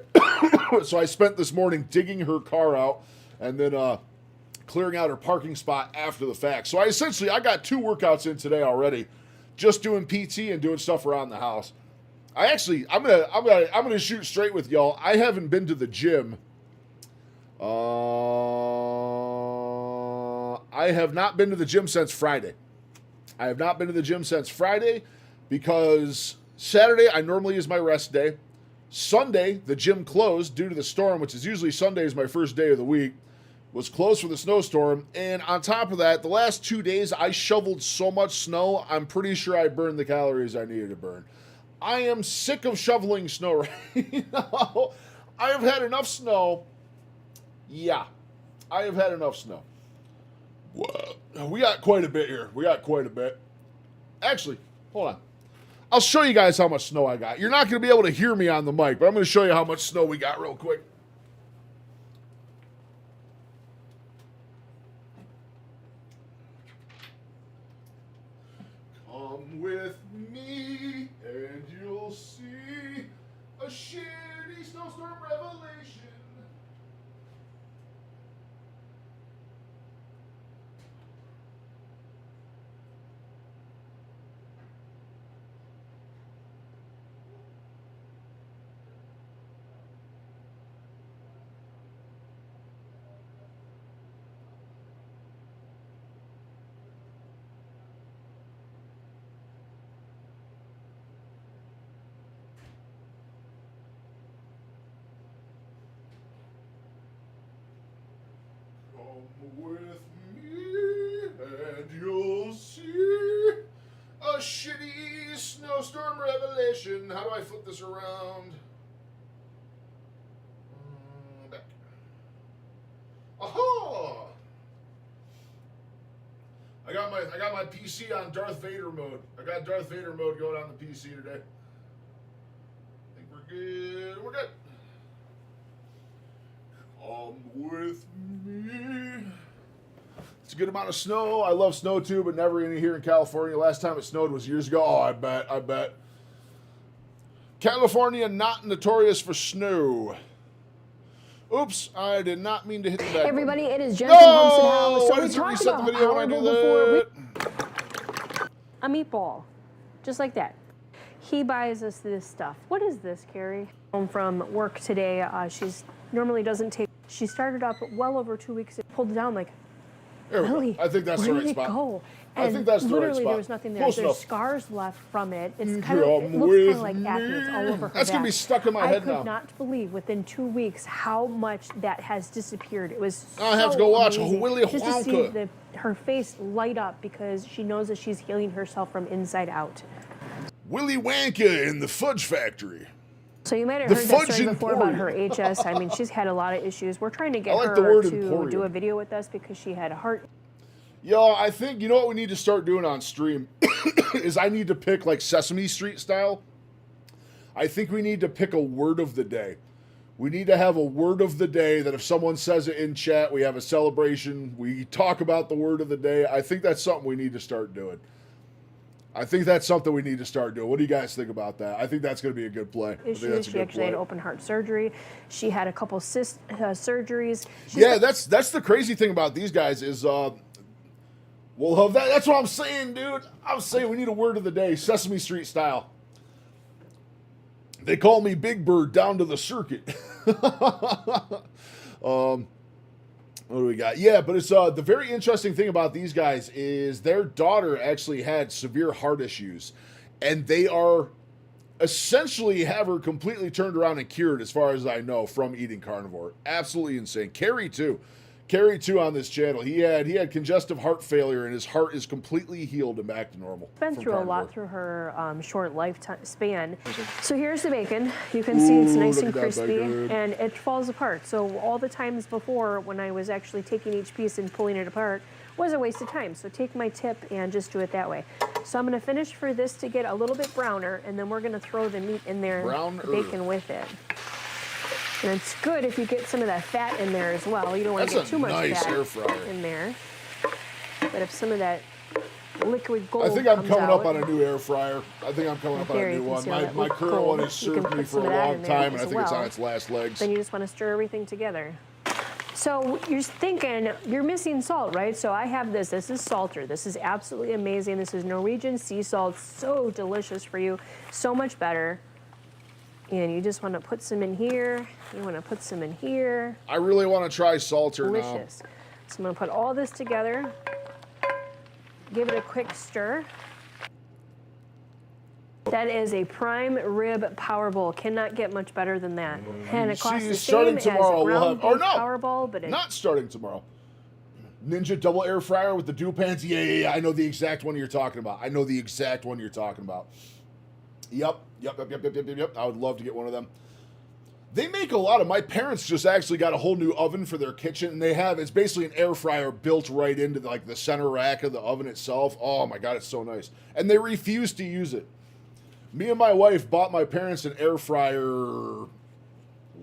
Speaker 3: So I spent this morning digging her car out and then clearing out her parking spot after the fact. So I got 2 workouts in today already, just doing PT and doing stuff around the house. I'm gonna shoot straight with y'all. I haven't been to the gym. I have not been to the gym since Friday. Because Saturday I normally use my rest day. Sunday, the gym closed due to the storm, which is usually Sunday is my first day of the week, was closed for the snowstorm. And on top of that, the last 2 days, I shoveled so much snow, I'm pretty sure I burned the calories I needed to burn. I am sick of shoveling snow right now. I have had enough snow. Yeah, I have had enough snow. We got quite a bit here. Actually, hold on. I'll show you guys how much snow I got. You're not going to be able to hear me on the mic, but I'm going to show you how much snow we got real quick. Come with me and you'll see a shitty snowstorm revelation. with me and you'll see a shitty snowstorm revelation. How do I flip this around? Back. Aha! I got my PC on Darth Vader mode. I got Darth Vader mode going on the PC today. I think we're good. We're good. Come with me. It's a good amount of snow. I love snow too, but never any here in California. Last time it snowed was years ago. Oh, I bet. California not notorious for snow. Oops, I did not mean to hit the back.
Speaker 9: Hey everybody,
Speaker 3: button.
Speaker 9: it is Jen from Homestead
Speaker 3: No!
Speaker 9: House. So
Speaker 3: Why
Speaker 9: we
Speaker 3: does it
Speaker 9: talked
Speaker 3: reset the
Speaker 9: about
Speaker 3: video when I
Speaker 9: horrible
Speaker 3: do
Speaker 9: before.
Speaker 3: that?
Speaker 9: A meatball, just like that. He buys us this stuff. What is this, Carrie? Home from work today. She's normally doesn't take. She started up well over 2 weeks. Pulled it down like.
Speaker 3: There we go.
Speaker 9: Really?
Speaker 3: I think that's
Speaker 9: Where
Speaker 3: the right
Speaker 9: did it
Speaker 3: spot.
Speaker 9: go?
Speaker 3: I
Speaker 9: And
Speaker 3: think that's the right
Speaker 9: literally
Speaker 3: spot.
Speaker 9: there was nothing there.
Speaker 3: Close
Speaker 9: There's
Speaker 3: enough.
Speaker 9: scars left from it. It's kind of, it
Speaker 3: Come
Speaker 9: looks kind
Speaker 3: with
Speaker 9: of like acne. It's all over her
Speaker 3: That's gonna be
Speaker 9: back.
Speaker 3: stuck in my head now.
Speaker 9: I could not believe within 2 weeks how much that has disappeared. It was
Speaker 3: I have to
Speaker 9: so
Speaker 3: go watch
Speaker 9: amazing
Speaker 3: Willy
Speaker 9: just to see
Speaker 3: Wonka.
Speaker 9: her face light up because she knows that she's healing herself from inside out.
Speaker 3: Willy Wonka in the Fudge Factory.
Speaker 9: So you might have
Speaker 3: The
Speaker 9: heard that
Speaker 3: Fudge
Speaker 9: story before about her
Speaker 3: Emporium.
Speaker 9: HS. I mean, she's had a lot of issues. We're trying to get
Speaker 3: I like the
Speaker 9: her
Speaker 3: word
Speaker 9: to
Speaker 3: emporium.
Speaker 9: do a video with us because she had a heart.
Speaker 3: Yo, I think, you know what we need to start doing on stream is I need to pick like Sesame Street style. I think we need to pick a word of the day. We need to have a word of the day that if someone says it in chat, we have a celebration. We talk about the word of the day. I think that's something we need to start doing. What do you guys think about that? I think that's going to be a good play. I think
Speaker 9: Issues.
Speaker 3: that's a
Speaker 9: She
Speaker 3: good
Speaker 9: actually had
Speaker 3: play.
Speaker 9: open heart surgery. She had a couple surgeries.
Speaker 3: Yeah, that's the crazy thing about these guys is, well, that's what I'm saying, dude. I'm saying we need a word of the day, Sesame Street style. They call me Big Bird down to the circuit. What do we got? Yeah, but it's the very interesting thing about these guys is their daughter actually had severe heart issues, and they are essentially have her completely turned around and cured, as far as I know, from eating carnivore. Absolutely insane. Carrie too on this channel. He had congestive heart failure, and his heart is completely healed and back to normal.
Speaker 9: Been
Speaker 3: from
Speaker 9: through a
Speaker 3: carnivore.
Speaker 9: lot through her short lifetime span. So here's the bacon. You can see it's nice
Speaker 3: look
Speaker 9: and
Speaker 3: at that
Speaker 9: crispy,
Speaker 3: bacon.
Speaker 9: and it falls apart. So all the times before when I was actually taking each piece and pulling it apart was a waste of time. So take my tip and just do it that way. So I'm gonna finish for this to get a little bit browner, and then we're gonna throw the meat in there, the bacon with it. And it's good if you get some of that fat in there as well. You don't want to
Speaker 3: That's
Speaker 9: get
Speaker 3: a
Speaker 9: too much
Speaker 3: nice
Speaker 9: fat
Speaker 3: air fryer.
Speaker 9: in there. But if some of that liquid gold
Speaker 3: I think I'm
Speaker 9: comes
Speaker 3: coming
Speaker 9: out,
Speaker 3: up on a new air fryer. I think I'm coming up on
Speaker 9: Here,
Speaker 3: a
Speaker 9: you
Speaker 3: new
Speaker 9: can
Speaker 3: one.
Speaker 9: see all that
Speaker 3: My
Speaker 9: liquid
Speaker 3: current
Speaker 9: gold.
Speaker 3: one has
Speaker 9: You can
Speaker 3: served me
Speaker 9: put
Speaker 3: for
Speaker 9: some
Speaker 3: a
Speaker 9: of that
Speaker 3: long
Speaker 9: in there
Speaker 3: time, and
Speaker 9: as
Speaker 3: I think it's on
Speaker 9: well.
Speaker 3: its last legs.
Speaker 9: Then you just want to stir everything together. So you're thinking, you're missing salt, right? So I have this. This is Salter. This is absolutely amazing. This is Norwegian sea salt. So delicious for you. So much better. And you just want to put some in here. You want to put some in here.
Speaker 3: I really want to try Salter now.
Speaker 9: Delicious. So I'm going to put all this together. Give it a quick stir. That is a prime rib power bowl. Cannot get much better than that. And it costs
Speaker 3: See,
Speaker 9: the
Speaker 3: starting
Speaker 9: same
Speaker 3: tomorrow,
Speaker 9: as a
Speaker 3: we'll
Speaker 9: ground
Speaker 3: have- or
Speaker 9: beef
Speaker 3: no,
Speaker 9: power bowl, but it,
Speaker 3: Not starting tomorrow. Ninja double air fryer with the dual pans. Yeah. I know the exact one you're talking about. Yep. I would love to get one of them. They make a lot of, my parents just actually got a whole new oven for their kitchen, and it's basically an air fryer built right into the center rack of the oven itself. Oh my God, it's so nice. And they refuse to use it. Me and my wife bought my parents an air fryer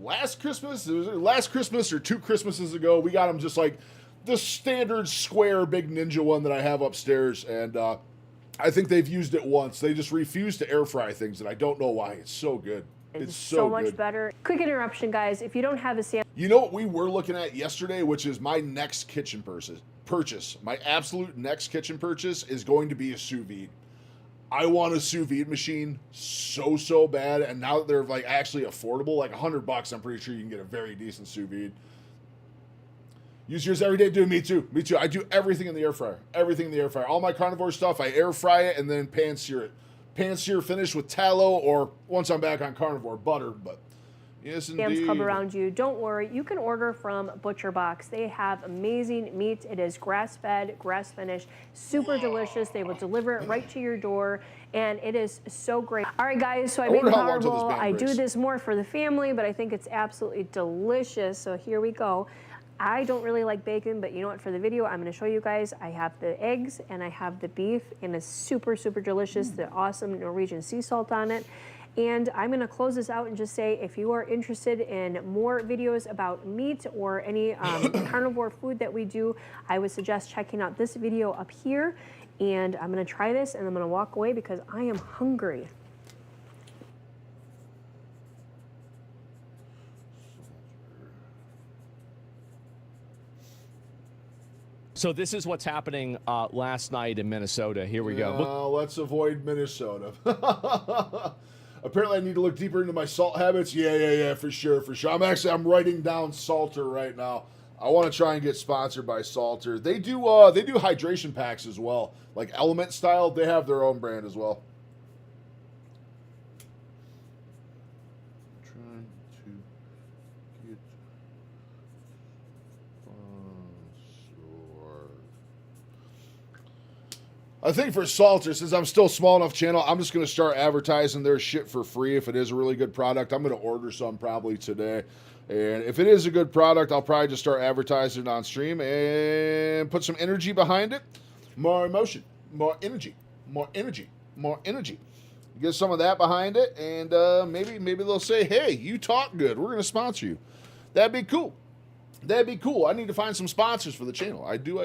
Speaker 3: last Christmas. It was last Christmas or 2 Christmases ago. We got them just like the standard square big Ninja one that I have upstairs, and I think they've used it once. They just refuse to air fry things, and I don't know why. It's so good. It's so
Speaker 9: much
Speaker 3: good.
Speaker 9: better. Quick interruption, guys. If you don't have a sandwich,
Speaker 3: You know what we were looking at yesterday, which is my next kitchen purchase. My absolute next kitchen purchase is going to be a sous vide. I want a sous vide machine so bad, and now that they're like actually affordable, like $100, I'm pretty sure you can get a very decent sous vide. Use yours every day, dude. Me too. I do everything in the air fryer. All my carnivore stuff, I air fry it and then pan sear it. Pan sear finish with tallow, or once I'm back on carnivore, butter. But Yes,
Speaker 9: Sam's
Speaker 3: indeed.
Speaker 9: Club around you, don't worry. You can order from Butcher Box. They have amazing meat. It is grass-fed, grass-finished, super delicious. They will deliver it right to your door, and it is so great. All right, guys, so I made
Speaker 3: wonder
Speaker 9: the
Speaker 3: how
Speaker 9: power
Speaker 3: long till this
Speaker 9: bowl.
Speaker 3: band
Speaker 9: I do
Speaker 3: breaks.
Speaker 9: this more for the family, but I think it's absolutely delicious. So here we go. I don't really like bacon, but you know what? For the video, I'm going to show you guys. I have the eggs and I have the beef, and it's super, super delicious. The awesome Norwegian sea salt on it. And I'm going to close this out and just say, if you are interested in more videos about meat or any carnivore food that we do, I would suggest checking out this video up here. And I'm going to try this and I'm going to walk away because I am hungry.
Speaker 11: So this is what's happening last night in Minnesota. Here we go.
Speaker 3: Let's avoid Minnesota. Apparently, I need to look deeper into my salt habits. Yeah, for sure. I'm writing down Salter right now. I want to try and get sponsored by Salter. They do hydration packs as well, like Element style. They have their own brand as well. Trying to get I think for Salter, since I'm still small enough channel, I'm just going to start advertising their shit for free. If it is a really good product, I'm going to order some probably today. And if it is a good product, I'll probably just start advertising it on stream and put some energy behind it. More emotion, more energy, more energy, more energy. Get some of that behind it, and maybe they'll say, hey, you talk good. We're going to sponsor you. That'd be cool. That'd be cool. I need to find some sponsors for the channel. I do.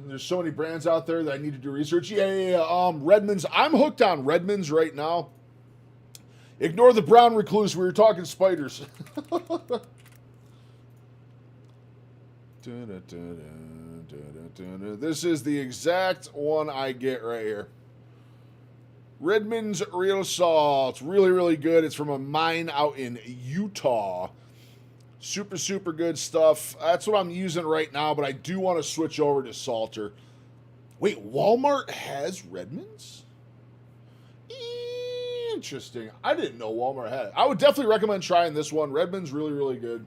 Speaker 3: There's so many brands out there that I need to do research. Yeah. Redmond's. I'm hooked on Redmond's right now. Ignore the brown recluse. We were talking spiders. This is the exact one I get right here. Redmond's Real Salt. Really, really good. It's from a mine out in Utah. Super, super good stuff. That's what I'm using right now, but I do want to switch over to Salter. Wait, Walmart has Redmond's? Interesting. I didn't know Walmart had it. I would definitely recommend trying this one. Redmond's really, really good.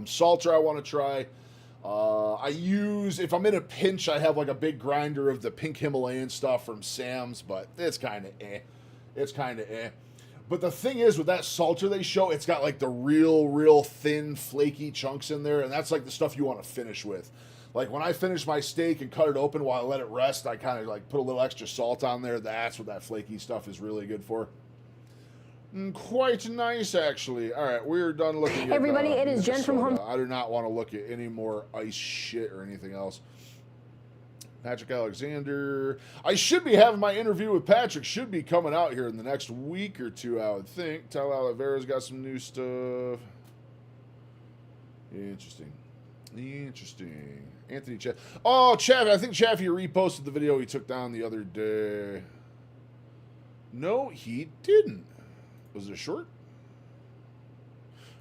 Speaker 3: Salter I want to try. I use, if I'm in a pinch, I have like a big grinder of the pink Himalayan stuff from Sam's, but it's kind of eh. It's kind of eh. But the thing is, with that Salter they show, it's got like the real thin, flaky chunks in there, and that's like the stuff you want to finish with. Like when I finish my steak and cut it open while I let it rest, I kind of like put a little extra salt on there. That's what that flaky stuff is really good for. Quite nice, actually. All right, we're done looking at
Speaker 9: everybody, it is Jen from Home.
Speaker 3: I do not want to look at any more ice shit or anything else. Patrick Alexander. I should be having my interview with Patrick. Should be coming out here in the next week or two, I would think. Tal Oliveira's got some new stuff. Interesting. Anthony Chaff. Oh, Chaff. I think Chaffee reposted the video he took down the other day. No, he didn't. Was it a short?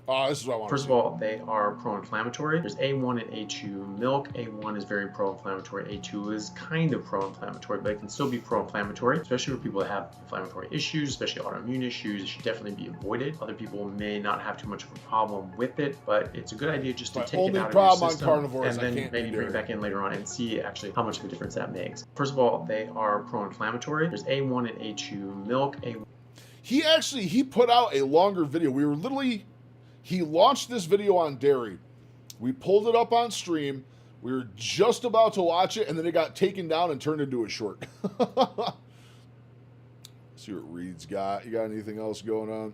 Speaker 3: Oh, this is what I want.
Speaker 12: First of all, they are pro-inflammatory. There's A1 and A2 milk. A1 is very pro-inflammatory. A2 is kind of pro-inflammatory, but it can still be pro-inflammatory, especially for people that have inflammatory issues, especially autoimmune issues. It should definitely be avoided. Other people may not have too much of a problem with it, but it's a good idea just to take it out of your system and then maybe bring it back in later on and see actually how much of a difference that makes. First of all, they are pro-inflammatory. There's A1 and A2 milk.
Speaker 3: He put out a longer video. He launched this video on dairy. We pulled it up on stream. We were just about to watch it, and then it got taken down and turned into a short. See what Reed's got. You got anything else going on?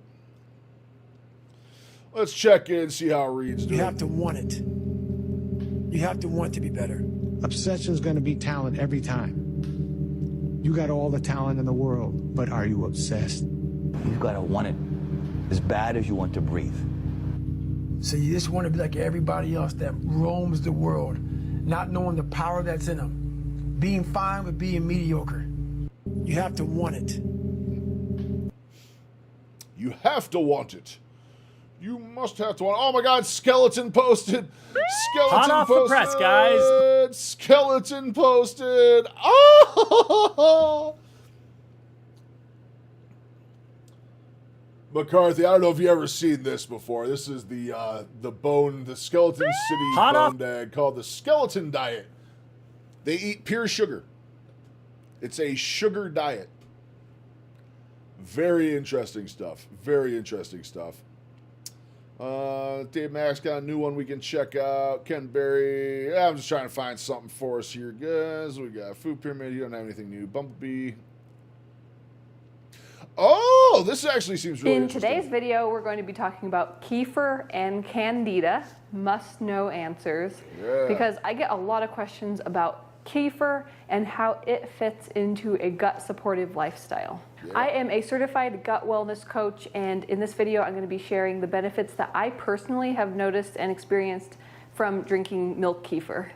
Speaker 3: Let's check in, see how Reed's doing.
Speaker 13: You have to want it. You have to want to be better. Obsession's going to be talent every time. You got all the talent in the world, but are you obsessed?
Speaker 14: You've got to want it as bad as you want to breathe.
Speaker 13: So you just want to be like everybody else that roams the world, not knowing the power that's in them, being fine with being mediocre. You have to want it.
Speaker 3: You have to want it. You must have to want it. Oh my God, Skeleton posted. Skeleton
Speaker 11: Hot off
Speaker 3: posted.
Speaker 11: the press, guys.
Speaker 3: Skeleton posted. Oh! McCarthy, I don't know if you've ever seen this before. This is the Skeleton City bone dag called the Skeleton Diet. They eat pure sugar. It's a sugar diet. Very interesting stuff. Very interesting stuff. Dave Max got a new one we can check out. Ken Berry. I'm just trying to find something for us here, guys. We got Food Pyramid. You don't have anything new. Bumblebee. Oh, this actually seems really interesting.
Speaker 15: In today's video, we're going to be talking about kefir and candida, must-know answers, because I get a lot of questions about kefir and how it fits into a gut-supportive lifestyle. I am a certified gut wellness coach, and in this video, I'm going to be sharing the benefits that I personally have noticed and experienced from drinking milk kefir.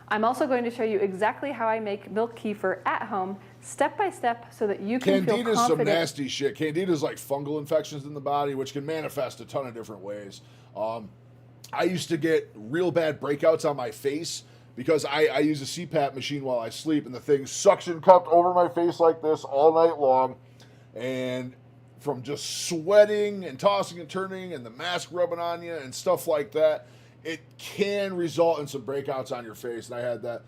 Speaker 15: I'm also going to show you exactly how I make milk kefir at home, step by step, so that you can feel confident.
Speaker 3: Candida's some nasty shit. Candida's like fungal infections in the body, which can manifest a ton of different ways. I used to get real bad breakouts on my face because I use a CPAP machine while I sleep, and the thing suction cupped over my face like this all night long. And from just sweating and tossing and turning and the mask rubbing on you and stuff like that, it can result in some breakouts on your face. And I had that.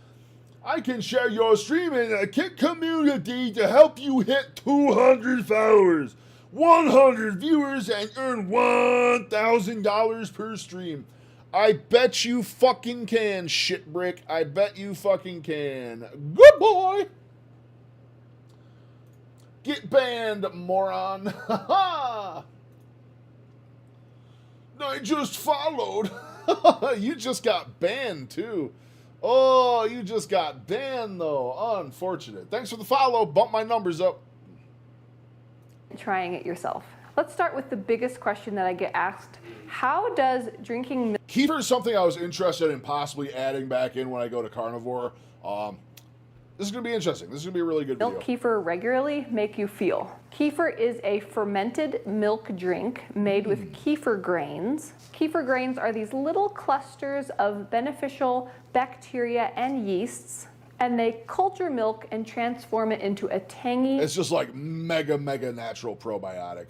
Speaker 3: I can share your stream in a Kit community to help you hit 200 followers, 100 viewers, and earn $1,000 per stream. I bet you fucking can, shitbrick. I bet you fucking can. Good boy. Get banned, moron. I just followed. You just got banned, too. Oh, you just got banned, though. Unfortunate. Thanks for the follow. Bump my numbers up.
Speaker 15: Trying it yourself. Let's start with the biggest question that I get asked. How does drinking milk...
Speaker 3: Kefir is something I was interested in possibly adding back in when I go to carnivore. This is going to be interesting. This is going to be a really good video.
Speaker 15: Milk kefir regularly make you feel? Kefir is a fermented milk drink made with kefir grains. Kefir grains are these little clusters of beneficial bacteria and yeasts, and they culture milk and transform it into a tangy...
Speaker 3: It's just like mega natural probiotic.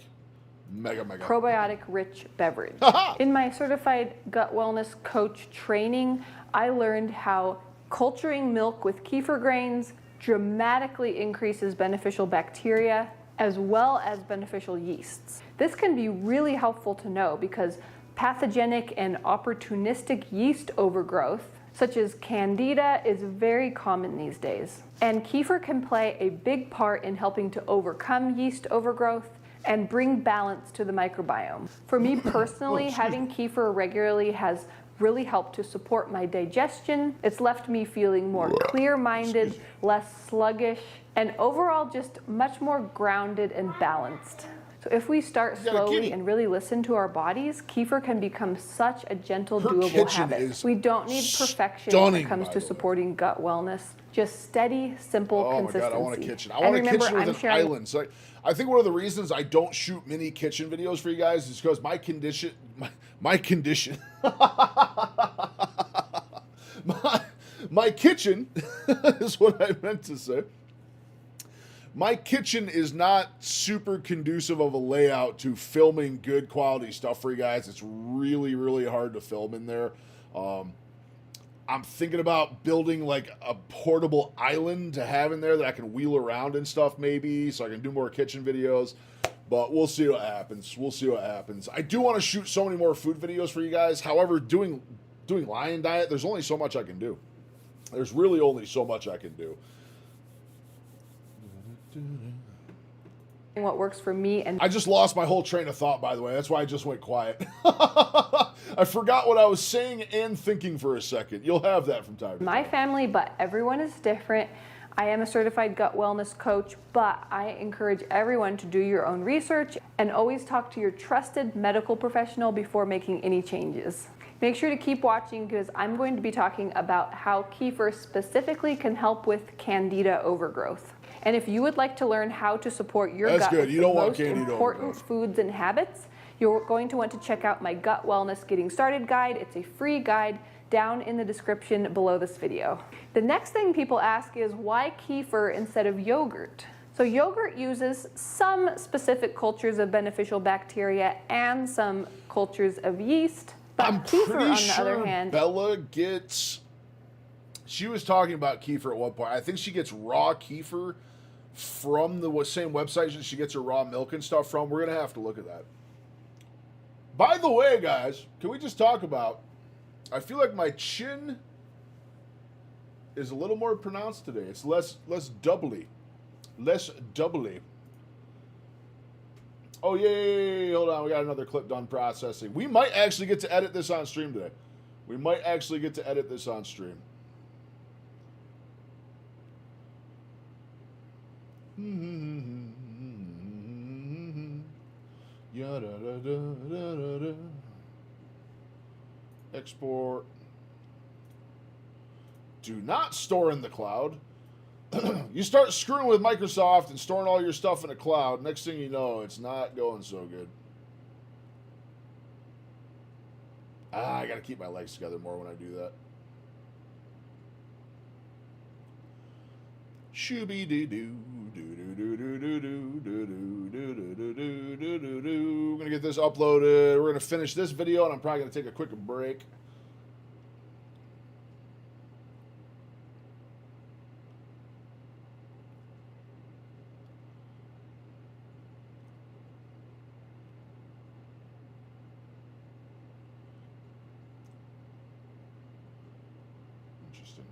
Speaker 3: Mega.
Speaker 15: Probiotic-rich beverage. In my certified gut wellness coach training, I learned how culturing milk with kefir grains dramatically increases beneficial bacteria as well as beneficial yeasts. This can be really helpful to know because pathogenic and opportunistic yeast overgrowth, such as candida, is very common these days. And kefir can play a big part in helping to overcome yeast overgrowth and bring balance to the microbiome. For me personally, having kefir regularly has really helped to support my digestion. It's left me feeling more clear-minded, less sluggish, and overall just much more grounded and balanced. So if we start slowly and really listen to our bodies, kefir can become such a gentle, doable habit. We don't need perfection when it comes to supporting gut wellness. Just steady, simple consistency.
Speaker 3: Oh my God, I want a kitchen. I want a kitchen with an island. So I think one of the reasons I don't shoot many kitchen videos for you guys is because my condition, my kitchen is what I meant to say. My kitchen is not super conducive of a layout to filming good quality stuff for you guys. It's really hard to film in there. I'm thinking about building like a portable island to have in there that I can wheel around and stuff maybe, so I can do more kitchen videos. But we'll see what happens. I do want to shoot so many more food videos for you guys. However, doing Lion Diet, there's only so much I can do. There's really only so much I can do.
Speaker 15: What works for me. And
Speaker 3: I just lost my whole train of thought, by the way. That's why I just went quiet. I forgot what I was saying and thinking for a second. You'll have that from time to time.
Speaker 15: My family, but everyone is different. I am a certified gut wellness coach, but I encourage everyone to do your own research and always talk to your trusted medical professional before making any changes. Make sure to keep watching because I'm going to be talking about how kefir specifically can help with candida overgrowth. And if you would like to learn how to support your gut with the most important foods and habits, you're going to want to check out my Gut Wellness Getting Started guide. It's a free guide down in the description below this video. The next thing people ask is why kefir instead of yogurt? So yogurt uses some specific cultures of beneficial bacteria and some cultures of yeast. But
Speaker 3: I'm
Speaker 15: kefir,
Speaker 3: pretty
Speaker 15: on the
Speaker 3: sure
Speaker 15: other hand,
Speaker 3: Bella gets. She was talking about kefir at one point. I think she gets raw kefir from the same website that she gets her raw milk and stuff from. We're gonna have to look at that. By the way, guys, can we just talk about? I feel like my chin is a little more pronounced today. It's less doubly. Oh, yay. Hold on. We got another clip done processing. We might actually get to edit this on stream today. Export. Do not store in the cloud. You start screwing with Microsoft and storing all your stuff in a cloud. Next thing you know, it's not going so good. I got to keep my legs together more when I do that. Shooby doo doo doo doo doo doo doo doo doo doo doo doo doo doo. We're gonna get this uploaded. We're gonna finish this video, and I'm probably gonna take a quick break. Interesting.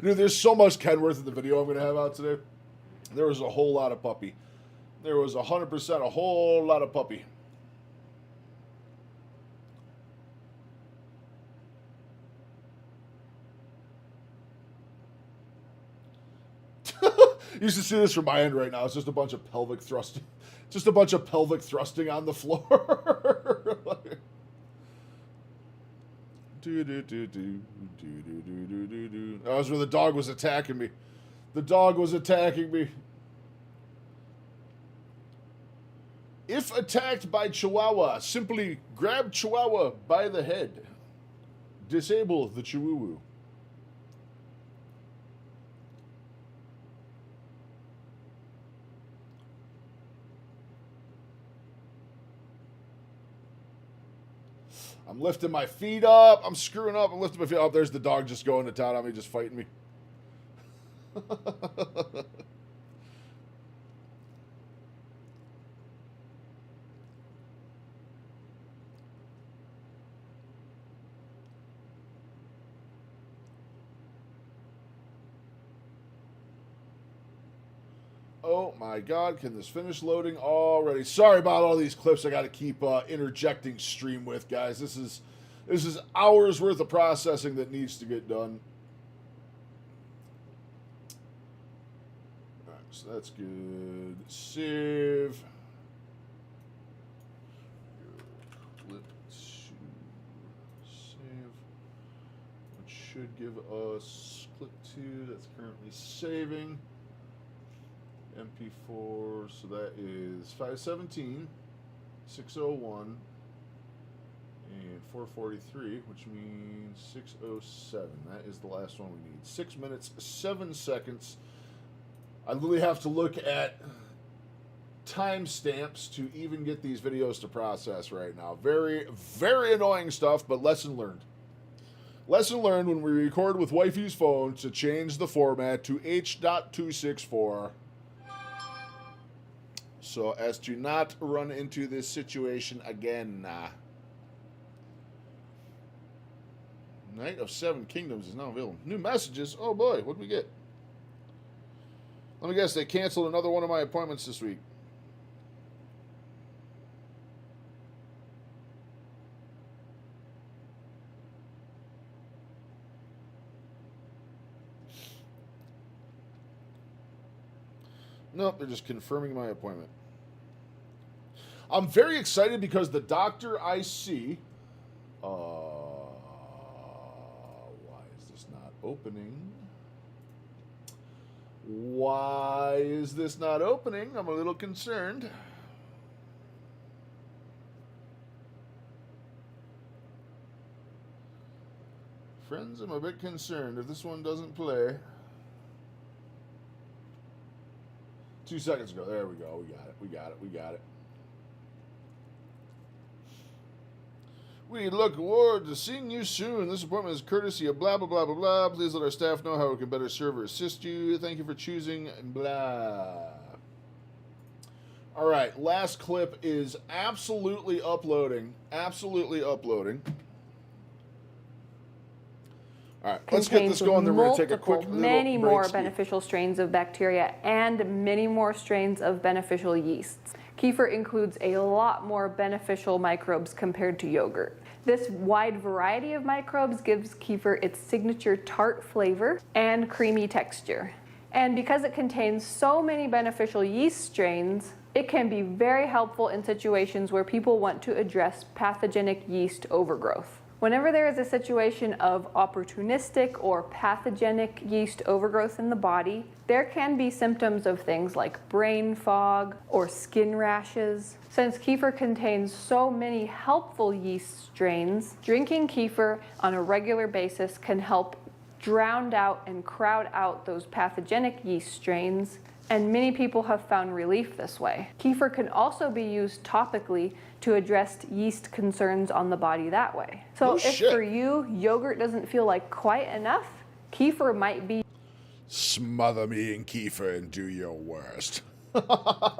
Speaker 3: Dude, there's so much Kenworth in the video I'm going to have out today. There was a whole lot of puppy. There was 100% a whole lot of puppy. You should see this from my end right now. It's just a bunch of pelvic thrusting. Just a bunch of pelvic thrusting on the floor. That was where the dog was attacking me. The dog was attacking me. If attacked by Chihuahua, simply grab Chihuahua by the head. Disable the Chihuahua. I'm lifting my feet up. I'm screwing up. I'm lifting my feet up. There's the dog just going to town on me, just fighting me. Oh my God, can this finish loading already? Sorry about all these clips I got to keep interjecting stream with, guys. This is hours worth of processing that needs to get done. All right, so that's good. Save. Clip to save. Which should give us clip 2 that's currently saving. MP4, so that is 517, 601, and 443, which means 607. That is the last one we need. 6 minutes, 7 seconds. I literally have to look at timestamps to even get these videos to process right now. Very, very annoying stuff, but lesson learned. Lesson learned when we record with wifey's phone to change the format to H.264. So as to not run into this situation again. Knight of Seven Kingdoms is now available. New messages. Oh boy, what did we get? Let me guess, they canceled another one of my appointments this week. Nope, they're just confirming my appointment. I'm very excited because the doctor I see... why is this not opening? Why is this not opening? I'm a little concerned. Friends, I'm a bit concerned if this one doesn't play. 2 seconds ago. There we go. We got it. We look forward to seeing you soon. This appointment is courtesy of blah, blah, blah, blah, blah. Please let our staff know how we can better serve or assist you. Thank you for choosing blah. All right, last clip is absolutely uploading. All right, let's get this going, then we're going to take a quick little
Speaker 15: many more
Speaker 3: break.
Speaker 15: beneficial strains of bacteria and many more strains of beneficial yeasts. Kefir includes a lot more beneficial microbes compared to yogurt. This wide variety of microbes gives kefir its signature tart flavor and creamy texture. And because it contains so many beneficial yeast strains, it can be very helpful in situations where people want to address pathogenic yeast overgrowth. Whenever there is a situation of opportunistic or pathogenic yeast overgrowth in the body, there can be symptoms of things like brain fog or skin rashes. Since kefir contains so many helpful yeast strains, drinking kefir on a regular basis can help drown out and crowd out those pathogenic yeast strains, and many people have found relief this way. Kefir can also be used topically to address yeast concerns on the body that way. So if for you, yogurt doesn't feel like quite enough, kefir might be
Speaker 3: Smother me in kefir and do your worst.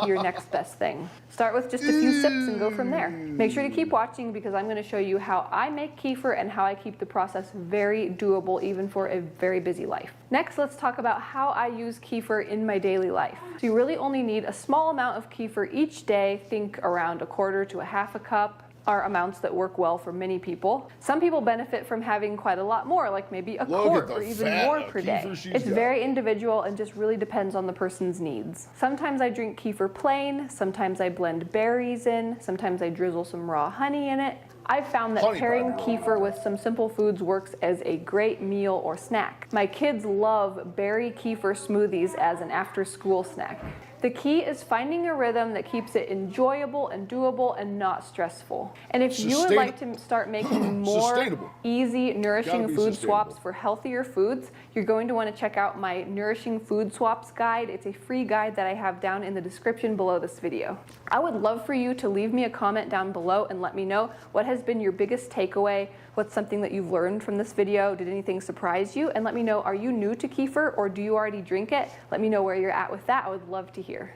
Speaker 15: your next best thing. Start with just a few sips and go from there. Make sure to keep watching because I'm going to show you how I make kefir and how I keep the process very doable even for a very busy life. Next, let's talk about how I use kefir in my daily life. So you really only need a small amount of kefir each day. Think around 1/4 to 1/2 cup. Are amounts that work well for many people. Some people benefit from having quite a lot more, like maybe a quart or even more per day. It's very individual and just really depends on the person's needs. Sometimes I drink kefir plain, sometimes I blend berries in, sometimes I drizzle some raw honey in it. I've found that pairing kefir with some simple foods works as a great meal or snack. My kids love berry kefir smoothies as an after-school snack. The key is finding a rhythm that keeps it enjoyable and doable and not stressful. And if you would like to start making more easy, nourishing food swaps for healthier foods, you're going to want to check out my Nourishing Food Swaps guide. It's a free guide that I have down in the description below this video. I would love for you to leave me a comment down below and let me know what has been your biggest takeaway. What's something that you've learned from this video? Did anything surprise you? And let me know, are you new to kefir or do you already drink it? Let me know where you're at with that. I would love to hear.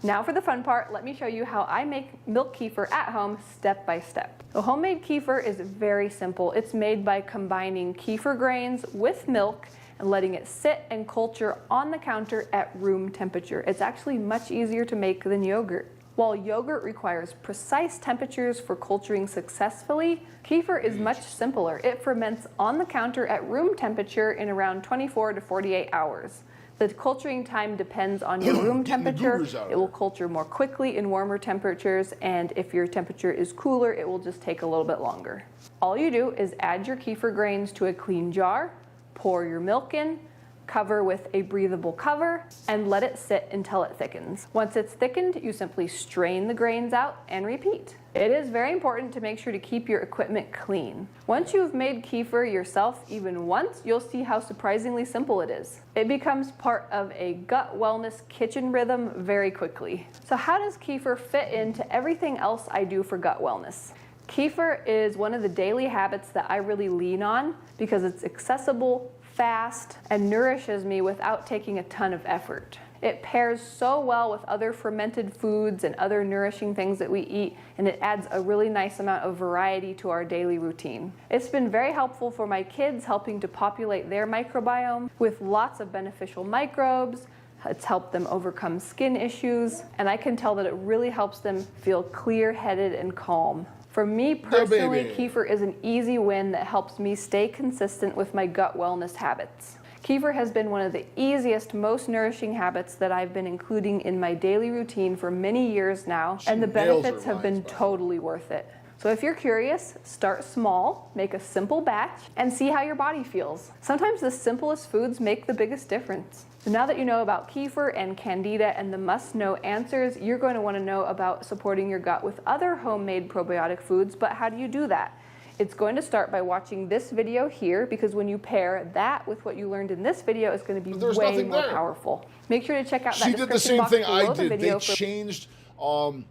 Speaker 15: Now for the fun part, let me show you how I make milk kefir at home step by step. The homemade kefir is very simple. It's made by combining kefir grains with milk and letting it sit and culture on the counter at room temperature. It's actually much easier to make than yogurt. While yogurt requires precise temperatures for culturing successfully, kefir is much simpler. It ferments on the counter at room temperature in around 24 to 48 hours. The culturing time depends on your room temperature. It will culture more quickly in warmer temperatures, and if your temperature is cooler, it will just take a little bit longer. All you do is add your kefir grains to a clean jar, pour your milk in, cover with a breathable cover, and let it sit until it thickens. Once it's thickened, you simply strain the grains out and repeat. It is very important to make sure to keep your equipment clean. Once you've made kefir yourself even once, you'll see how surprisingly simple it is. It becomes part of a gut wellness kitchen rhythm very quickly. So how does kefir fit into everything else I do for gut wellness? Kefir is one of the daily habits that I really lean on because it's accessible, fast, and nourishes me without taking a ton of effort. It pairs so well with other fermented foods and other nourishing things that we eat, and it adds a really nice amount of variety to our daily routine. It's been very helpful for my kids, helping to populate their microbiome with lots of beneficial microbes. It's helped them overcome skin issues, and I can tell that it really helps them feel clear-headed and calm. For me personally, kefir is an easy win that helps me stay consistent with my gut wellness habits. Kefir has been one of the easiest, most nourishing habits that I've been including in my daily routine for many years now, and the benefits have been totally worth it. So if you're curious, start small, make a simple batch, and see how your body feels. Sometimes the simplest foods make the biggest difference. So now that you know about kefir and candida and the must-know answers, you're going to want to know about supporting your gut with other homemade probiotic foods, but how do you do that? It's going to start by watching this video here, because when you pair that with what you learned in this video, it's going to be way more powerful. Make sure to check out that
Speaker 3: She did the
Speaker 15: description
Speaker 3: same
Speaker 15: box
Speaker 3: thing
Speaker 15: below
Speaker 3: I
Speaker 15: the
Speaker 3: did.
Speaker 15: video
Speaker 3: They changed. So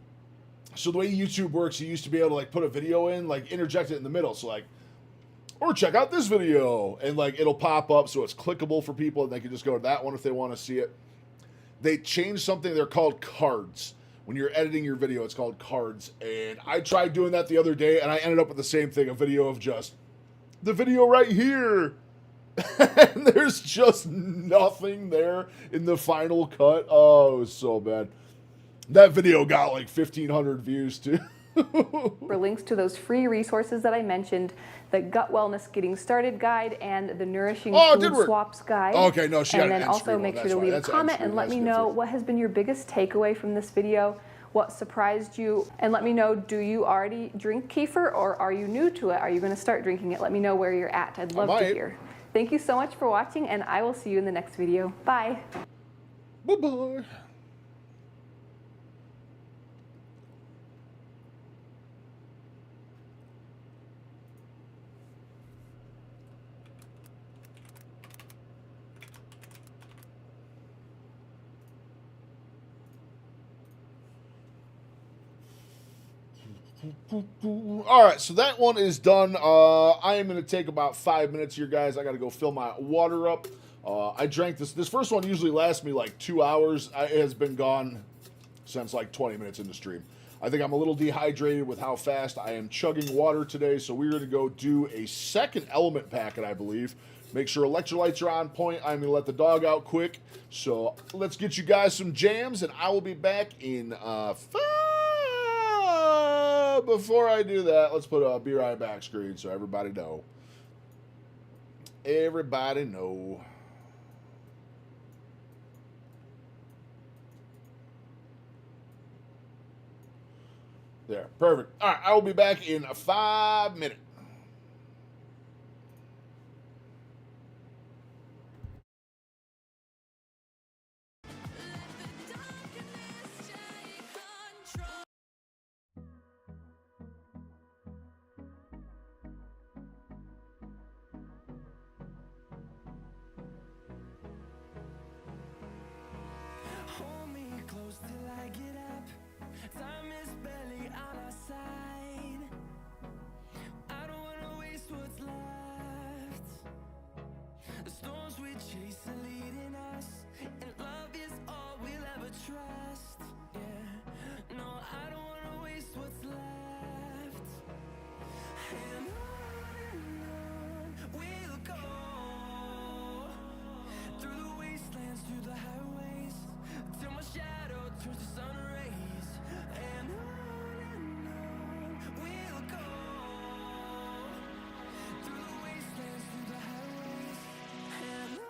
Speaker 3: the way YouTube works, you used to be able to like put a video in, like interject it in the middle. So like, or check out this video, and like it'll pop up so it's clickable for people, and they can just go to that one if they want to see it. They changed something. They're called cards. When you're editing your video, it's called cards. And I tried doing that the other day, and I ended up with the same thing, a video of just the video right here. And there's just nothing there in the final cut. Oh, it was so bad. That video got like 1,500 views, too.
Speaker 15: For links to those free resources that I mentioned, the Gut Wellness Getting Started Guide and the Nourishing Food Swaps Guide.
Speaker 3: Okay, no, she got
Speaker 15: And
Speaker 3: an
Speaker 15: then
Speaker 3: end
Speaker 15: also
Speaker 3: screen
Speaker 15: make
Speaker 3: one.
Speaker 15: sure to
Speaker 3: That's
Speaker 15: leave
Speaker 3: right.
Speaker 15: a
Speaker 3: That's an
Speaker 15: comment
Speaker 3: end
Speaker 15: and
Speaker 3: screen.
Speaker 15: let me
Speaker 3: That's
Speaker 15: know
Speaker 3: different.
Speaker 15: what has been your biggest takeaway from this video, what surprised you, and let me know, do you already drink kefir or are you new to it? Are you going to start drinking it? Let me know where you're at. I'd love to hear. Thank you so much for watching, and I will see you in the next video. Bye.
Speaker 3: Bye-bye. All right, so that one is done. I am going to take about 5 minutes here, guys. I got to go fill my water up. I drank this. This first one usually lasts me like 2 hours. It has been gone since like 20 minutes into stream. I think I'm a little dehydrated with how fast I am chugging water today, so we're going to go do a second element packet, I believe. Make sure electrolytes are on point. I'm going to let the dog out quick. So let's get you guys some jams, and I will be back in 5. Before I do that, let's put a Be Right Back screen so everybody know. Everybody know. There, perfect. All right, I will be back in 5 minutes.
Speaker 1: Hold me close till I get up. Time is barely on our side. I don't wanna waste what's left. The storms we chase are leading us, and love is all we'll ever trust. Yeah, no, I don't wanna waste what's left. And on we'll go, through the wastelands, through the highways, till my shadow turns to sun rays. And on we'll go, through the wastelands, through the highways. And on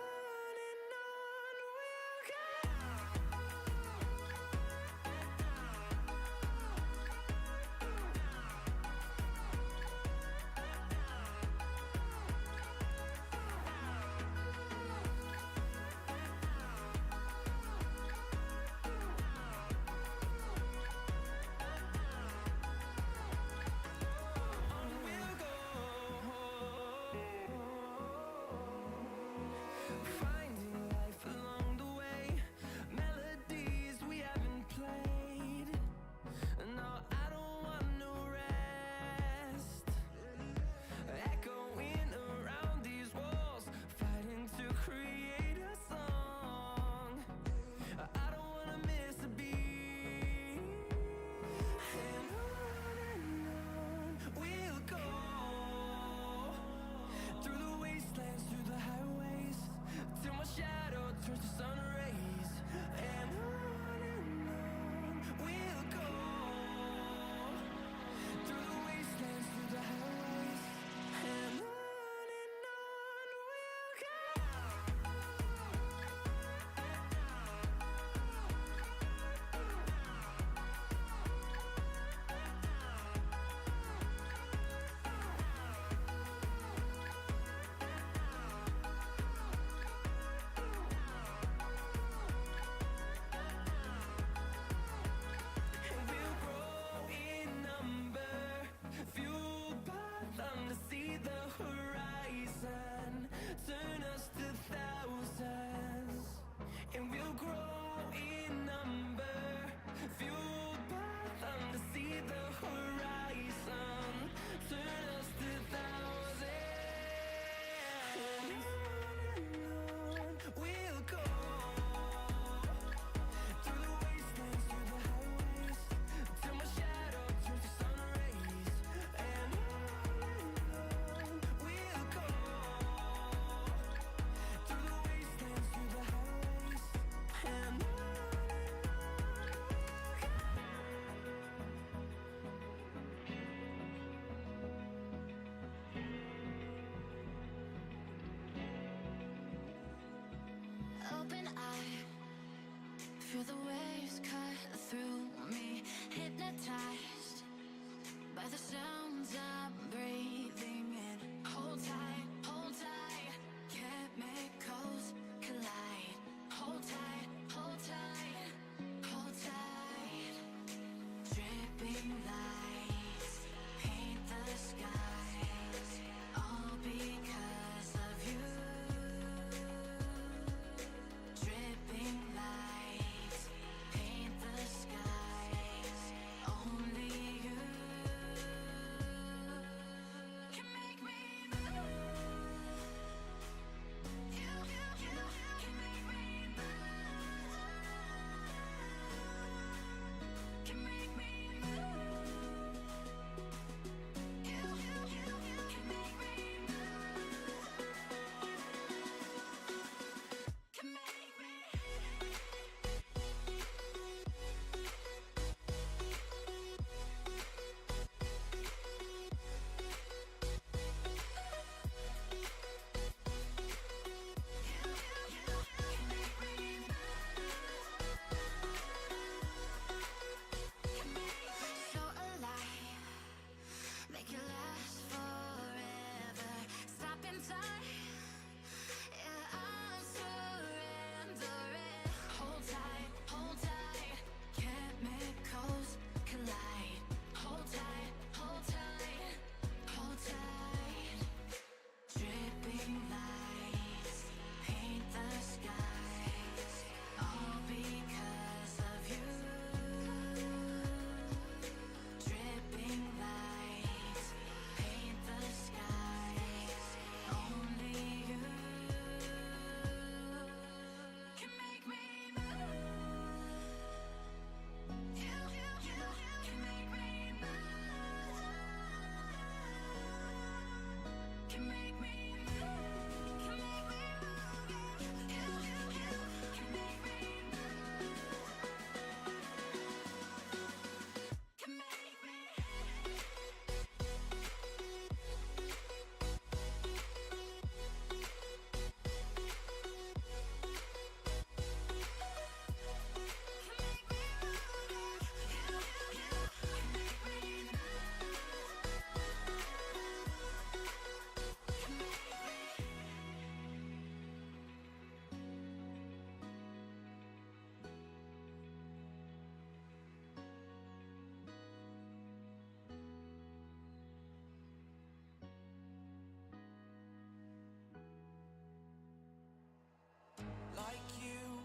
Speaker 1: Like you,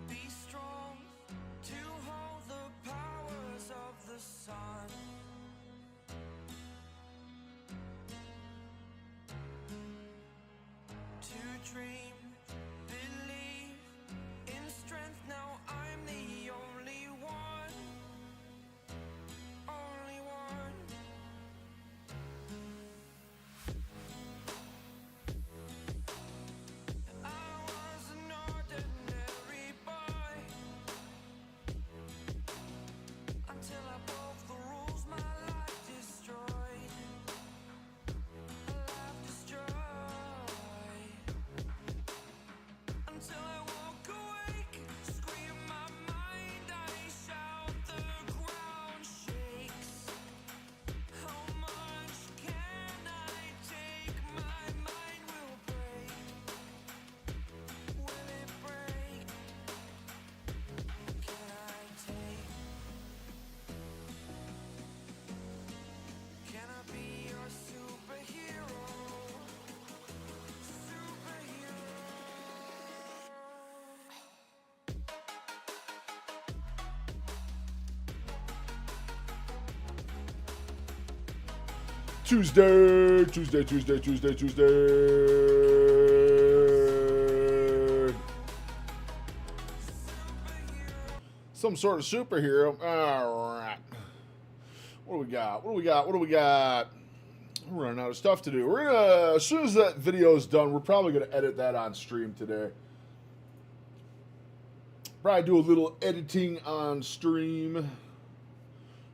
Speaker 1: be strong to hold the powers of the sun. To dream, believe in strength. Now I'm the only one, only one. I was an ordinary boy until I broke the rules. My life destroyed, a life destroyed. Until I walk awake, scream my mind, I shout, the ground shakes. How much can I take? My mind will break. Will it break? Can I take? Can I be your superhero? Superhero.
Speaker 3: Tuesday. Some sort of superhero. All right. What do we got? We're running out of stuff to do. We're gonna, as soon as that video is done, we're probably gonna edit that on stream today. Probably do a little editing on stream.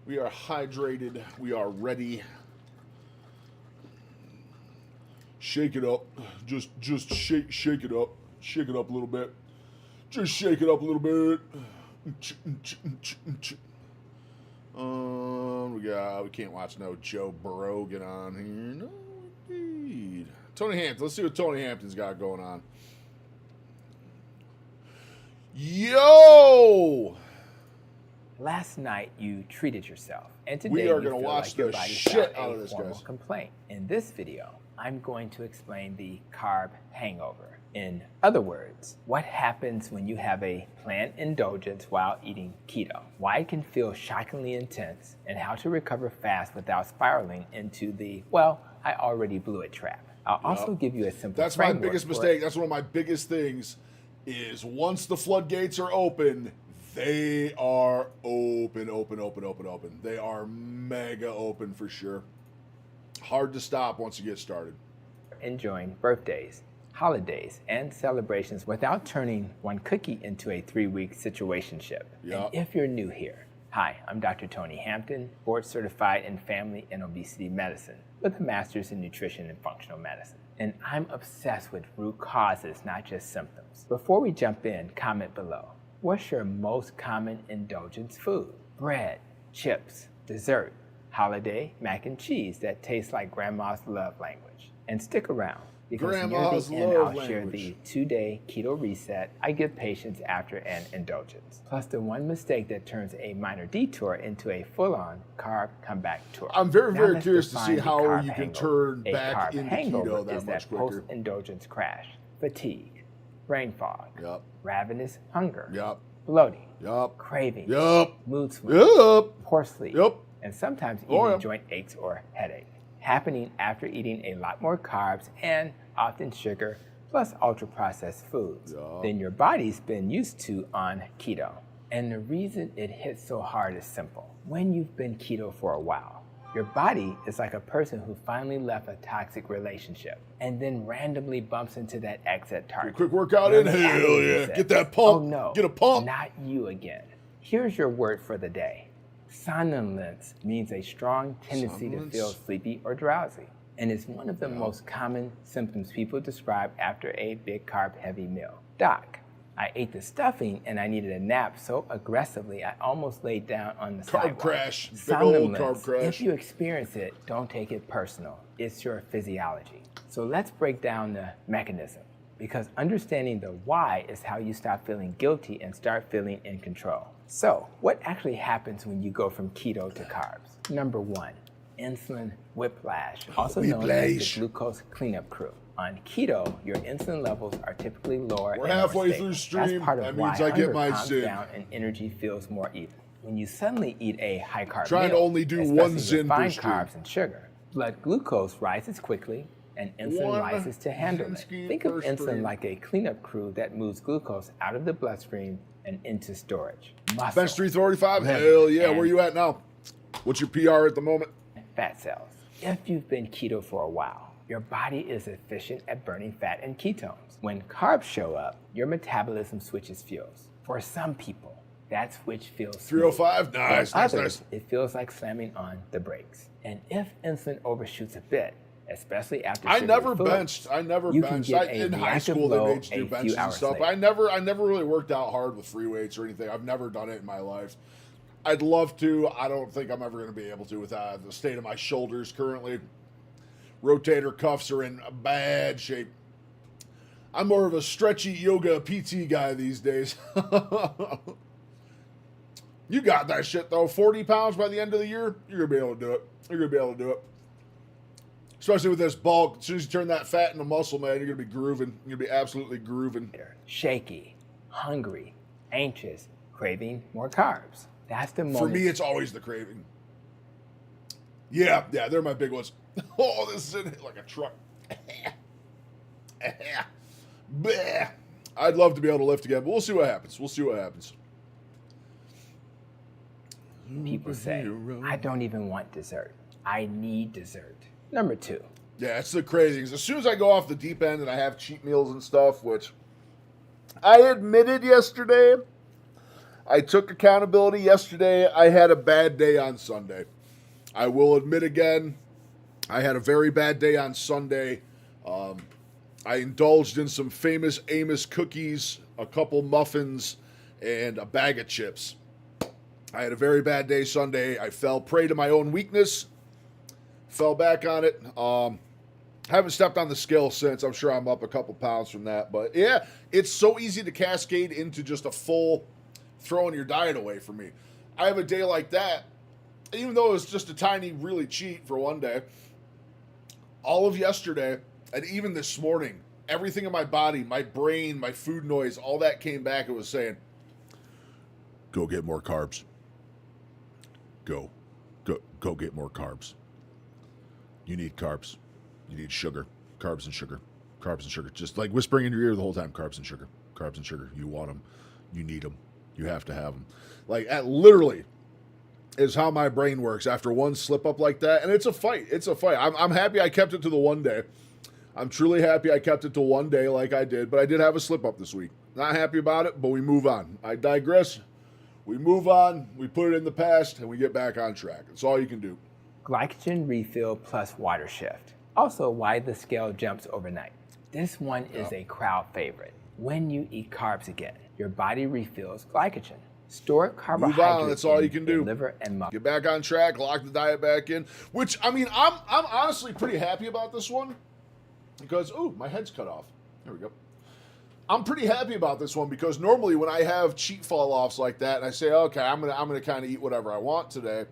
Speaker 3: We are hydrated. We are ready. Shake it up. Just shake it up. Shake it up a little bit. Just shake it up a little bit. We can't watch no Joe Brogan on here. No, indeed. Tony Hampton. Let's see what Tony Hampton's got going on. Yo!
Speaker 16: Last night you treated yourself, and today
Speaker 3: we are
Speaker 16: you
Speaker 3: going to
Speaker 16: feel
Speaker 3: watch
Speaker 16: like your
Speaker 3: the
Speaker 16: body's
Speaker 3: shit
Speaker 16: got
Speaker 3: out
Speaker 16: a
Speaker 3: of this,
Speaker 16: formal
Speaker 3: guys.
Speaker 16: complaint. In this video, I'm going to explain the carb hangover. In other words, what happens when you have a planned indulgence while eating keto, why it can feel shockingly intense, and how to recover fast without spiraling into the, well, I already blew it trap. I'll also give you a simple
Speaker 3: That's my
Speaker 16: framework
Speaker 3: biggest
Speaker 16: for
Speaker 3: mistake.
Speaker 16: it.
Speaker 3: That's one of my biggest things is once the floodgates are open, they are open. They are mega open for sure. Hard to stop once you get started.
Speaker 16: Enjoying birthdays, holidays, and celebrations without turning one cookie into a 3-week situationship. And if you're new here, hi, I'm Dr. Tony Hampton, board certified in family and obesity medicine with a master's in nutrition and functional medicine. And I'm obsessed with root causes, not just symptoms. Before we jump in, comment below. What's your most common indulgence food? Bread, chips, dessert, holiday mac and cheese that tastes like grandma's love language. And stick around, because
Speaker 3: Grandma's
Speaker 16: near the end,
Speaker 3: love
Speaker 16: I'll share
Speaker 3: language.
Speaker 16: the 2-day keto reset I give patients after an indulgence, plus the one mistake that turns a minor detour into a full-on carb comeback tour.
Speaker 3: I'm very,
Speaker 16: Now
Speaker 3: very
Speaker 16: let's
Speaker 3: curious to
Speaker 16: define
Speaker 3: see
Speaker 16: the
Speaker 3: how
Speaker 16: carb
Speaker 3: you can
Speaker 16: hangover.
Speaker 3: turn
Speaker 16: A
Speaker 3: back
Speaker 16: carb
Speaker 3: into
Speaker 16: hangover
Speaker 3: keto that
Speaker 16: is
Speaker 3: much
Speaker 16: that
Speaker 3: quicker.
Speaker 16: post-indulgence crash, fatigue, brain fog, ravenous hunger,
Speaker 3: Yep.
Speaker 16: bloating,
Speaker 3: Yep.
Speaker 16: cravings,
Speaker 3: Yep.
Speaker 16: mood swings,
Speaker 3: Yep.
Speaker 16: poor sleep,
Speaker 3: Yep.
Speaker 16: and sometimes
Speaker 3: Oh,
Speaker 16: even
Speaker 3: yeah.
Speaker 16: joint aches or headache, happening after eating a lot more carbs and often sugar plus ultra-processed foods than your body's been used to on keto. And the reason it hits so hard is simple. When you've been keto for a while, Your body is like a person who finally left a toxic relationship and then randomly bumps into that ex at Target.
Speaker 3: Quick workout in, hell yeah. Get that pump.
Speaker 16: Oh no,
Speaker 3: get a pump.
Speaker 16: Not you again. Here's your word for the day. Somnolence means a strong tendency to feel sleepy or drowsy, and it's one of the most common symptoms people describe after a big carb heavy meal. Doc, I ate the stuffing and I needed a nap so aggressively I almost laid down on the sidewalk.
Speaker 3: Crash. Big old carb crash.
Speaker 16: If you experience it, don't take it personal. It's your physiology. So let's break down the mechanism, because understanding the why is how you stop feeling guilty and start feeling in control. So what actually happens when you go from keto to carbs? Number one, insulin whiplash, also known as the glucose cleanup crew. On keto, your insulin levels are typically lower.
Speaker 3: We're halfway through stream.
Speaker 16: That's part of
Speaker 3: that
Speaker 16: why
Speaker 3: means I get my
Speaker 16: calms
Speaker 3: zin.
Speaker 16: down and energy feels more even. When you suddenly eat a high carb
Speaker 3: Trying
Speaker 16: meal,
Speaker 3: to only do
Speaker 16: especially
Speaker 3: one
Speaker 16: with
Speaker 3: zin per
Speaker 16: fine
Speaker 3: stream.
Speaker 16: carbs and sugar, blood glucose rises quickly and insulin rises to handle it. Think of insulin like a cleanup crew that moves glucose out of the bloodstream and into storage. Muscle,
Speaker 3: Bench 345.
Speaker 16: liver,
Speaker 3: Hell yeah.
Speaker 16: and
Speaker 3: Where you at now? What's your PR at the moment?
Speaker 16: fat cells. If you've been keto for a while, your body is efficient at burning fat and ketones. When carbs show up, your metabolism switches fuels. For some people, that switch feels
Speaker 3: 305. Nice,
Speaker 16: For
Speaker 3: nice,
Speaker 16: others,
Speaker 3: nice.
Speaker 16: it feels like slamming on the brakes. And if insulin overshoots a bit, especially after
Speaker 3: I
Speaker 16: sugary
Speaker 3: never
Speaker 16: foods,
Speaker 3: benched. I never
Speaker 16: you can
Speaker 3: benched.
Speaker 16: get a
Speaker 3: In high
Speaker 16: reactive
Speaker 3: school, they
Speaker 16: low
Speaker 3: made you do
Speaker 16: a few
Speaker 3: benches and
Speaker 16: hours
Speaker 3: stuff.
Speaker 16: later.
Speaker 3: I never really worked out hard with free weights or anything. I've never done it in my life. I'd love to. I don't think I'm ever going to be able to with the state of my shoulders currently. Rotator cuffs are in bad shape. I'm more of a stretchy yoga PT guy these days. You got that shit though. 40 pounds by the end of the year, you're going to be able to do it. You're going to be able to do it. Especially with this bulk. As soon as you turn that fat into muscle, man, you're going to be grooving. You're going to be absolutely grooving.
Speaker 16: Shaky, hungry, anxious, craving more carbs. That's the moment.
Speaker 3: For me, it's always the craving. Yeah, they're my big ones. Oh, this is in it like a truck. Bleh. I'd love to be able to lift again, but we'll see what happens. We'll see what happens.
Speaker 16: People say, I don't even want dessert. I need dessert. Number two.
Speaker 3: Yeah, it's the crazies. As soon as I go off the deep end and I have cheat meals and stuff, which I admitted yesterday, I took accountability yesterday. I had a bad day on Sunday. I will admit again, I had a very bad day on Sunday. I indulged in some famous Amos cookies, a couple muffins, and a bag of chips. I had a very bad day Sunday. I fell prey to my own weakness. Fell back on it. Haven't stepped on the scale since. I'm sure I'm up a couple pounds from that. But yeah, it's so easy to cascade into just a full throwing your diet away for me. I have a day like that, even though it was just a tiny, really cheat for one day. All of yesterday, and even this morning, everything in my body, my brain, my food noise, all that came back and was saying, go get more carbs. Go get more carbs. You need carbs. You need sugar. Carbs and sugar. Carbs and sugar. Just like whispering in your ear the whole time, carbs and sugar. Carbs and sugar. You want them. You need them. You have to have them. Like, that literally is how my brain works after one slip up like that. And it's a fight. It's a fight. I'm happy I kept it to the one day. I'm truly happy I kept it to one day like I did. But I did have a slip up this week. Not happy about it, but we move on. I digress. We move on, we put it in the past, and we get back on track. That's all you can do.
Speaker 16: Glycogen refill plus water shift. Also, why the scale jumps overnight. This one is a crowd favorite. When you eat carbs again, your body refills glycogen. Stored carbohydrates.
Speaker 3: Move on, that's all you can do.
Speaker 16: Liver and muscle.
Speaker 3: Get back on track, lock the diet back in. Which, I mean, I'm honestly pretty happy about this one. Because, ooh, my head's cut off. There we go. I'm pretty happy about this one because normally when I have cheat fall-offs like that and I say, okay, I'm gonna kind of eat whatever I want today,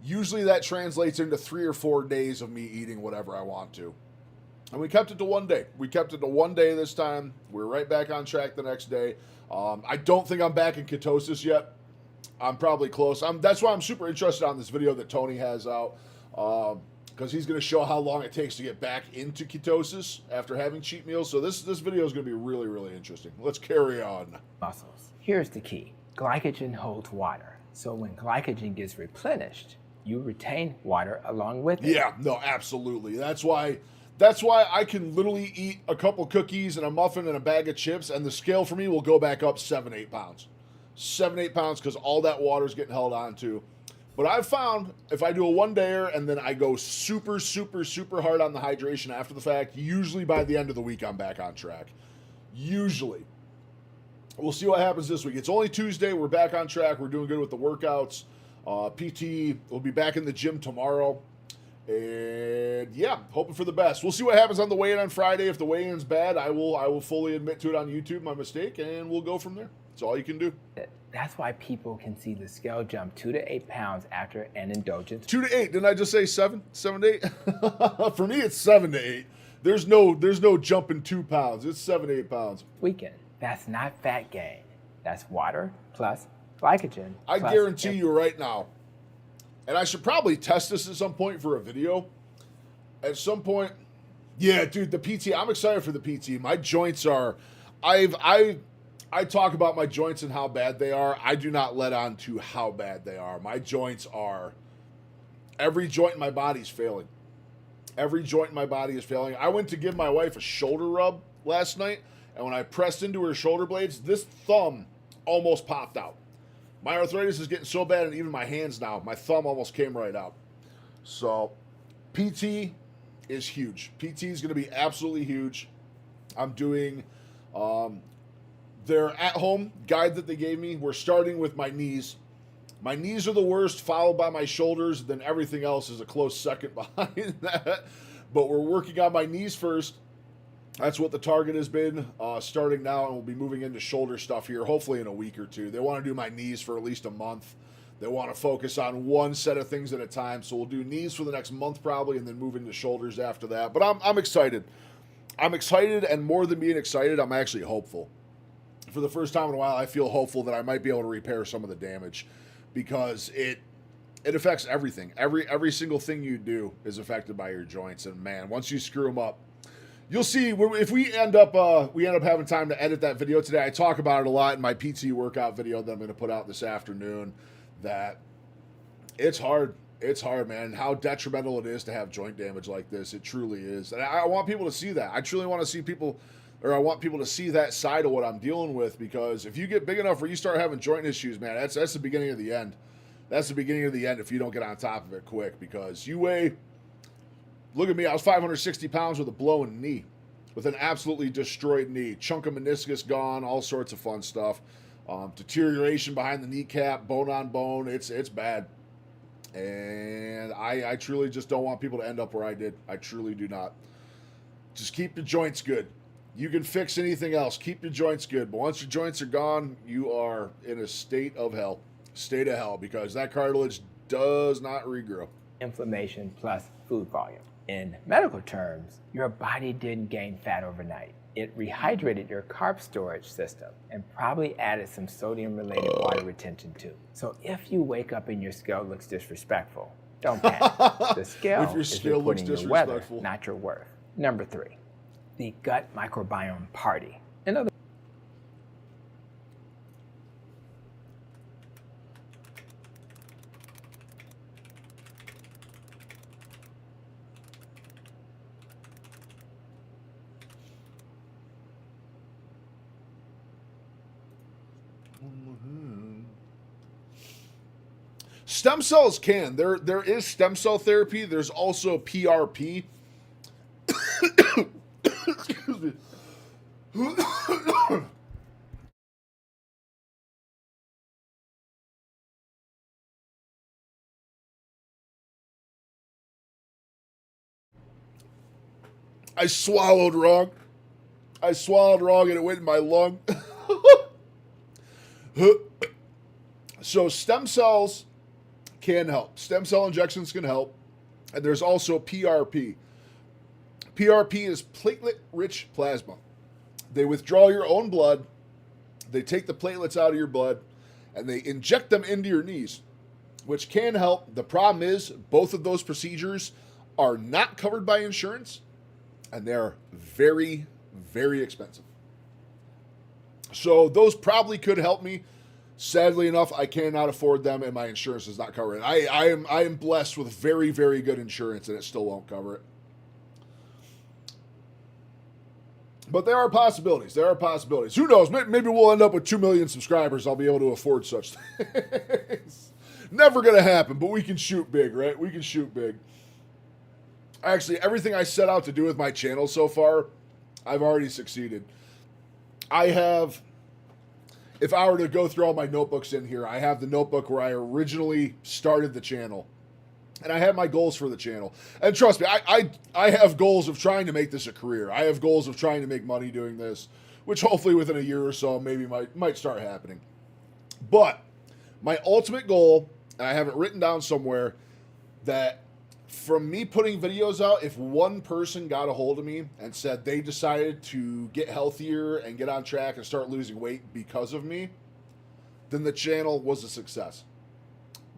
Speaker 3: usually that translates into 3 or 4 days of me eating whatever I want to. And we kept it to one day. We kept it to one day this time. We're right back on track the next day. I don't think I'm back in ketosis yet. I'm probably close. That's why I'm super interested on this video that Tony has out. Because he's going to show how long it takes to get back into ketosis after having cheat meals. So this video is going to be really, really interesting. Let's carry on.
Speaker 16: Muscles. Here's the key. Glycogen holds water. So when glycogen gets replenished, you retain water along with it.
Speaker 3: Yeah, no, absolutely. That's why I can literally eat a couple cookies and a muffin and a bag of chips, and the scale for me will go back up 7-8 pounds. 7-8 pounds because all that water is getting held on to. But I've found if I do a one-dayer and then I go super, super, super hard on the hydration after the fact, usually by the end of the week I'm back on track. Usually. We'll see what happens this week. It's only Tuesday. We're back on track. We're doing good with the workouts. PT will be back in the gym tomorrow. And yeah, hoping for the best. We'll see what happens on the weigh-in on Friday. If the weigh-in's bad, I will fully admit to it on YouTube, my mistake, and we'll go from there. That's all you can do.
Speaker 16: That's why people can see the scale jump 2 to 8 pounds after an indulgence.
Speaker 3: 2 to 8. Didn't I just say 7? 7 to 8? For me, it's 7 to 8. There's no jumping 2 pounds. It's 7 to 8 pounds.
Speaker 16: Weekend. That's not fat gain. That's water plus glycogen.
Speaker 3: I guarantee you right now, and I should probably test this at some point for a video. At some point, yeah, dude, the PT. I'm excited for the PT. My joints are, I talk about my joints and how bad they are. I do not let on to how bad they are. My joints are, every joint in my body is failing. Every joint in my body is failing. I went to give my wife a shoulder rub last night, and when I pressed into her shoulder blades, this thumb almost popped out. My arthritis is getting so bad, and even my hands now, my thumb almost came right out. So, PT is huge. PT is going to be absolutely huge. I'm doing their at-home guide that they gave me. We're starting with my knees. My knees are the worst, followed by my shoulders, then everything else is a close second behind that. But we're working on my knees first. That's what the target has been starting now, and we'll be moving into shoulder stuff here, hopefully in a week or two. They want to do my knees for at least a month. They want to focus on one set of things at a time, so we'll do knees for the next month probably, and then move into shoulders after that. But I'm excited. I'm excited, and more than being excited, I'm actually hopeful. For the first time in a while, I feel hopeful that I might be able to repair some of the damage, because it affects everything. Every single thing you do is affected by your joints, and man, once you screw them up, you'll see. If we end up having time to edit that video today, I talk about it a lot in my PT workout video that I'm going to put out this afternoon. That it's hard. It's hard, man. How detrimental it is to have joint damage like this. It truly is, and I want people to see that. I truly want to see people. Or I want people to see that side of what I'm dealing with, because if you get big enough where you start having joint issues, man, that's the beginning of the end. That's the beginning of the end if you don't get on top of it quick, because you weigh, look at me, I was 560 pounds with a blown knee, with an absolutely destroyed knee, chunk of meniscus gone, all sorts of fun stuff, deterioration behind the kneecap, bone on bone, it's bad. And I truly just don't want people to end up where I did. I truly do not. Just keep the joints good. You can fix anything else. Keep your joints good. But once your joints are gone, you are in a state of hell. State of hell, because that cartilage does not regrow.
Speaker 16: Inflammation plus food volume. In medical terms, your body didn't gain fat overnight. It rehydrated your carb storage system and probably added some sodium-related water retention too. So if you wake up and your scale looks disrespectful, don't panic. The scale
Speaker 3: If your
Speaker 16: is
Speaker 3: scale looks
Speaker 16: reporting your weather,
Speaker 3: disrespectful.
Speaker 16: not your worth. Number 3. The gut microbiome party. In other
Speaker 3: Stem cells can. There is stem cell therapy. There's also PRP. Excuse me. I swallowed wrong. I swallowed wrong and it went in my lung. So stem cells can help. Stem cell injections can help. And there's also PRP. PRP is platelet-rich plasma. They withdraw your own blood. They take the platelets out of your blood, and they inject them into your knees, which can help. The problem is both of those procedures are not covered by insurance, and they're very, very expensive. So those probably could help me Sadly enough, I cannot afford them, and my insurance does not cover it. I am blessed with very, very good insurance, and it still won't cover it. But there are possibilities. There are possibilities. Who knows? Maybe we'll end up with 2 million subscribers. I'll be able to afford such things. Never going to happen, but we can shoot big, right? We can shoot big. Actually, everything I set out to do with my channel so far, I've already succeeded. I have, if I were to go through all my notebooks in here, I have the notebook where I originally started the channel. And I have my goals for the channel. And trust me, I have goals of trying to make this a career. I have goals of trying to make money doing this, which hopefully within a year or so maybe might start happening. But my ultimate goal, and I have it written down somewhere, that from me putting videos out, if one person got a hold of me and said they decided to get healthier and get on track and start losing weight because of me, then the channel was a success.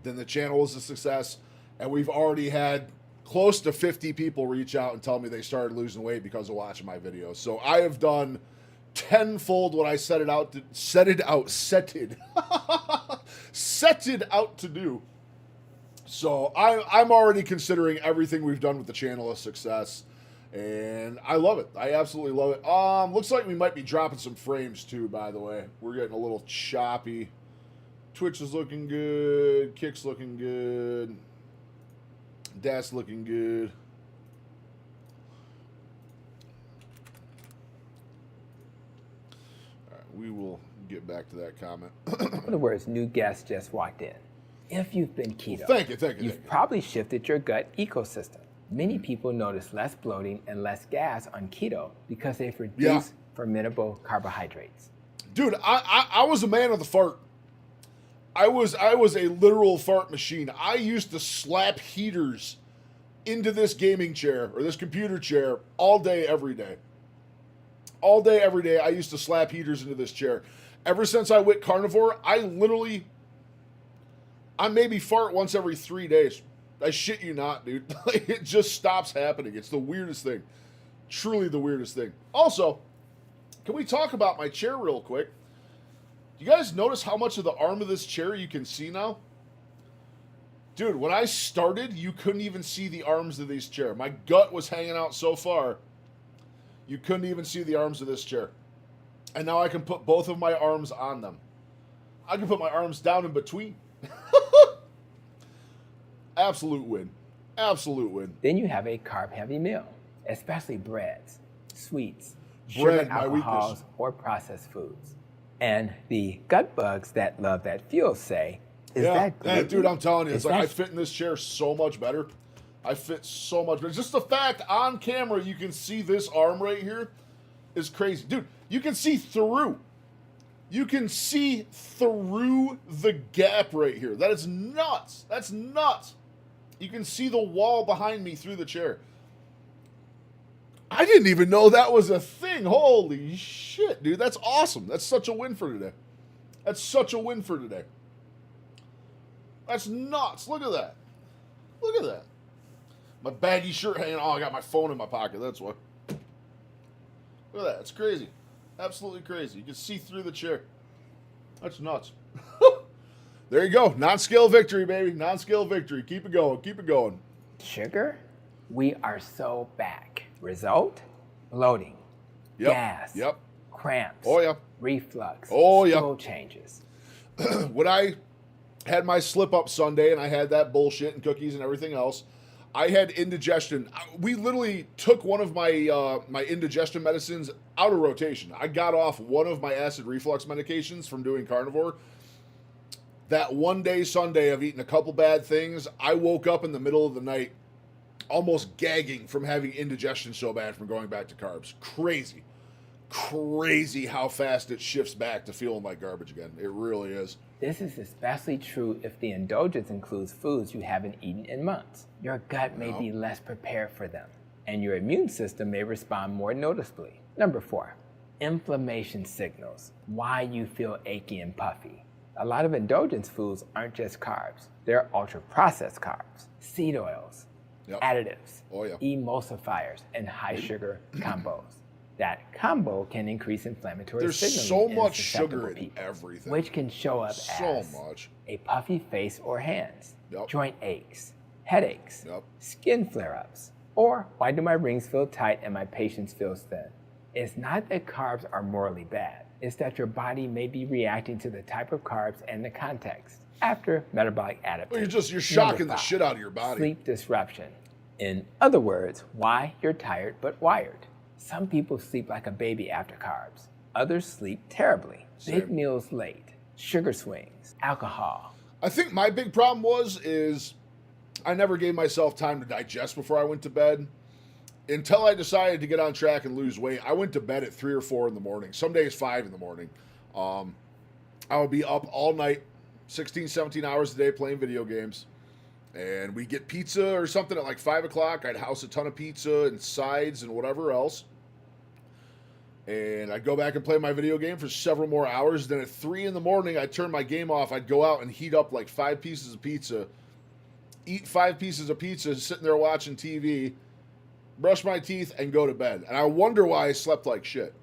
Speaker 3: Then the channel was a success. And we've already had close to 50 people reach out and tell me they started losing weight because of watching my videos. So I have done tenfold what I set it out to do. So I'm already considering everything we've done with the channel a success. And I love it. I absolutely love it. Looks like we might be dropping some frames too, by the way. We're getting a little choppy. Twitch is looking good. Kick's looking good. That's looking good. All right, we will get back to that comment.
Speaker 16: In other words, new guest just walked in. If you've been keto,
Speaker 3: thank you.
Speaker 16: You've probably shifted your gut ecosystem. Many people notice less bloating and less gas on keto because they've reduced fermentable carbohydrates.
Speaker 3: Dude, I was a man of the fart. I was a literal fart machine. I used to slap heaters into this gaming chair or this computer chair all day, every day. All day, every day, I used to slap heaters into this chair. Ever since I went carnivore, I maybe fart once every 3 days. I shit you not, dude. It just stops happening. It's the weirdest thing. Truly the weirdest thing. Also, can we talk about my chair real quick? You guys notice how much of the arm of this chair you can see now? Dude, when I started, you couldn't even see the arms of this chair. My gut was hanging out so far, you couldn't even see the arms of this chair. And now I can put both of my arms on them. I can put my arms down in between. Absolute win. Absolute win.
Speaker 16: Then you have a carb-heavy meal, especially breads, sweets,
Speaker 3: Bread,
Speaker 16: sugar alcohols, or processed foods. And the gut bugs that love that fuel say, is that gluten?
Speaker 3: Dude, I'm telling you, it's like I fit in this chair so much better. I fit so much better. Just the fact on camera you can see this arm right here is crazy. Dude, you can see through. You can see through the gap right here. That is nuts. That's nuts. You can see the wall behind me through the chair. I didn't even know that was a thing. Holy shit, dude. That's awesome. That's such a win for today. That's such a win for today. That's nuts. Look at that. Look at that. My baggy shirt hanging. Oh, I got my phone in my pocket. That's why. Look at that. It's crazy. Absolutely crazy. You can see through the chair. That's nuts. There you go. Non-scale victory, baby. Non-scale victory. Keep it going. Keep it going.
Speaker 16: Sugar, we are so back. Result, bloating, gas, cramps, reflux, stool changes.
Speaker 3: When I had my slip-up Sunday and I had that bullshit and cookies and everything else, I had indigestion. We literally took one of my my indigestion medicines out of rotation. I got off one of my acid reflux medications from doing carnivore. That one day Sunday of eating a couple bad things, I woke up in the middle of the night almost gagging from having indigestion so bad from going back to carbs. Crazy. Crazy how fast it shifts back to feeling like garbage again. It really is.
Speaker 16: This is especially true if the indulgence includes foods you haven't eaten in months. Your gut may be less prepared for them, and your immune system may respond more noticeably. Number 4, inflammation signals. Why you feel achy and puffy. A lot of indulgence foods aren't just carbs. They're ultra-processed carbs, seed oils, additives, emulsifiers, and high-sugar combos. That combo can increase inflammatory
Speaker 3: There's
Speaker 16: signaling
Speaker 3: so
Speaker 16: in
Speaker 3: much
Speaker 16: susceptible
Speaker 3: sugar in
Speaker 16: people,
Speaker 3: everything.
Speaker 16: which can show up
Speaker 3: So
Speaker 16: as
Speaker 3: much.
Speaker 16: a puffy face or hands,
Speaker 3: Yep.
Speaker 16: joint aches, headaches,
Speaker 3: Yep.
Speaker 16: skin flare-ups, or why do my rings feel tight and my patience feels thin? It's not that carbs are morally bad. It's that your body may be reacting to the type of carbs and the context after metabolic adaptation.
Speaker 3: Well, you're shocking
Speaker 16: Number
Speaker 3: the
Speaker 16: 5,
Speaker 3: shit out of your body.
Speaker 16: Sleep disruption. In other words, why you're tired but wired. Some people sleep like a baby after carbs. Others sleep terribly. Big
Speaker 3: Same.
Speaker 16: meals late, sugar swings, alcohol.
Speaker 3: I think my big problem is I never gave myself time to digest before I went to bed. Until I decided to get on track and lose weight, I went to bed at 3 or 4 in the morning. Some days 5 in the morning. I would be up all night, 16, 17 hours a day playing video games. And we'd get pizza or something at like 5 o'clock. I'd house a ton of pizza and sides and whatever else. And I'd go back and play my video game for several more hours. Then at 3 in the morning, I'd turn my game off. I'd go out and heat up like 5 pieces of pizza, eat 5 pieces of pizza, sitting there watching TV, brush my teeth, and go to bed. And I wonder why I slept like shit.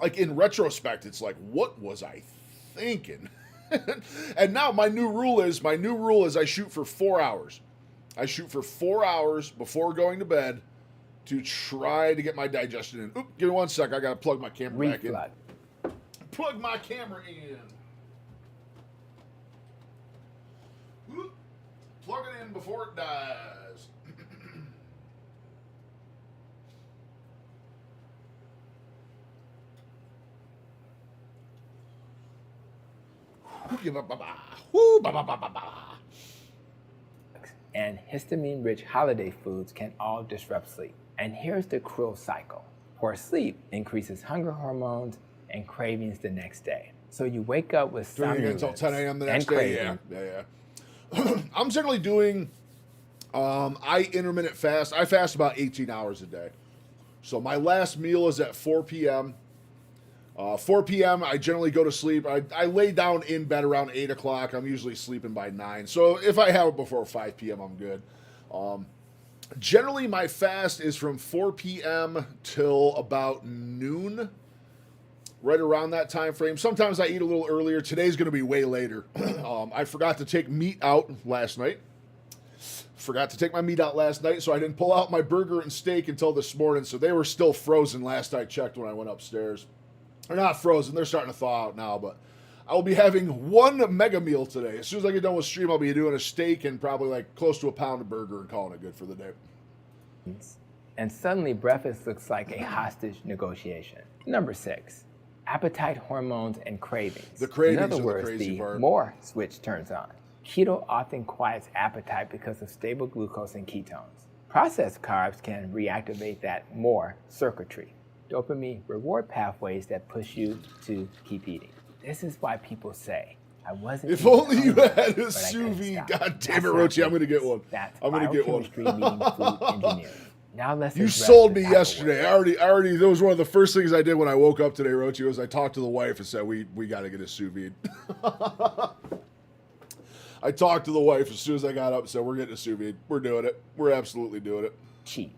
Speaker 3: Like, in retrospect, it's like, what was I thinking? And now my new rule is I shoot for 4 hours. I shoot for 4 hours before going to bed to try to get my digestion in. Oop, give me 1 sec. I got to plug my camera back in. Plug my camera in. Oop, plug it in before it dies.
Speaker 16: And histamine-rich holiday foods can all disrupt sleep. And here's the cruel cycle. Poor sleep increases hunger hormones and cravings the next day. So you wake up with
Speaker 3: Doing it
Speaker 16: somnolence
Speaker 3: until 10 a.m. the next
Speaker 16: and
Speaker 3: day.
Speaker 16: craving.
Speaker 3: Yeah. I'm generally doing, I intermittent fast. I fast about 18 hours a day. So my last meal is at 4 p.m. 4 p.m. I generally go to sleep. I lay down in bed around 8 o'clock. I'm usually sleeping by 9. So if I have it before 5 p.m., I'm good. Generally, my fast is from 4 p.m. till about noon, right around that time frame. Sometimes I eat a little earlier. Today's going to be way later. I forgot to take meat out last night. Forgot to take my meat out last night, so I didn't pull out my burger and steak until this morning. So they were still frozen last I checked when I went upstairs. They're not frozen. They're starting to thaw out now, but I'll be having one mega meal today. As soon as I get done with stream, I'll be doing a steak and probably like close to a pound of burger and calling it good for the day.
Speaker 16: And suddenly breakfast looks like a hostage negotiation. Number 6, appetite hormones and cravings.
Speaker 3: The cravings
Speaker 16: In other
Speaker 3: are
Speaker 16: words,
Speaker 3: the crazy
Speaker 16: the
Speaker 3: part.
Speaker 16: more switch turns on. Keto often quiets appetite because of stable glucose and ketones. Processed carbs can reactivate that more circuitry. Dopamine reward pathways that push you to keep eating. This is why people say, I wasn't.
Speaker 3: If
Speaker 16: eating
Speaker 3: only you
Speaker 16: hungry,
Speaker 3: had a
Speaker 16: but I
Speaker 3: sous
Speaker 16: couldn't
Speaker 3: vide.
Speaker 16: stop."
Speaker 3: God damn it,
Speaker 16: That's not
Speaker 3: Rochi, I'm going to get
Speaker 16: weakness.
Speaker 3: one.
Speaker 16: That's
Speaker 3: I'm going to get one.
Speaker 16: biochemistry meeting food engineering. Now let's
Speaker 3: You
Speaker 16: address
Speaker 3: sold
Speaker 16: the
Speaker 3: me
Speaker 16: type of
Speaker 3: yesterday. I already. That was one of the first things I did when I woke up today, Rochi, was I talked to the wife and said, we got to get a sous vide. I talked to the wife as soon as I got up and said, we're getting a sous vide. We're doing it. We're absolutely doing it.
Speaker 16: Cheat.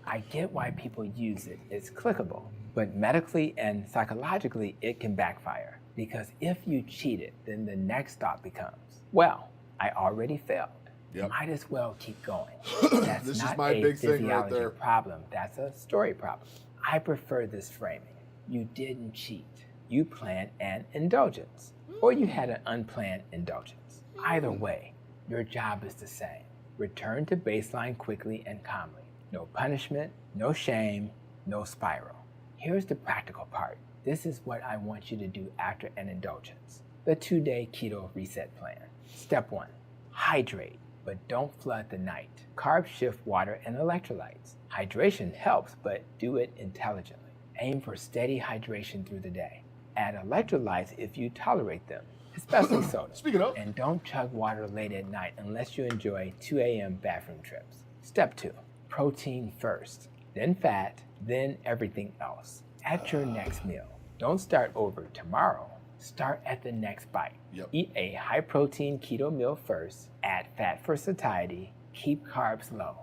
Speaker 16: I get why people use it. It's clickable. But medically and psychologically, it can backfire. Because if you cheat it, then the next thought becomes, well, I already failed.
Speaker 3: Yep.
Speaker 16: Might as well keep going. That's
Speaker 3: This is
Speaker 16: not
Speaker 3: my
Speaker 16: a
Speaker 3: big thing right
Speaker 16: physiology
Speaker 3: there.
Speaker 16: problem. That's a story problem. I prefer this framing. You didn't cheat. You planned an indulgence. Or you had an unplanned indulgence. Either way, your job is the same. Return to baseline quickly and calmly. No punishment, no shame, no spiral. Here's the practical part. This is what I want you to do after an indulgence. The 2-day keto reset plan. Step 1, hydrate, but don't flood the night. Carb shift water and electrolytes. Hydration helps, but do it intelligently. Aim for steady hydration through the day. Add electrolytes if you tolerate them, especially soda.
Speaker 3: Speaking of.
Speaker 16: And don't chug water late at night unless you enjoy 2 a.m. bathroom trips. Step 2, protein first, then fat, then everything else. At your next meal. Don't start over tomorrow. Start at the next bite.
Speaker 3: Yep.
Speaker 16: Eat a high-protein keto meal first. Add fat for satiety. Keep carbs low.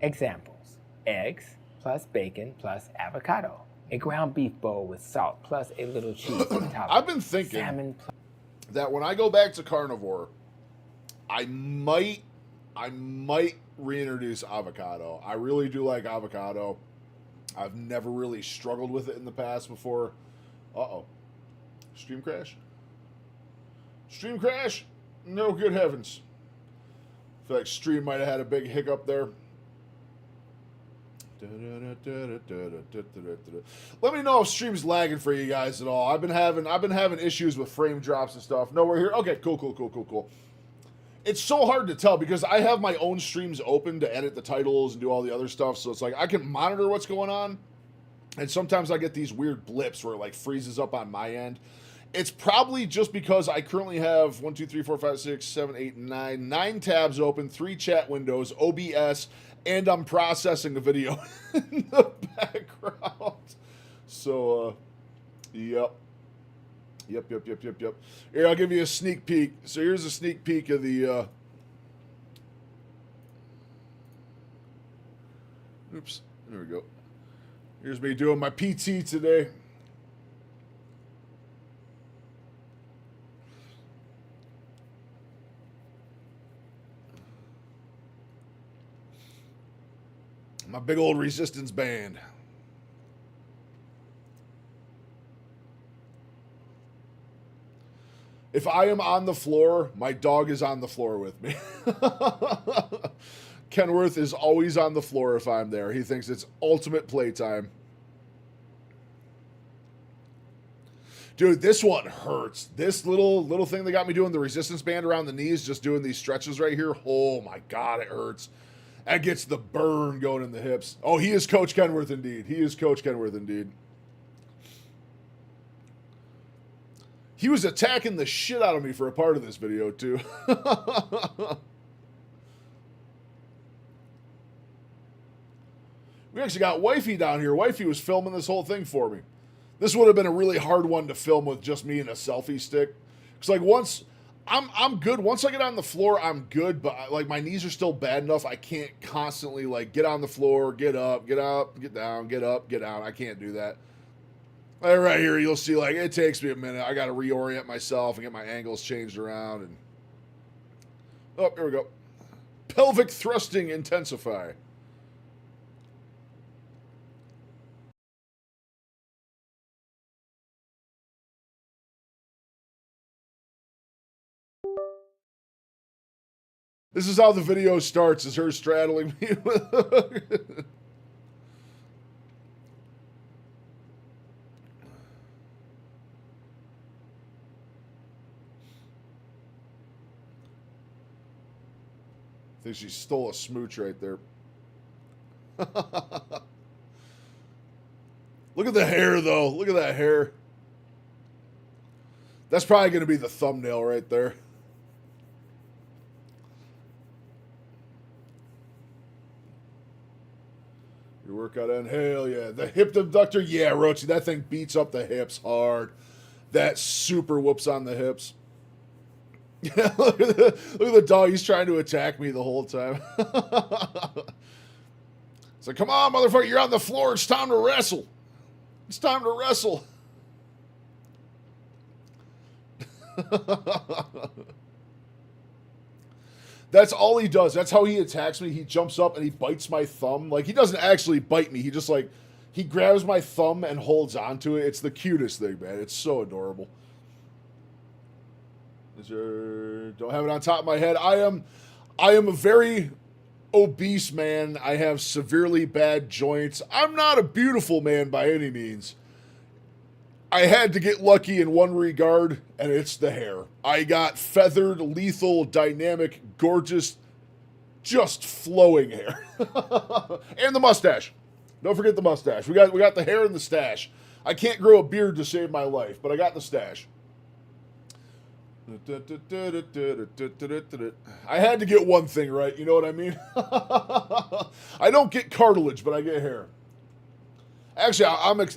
Speaker 16: Examples: eggs, plus bacon plus avocado. A ground beef bowl with salt plus a little cheese on top.
Speaker 3: I've been thinking
Speaker 16: salmon
Speaker 3: that when I go back to carnivore, I might reintroduce avocado. I really do like avocado. I've never really struggled with it in the past before. Uh-oh. Stream crash? Stream crash? No good heavens. I feel like stream might have had a big hiccup there. Let me know if stream's lagging for you guys at all. I've been having issues with frame drops and stuff. No, we're here. Okay, cool. It's so hard to tell because I have my own streams open to edit the titles and do all the other stuff. So it's like I can monitor what's going on. And sometimes I get these weird blips where it like freezes up on my end. It's probably just because I currently have 1, 2, 3, 4, 5, 6, 7, 8, 9 tabs open, 3 chat windows, OBS, and I'm processing a video in the background. So, yep. Here, I'll give you a sneak peek. So here's a sneak peek of the, oops, there we go. Here's me doing my PT today. My big old resistance band. If I am on the floor, my dog is on the floor with me. Kenworth is always on the floor if I'm there. He thinks it's ultimate playtime. Dude, this one hurts. This little thing that got me doing the resistance band around the knees, just doing these stretches right here. Oh my God, it hurts. That gets the burn going in the hips. Oh, he is Coach Kenworth indeed. He is Coach Kenworth indeed. He was attacking the shit out of me for a part of this video, too. We actually got Wifey down here. Wifey was filming this whole thing for me. This would have been a really hard one to film with just me and a selfie stick. Because, like, once... I'm good. Once I get on the floor, I'm good. But, like, my knees are still bad enough. I can't constantly, like, get on the floor, get up, get down, get up, get down. I can't do that. Right here, you'll see, like, it takes me a minute. I got to reorient myself and get my angles changed around. And oh, here we go. Pelvic thrusting intensify. This is how the video starts, is her straddling me. I think she stole a smooch right there. Look at the hair, though. Look at that hair. That's probably going to be the thumbnail right there. Your workout on, hell yeah. The hip abductor, yeah, Rochi, that thing beats up the hips hard. That super whoops on the hips. look at the dog, he's trying to attack me the whole time. It's like, come on, motherfucker, you're on the floor, it's time to wrestle. It's time to wrestle. That's all he does. That's how he attacks me. He jumps up and he bites my thumb. Like, he doesn't actually bite me. He just, like, he grabs my thumb and holds onto it. It's the cutest thing, man. It's so adorable. Don't have it on top of my head. I am a very obese man. I have severely bad joints. I'm not a beautiful man by any means. I had to get lucky in one regard, and it's the hair. I got feathered, lethal, dynamic, gorgeous, just flowing hair. And the mustache. Don't forget the mustache. We got the hair and the stash. I can't grow a beard to save my life, but I got the stash. I had to get one thing right, you know what I mean? I don't get cartilage, but I get hair. Actually,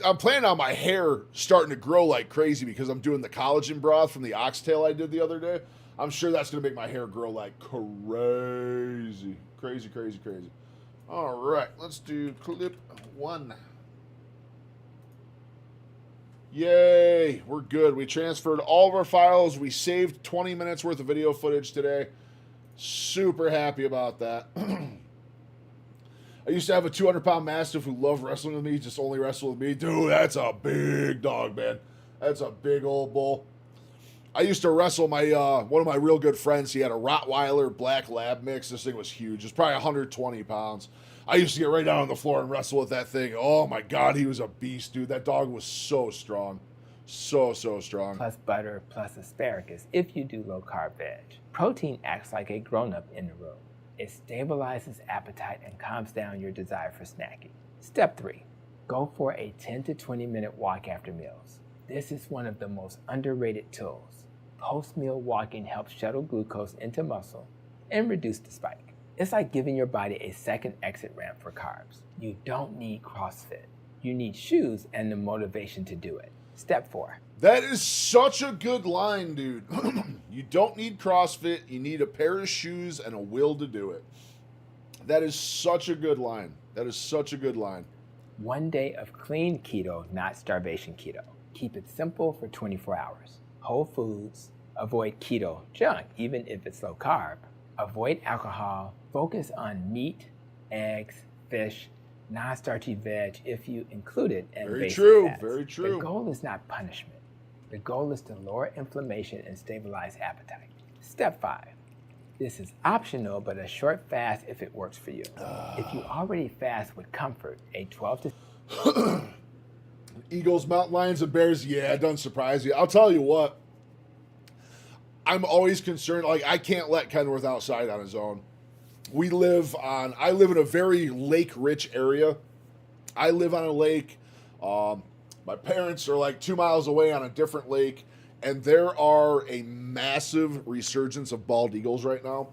Speaker 3: I'm planning on my hair starting to grow like crazy because I'm doing the collagen broth from the oxtail I did the other day. I'm sure that's going to make my hair grow like crazy. Crazy. All right, let's do clip 1. Yay, we're good. We transferred all of our files. We saved 20 minutes worth of video footage today. Super happy about that. I used to have a 200-pound Mastiff who loved wrestling with me, just only wrestled with me. Dude, that's a big dog, man. That's a big old bull. I used to wrestle my one of my real good friends. He had a Rottweiler Black Lab mix. This thing was huge. It was probably 120 pounds. I used to get right down on the floor and wrestle with that thing. Oh, my God, he was a beast, dude. That dog was so strong. So strong.
Speaker 16: Plus butter, plus asparagus if you do low-carb veg. Protein acts like a grown-up in the room. It stabilizes appetite and calms down your desire for snacking. Step 3. Go for a 10 to 20 minute walk after meals. This is one of the most underrated tools. Post-meal walking helps shuttle glucose into muscle and reduce the spike. It's like giving your body a second exit ramp for carbs. You don't need CrossFit. You need shoes and the motivation to do it. Step 4.
Speaker 3: That is such a good line, dude. You don't need CrossFit. You need a pair of shoes and a will to do it. That is such a good line. That is such a good line.
Speaker 16: 1 day of clean keto, not starvation keto. Keep it simple for 24 hours. Whole foods. Avoid keto junk, even if it's low carb. Avoid alcohol. Focus on meat, eggs, fish, non-starchy veg if you include it, and
Speaker 3: Very
Speaker 16: basic
Speaker 3: true,
Speaker 16: fats.
Speaker 3: very true.
Speaker 16: The goal is not punishment. The goal is to lower inflammation and stabilize appetite. Step 5. This is optional, but a short fast if it works for you. If you already fast with comfort, a 12 to
Speaker 3: Eagles, mountain lions, and bears. Yeah, it doesn't surprise you. I'll tell you what. I'm always concerned. Like, I can't let Kenworth outside on his own. I live in a very lake-rich area. I live on a lake. My parents are like 2 miles away on a different lake, and there are a massive resurgence of bald eagles right now.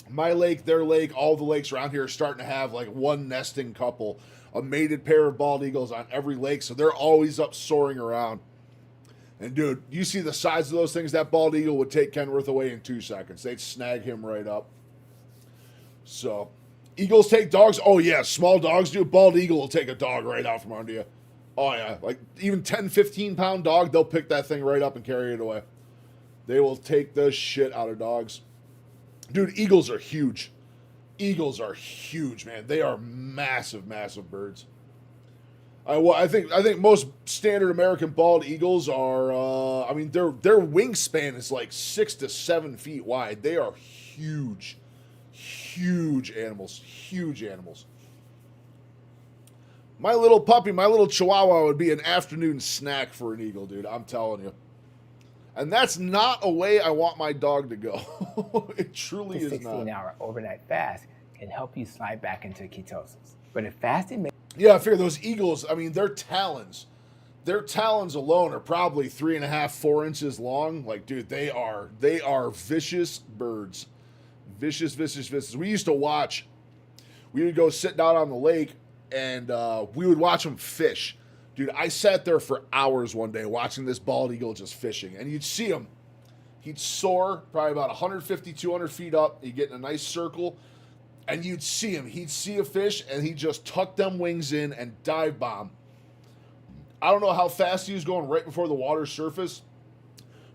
Speaker 3: My lake, their lake, all the lakes around here are starting to have like one nesting couple, a mated pair of bald eagles on every lake, so they're always up soaring around. And dude, you see the size of those things, that bald eagle would take Kenworth away in 2 seconds. They'd snag him right up. So, eagles take dogs. Oh yeah, small dogs do. Bald eagle will take a dog right out from under you. Oh yeah, like even 10, 15 pound dog, they'll pick that thing right up and carry it away. They will take the shit out of dogs. Dude, eagles are huge. Eagles are huge, man. They are massive, massive birds. I think most standard American bald eagles are. Their wingspan is like 6 to 7 feet wide. They are huge, huge animals. Huge animals. My little puppy, my little chihuahua would be an afternoon snack for an eagle, dude. I'm telling you. And that's not a way I want my dog to go. It truly is not.
Speaker 16: 16-hour overnight fast can help you slide back into ketosis. But if fasting makes
Speaker 3: Yeah, I figure those eagles, their talons alone are probably 3.5, 4 inches long. Like, dude, they are vicious birds. Vicious, vicious, vicious. We would go sit down on the lake and we would watch them fish. Dude, I sat there for hours one day watching this bald eagle just fishing. And you'd see him. He'd soar probably about 150, 200 feet up. He'd get in a nice circle. And you'd see him. He'd see a fish, and he'd just tuck them wings in and dive bomb. I don't know how fast he was going right before the water surfaced,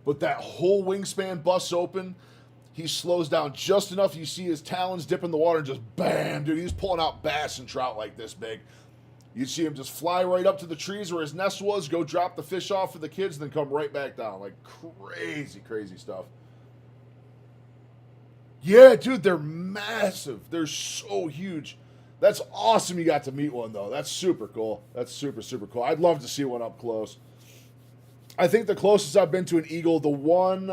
Speaker 3: but that whole wingspan busts open. He slows down just enough. You see his talons dip in the water and just bam, dude. He's pulling out bass and trout like this big. You'd see him just fly right up to the trees where his nest was, go drop the fish off for the kids, then come right back down. Like crazy, crazy stuff. Yeah, dude, they're massive. They're so huge. That's awesome you got to meet one, though. That's super cool. That's super, super cool. I'd love to see one up close. I think the closest I've been to an eagle, the one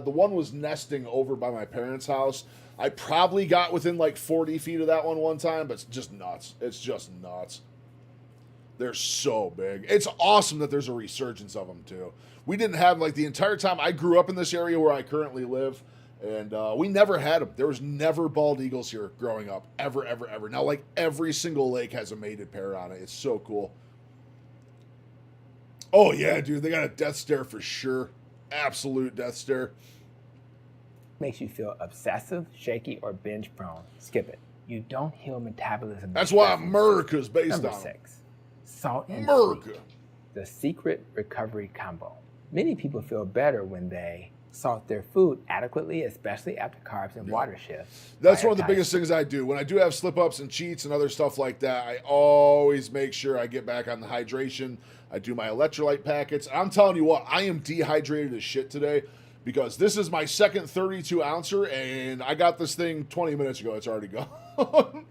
Speaker 3: was nesting over by my parents' house. I probably got within like 40 feet of that one time, but it's just nuts. It's just nuts. They're so big. It's awesome that there's a resurgence of them, too. We didn't have, like, the entire time I grew up in this area where I currently live, and we never had them. There was never bald eagles here growing up. Ever, ever, ever. Now, like, every single lake has a mated pair on it. It's so cool. Oh, yeah, dude. They got a death stare for sure. Absolute death stare.
Speaker 16: makes you feel obsessive, shaky, or binge prone, skip it. You don't heal metabolism.
Speaker 3: That's why America's based
Speaker 16: Number
Speaker 3: on
Speaker 16: 6, salt and
Speaker 3: America.
Speaker 16: sweet. The secret recovery combo. Many people feel better when they salt their food adequately, especially after carbs and water shifts.
Speaker 3: That's one of the biggest things I do. When I do have slip-ups and cheats and other stuff like that, I always make sure I get back on the hydration. I do my electrolyte packets. I'm telling you what, I am dehydrated as shit today because this is my second 32-ouncer, and I got this thing 20 minutes ago. It's already gone.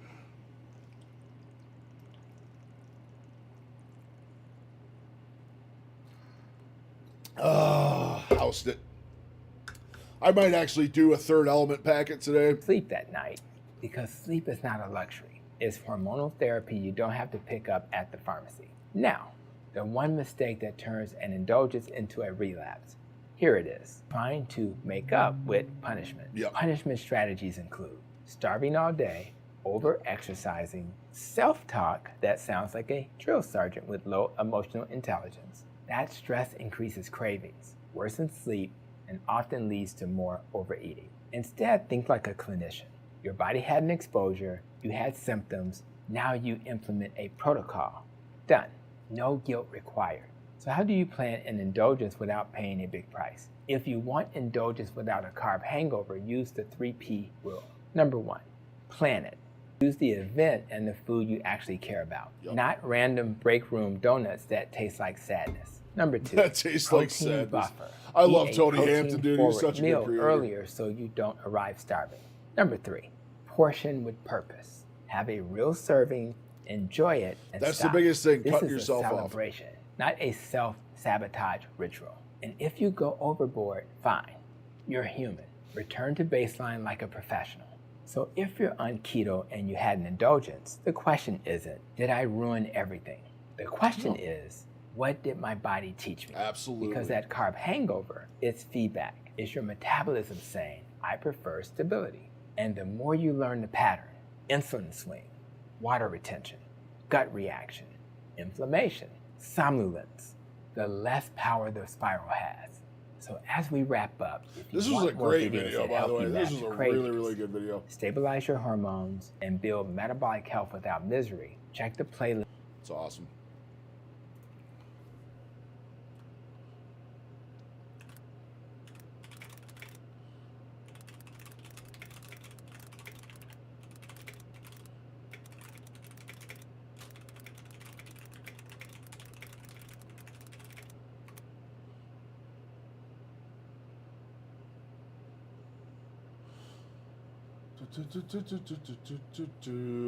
Speaker 3: Housed it. I might actually do a third element packet today.
Speaker 16: Sleep that night, because sleep is not a luxury. It's hormonal therapy you don't have to pick up at the pharmacy. Now, the one mistake that turns an indulgence into a relapse. Here it is. Trying to make up with punishment. Punishment strategies include starving all day, over-exercising, self-talk that sounds like a drill sergeant with low emotional intelligence. That stress increases cravings, worsens sleep, and often leads to more overeating. Instead, think like a clinician. Your body had an exposure, you had symptoms, now you implement a protocol. Done. No guilt required. So how do you plan an indulgence without paying a big price? If you want indulgence without a carb hangover, use the 3P rule. Number 1, plan it. Use the event and the food you actually care about, not random break room donuts that taste like sadness. Number 2,
Speaker 3: that tastes like sadness.
Speaker 16: Buffer.
Speaker 3: I love
Speaker 16: Eat a
Speaker 3: Tony Hampton, dude. He's such a good
Speaker 16: meal
Speaker 3: creator.
Speaker 16: earlier so you don't arrive starving. Number 3, portion with purpose. Have a real serving, enjoy it, and
Speaker 3: That's
Speaker 16: stop.
Speaker 3: the biggest thing,
Speaker 16: This
Speaker 3: cutting
Speaker 16: is
Speaker 3: yourself
Speaker 16: a
Speaker 3: off.
Speaker 16: celebration, not a self-sabotage ritual. And if you go overboard, fine. You're human. Return to baseline like a professional. So if you're on keto and you had an indulgence, the question isn't, did I ruin everything? The question is, what did my body teach me?
Speaker 3: Absolutely.
Speaker 16: Because that carb hangover, it's feedback. It's your metabolism saying, I prefer stability. And the more you learn the pattern, insulin swing, water retention, gut reaction, inflammation, somnolence, the less power the spiral has. So as we wrap up, if you
Speaker 3: This was
Speaker 16: want
Speaker 3: a
Speaker 16: more
Speaker 3: great
Speaker 16: videos
Speaker 3: video,
Speaker 16: that
Speaker 3: by
Speaker 16: help
Speaker 3: the way.
Speaker 16: you
Speaker 3: This
Speaker 16: master
Speaker 3: was a
Speaker 16: cravings,
Speaker 3: really, really good video.
Speaker 16: stabilize your hormones, and build metabolic health without misery, check the playlist.
Speaker 3: It's awesome.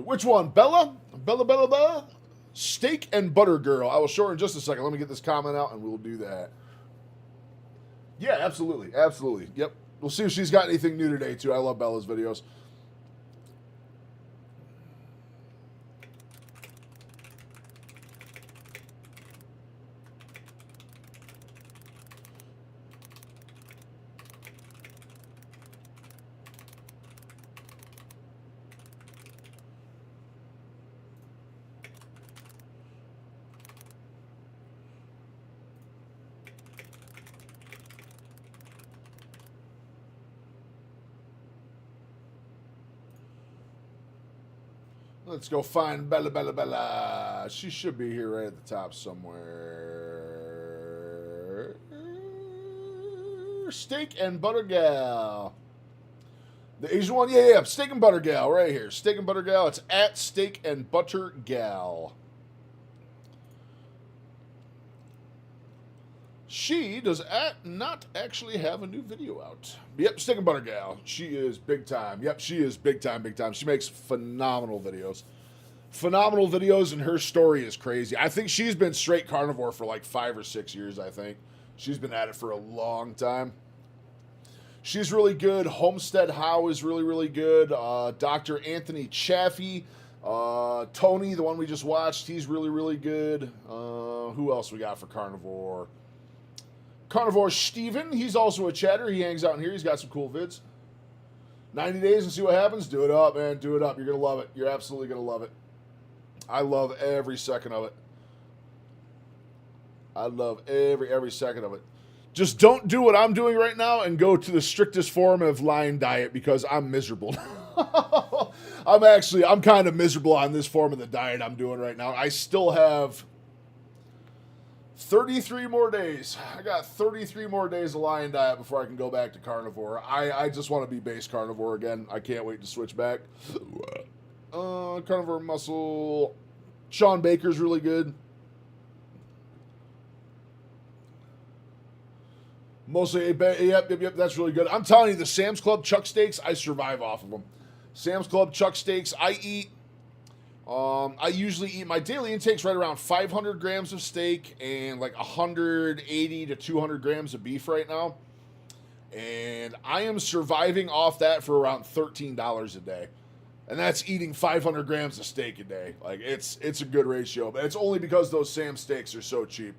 Speaker 3: Which one? Bella? Bella? Steak and Butter Girl. I will show her in just a second. Let me get this comment out and we'll do that. Yeah, absolutely. Absolutely. Yep. We'll see if she's got anything new today, too. I love Bella's videos. Let's go find Bella. She should be here right at the top somewhere. Steak and Butter Gal. The Asian one? Yeah. Steak and Butter Gal right here. Steak and Butter Gal. It's at Steak and Butter Gal. She does not actually have a new video out. Yep, Steak and Butter Gal. She is big time. Yep, she is big time. She makes phenomenal videos. And her story is crazy. I think she's been straight carnivore for like 5 or 6 years, I think. She's been at it for a long time. She's really good. Homestead How is really, really good. Dr. Anthony Chaffee. Tony, the one we just watched, he's really, really good. Who else we got for carnivore? Carnivore Steven, he's also a chatter. He hangs out in here. He's got some cool vids. 90 days and see what happens. Do it up, man. Do it up. You're going to love it. You're absolutely going to love it. I love every second of it. I love every second of it. Just don't do what I'm doing right now and go to the strictest form of Lion diet because I'm miserable. I'm kind of miserable on this form of the diet I'm doing right now. I still have 33 more days. I got 33 more days of Lion diet before I can go back to carnivore. I just want to be base carnivore again. I can't wait to switch back. Carnivore muscle. Sean Baker's really good. Mostly, yep, that's really good. I'm telling you, the Sam's Club chuck steaks, I survive off of them. Sam's Club chuck steaks, I usually eat, my daily intake's right around 500 grams of steak and like 180 to 200 grams of beef right now. And I am surviving off that for around $13 a day. And that's eating 500 grams of steak a day. Like, it's a good ratio, but it's only because those Sam steaks are so cheap.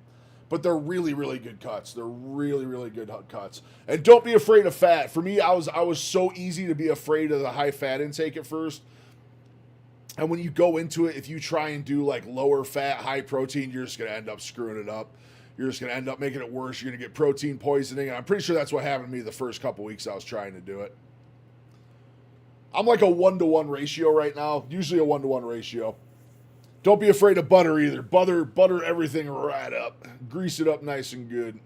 Speaker 3: But they're really, really good cuts. They're really, really good cuts. And don't be afraid of fat. For me, I was so easy to be afraid of the high fat intake at first. And when you go into it, if you try and do like lower fat, high protein, you're just going to end up screwing it up. You're just going to end up making it worse. You're going to get protein poisoning. And I'm pretty sure that's what happened to me the first couple weeks I was trying to do it. I'm like a 1-to-1 ratio right now. Usually a 1-to-1 ratio. Don't be afraid of butter either. Butter everything right up. Grease it up nice and good.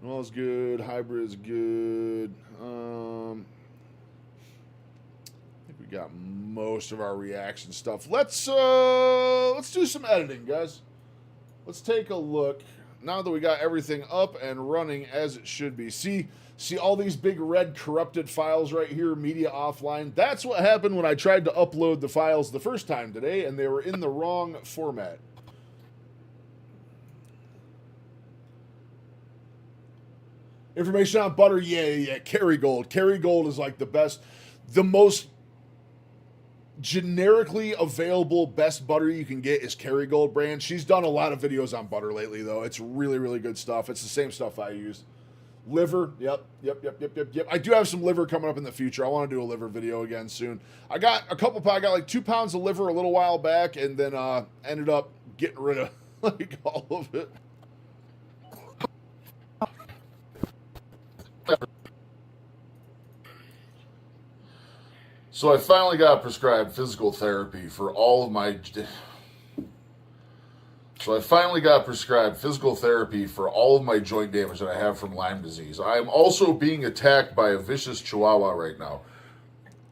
Speaker 3: All's good. Hybrid's good. I think we got most of our reaction stuff. Let's do some editing, guys. Let's take a look. Now that we got everything up and running as it should be. See all these big red corrupted files right here, media offline? That's what happened when I tried to upload the files the first time today, and they were in the wrong format. Information on butter, yeah. Kerrygold. Kerrygold is like the most generically available best butter you can get is Kerrygold brand. She's done a lot of videos on butter lately, though. It's really, really good stuff. It's the same stuff I use. Liver, yep. I do have some liver coming up in the future. I want to do a liver video again soon. I got like 2 pounds of liver a little while back, and then ended up getting rid of like all of it. So I finally got prescribed physical therapy for all of my... joint damage that I have from Lyme disease. I am also being attacked by a vicious chihuahua right now.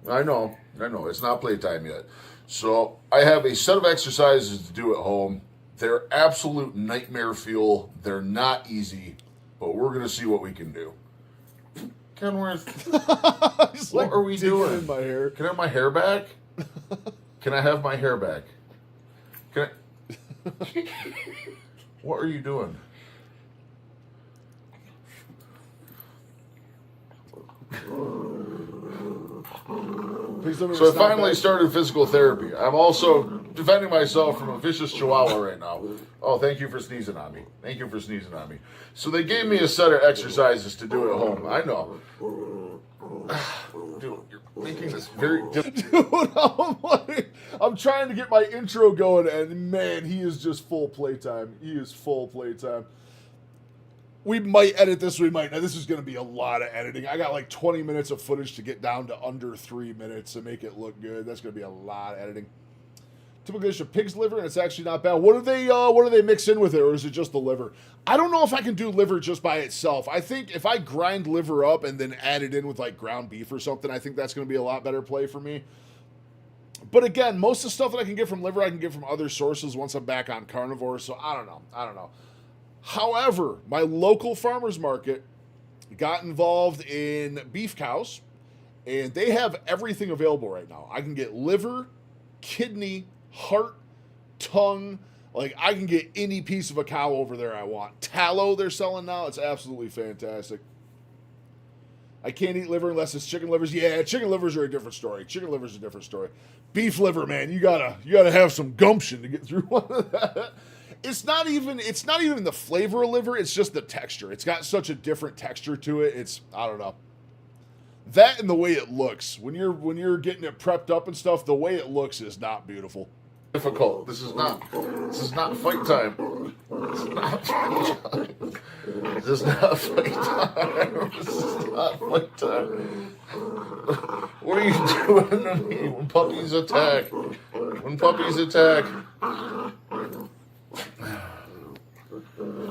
Speaker 3: I know. It's not playtime yet. So I have a set of exercises to do at home. They're absolute nightmare fuel. They're not easy, but we're going to see what we can do. Kenworth, what are we doing? In my hair. Can I have my hair back? Can I have my hair back? Can I... What are you doing? So I finally started physical therapy. I'm also defending myself from a vicious chihuahua right now. Oh, thank you for sneezing on me. So they gave me a set of exercises to do at home. I know. Dude, you're making this very difficult. Dude, I'm trying to get my intro going, and man, he is just full playtime. We might edit this, we might. Now, this is going to be a lot of editing. I got like 20 minutes of footage to get down to under 3 minutes to make it look good. That's going to be a lot of editing. Typical dish of pig's liver, and it's actually not bad. What do they mix in with it, or is it just the liver? I don't know if I can do liver just by itself. I think if I grind liver up and then add it in with like ground beef or something, I think that's going to be a lot better play for me. But again, most of the stuff that I can get from liver, I can get from other sources once I'm back on carnivore, so I don't know. However, my local farmer's market got involved in beef cows, and they have everything available right now. I can get liver, kidney, heart, tongue. Like, I can get any piece of a cow over there I want. Tallow they're selling now. It's absolutely fantastic. I can't eat liver unless it's chicken livers. Yeah, chicken livers are a different story. Beef liver, man, you gotta have some gumption to get through one of that. It's not even the flavor of liver, it's just the texture. It's got such a different texture to it. I don't know. That and the way it looks. When you're getting it prepped up and stuff, the way it looks is not beautiful. difficult. This is not fight time. This is not fight time. This is not fight time. This is not fight time. What are you doing to me when puppies attack? When puppies attack.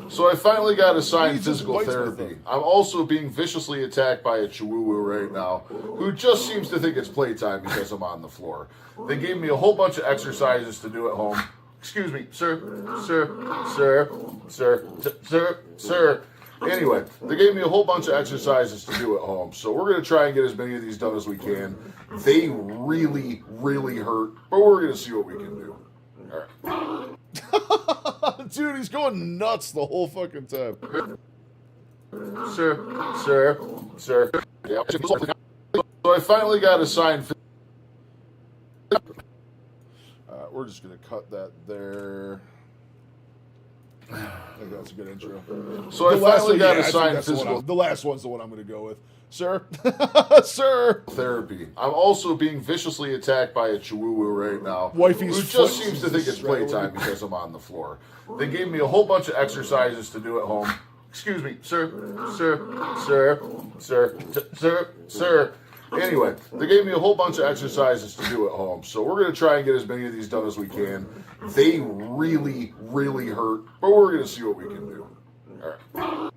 Speaker 3: So I finally got assigned physical therapy. I'm also being viciously attacked by a chihuahua right now, who just seems to think it's playtime because I'm on the floor. They gave me a whole bunch of exercises to do at home. Excuse me, sir. Anyway, they gave me a whole bunch of exercises to do at home, so we're going to try and get as many of these done as we can. They really, really hurt, but we're going to see what we can do. All right. Dude, he's going nuts the whole fucking time. Sir. Yeah. So I finally got assigned. We're just gonna cut that there. I think that's a good intro. So I finally got assigned physical. The last one's the one I'm gonna go with. Sir. Therapy. I'm also being viciously attacked by a chihuahua right now. Wifey's who just seems to think it's playtime because I'm on the floor. They gave me a whole bunch of exercises to do at home. Excuse me, sir. Anyway, they gave me a whole bunch of exercises to do at home, so we're going to try and get as many of these done as we can. They really, really hurt, but we're going to see what we can do. All right.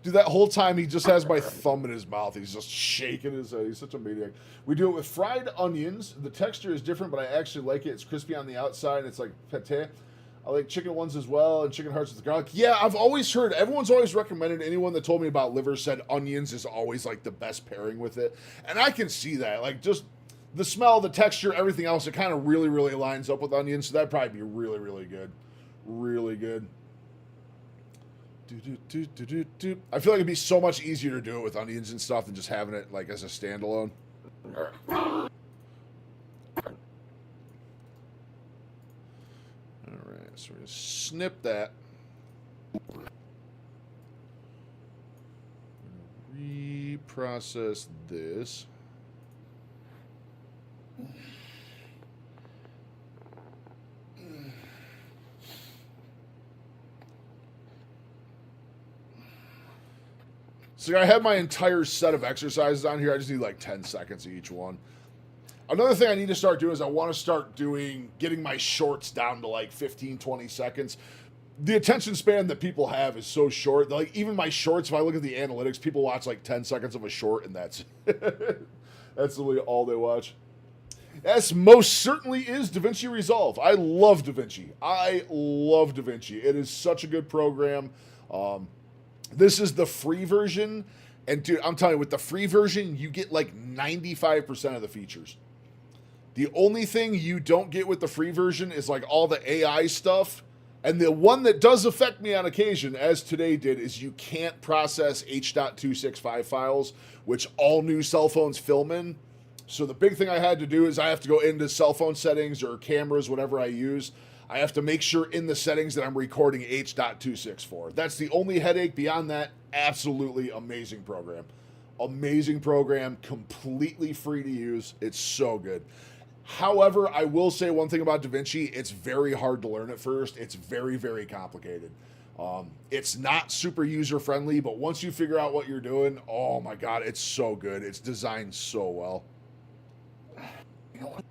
Speaker 3: Dude, that whole time he just has my thumb in his mouth. He's just shaking his head. He's such a maniac. We do it with fried onions. The texture is different, but I actually like it. It's crispy on the outside. And it's like pate. I like chicken ones as well, and chicken hearts with garlic. Yeah, I've always heard, everyone's always recommended, anyone that told me about liver said onions is always like the best pairing with it. And I can see that. Like just the smell, the texture, everything else, it kind of really, really lines up with onions. So that'd probably be really, really good. Really good. I feel like it'd be so much easier to do it with onions and stuff than just having it like as a standalone. All right. So we're going to snip that. Reprocess this. So I have my entire set of exercises on here. I just need like 10 seconds of each one. Another thing I need to start doing is I want to start getting my shorts down to like 15, 20 seconds. The attention span that people have is so short. Like even my shorts, if I look at the analytics, people watch like 10 seconds of a short and that's that's literally all they watch. Yes, most certainly is DaVinci Resolve. I love DaVinci. It is such a good program. This is the free version. And dude, I'm telling you, with the free version, you get like 95% of the features. The only thing you don't get with the free version is like all the AI stuff. And the one that does affect me on occasion, as today did, is you can't process H.265 files, which all new cell phones film in. So the big thing I had to do is I have to go into cell phone settings or cameras, whatever I use. I have to make sure in the settings that I'm recording H.264. That's the only headache. Beyond that, absolutely amazing program. Amazing program, completely free to use. It's so good. However, I will say one thing about DaVinci, it's very hard to learn at first. It's very, very complicated. It's not super user-friendly, but once you figure out what you're doing, oh my God, it's so good. It's designed so well.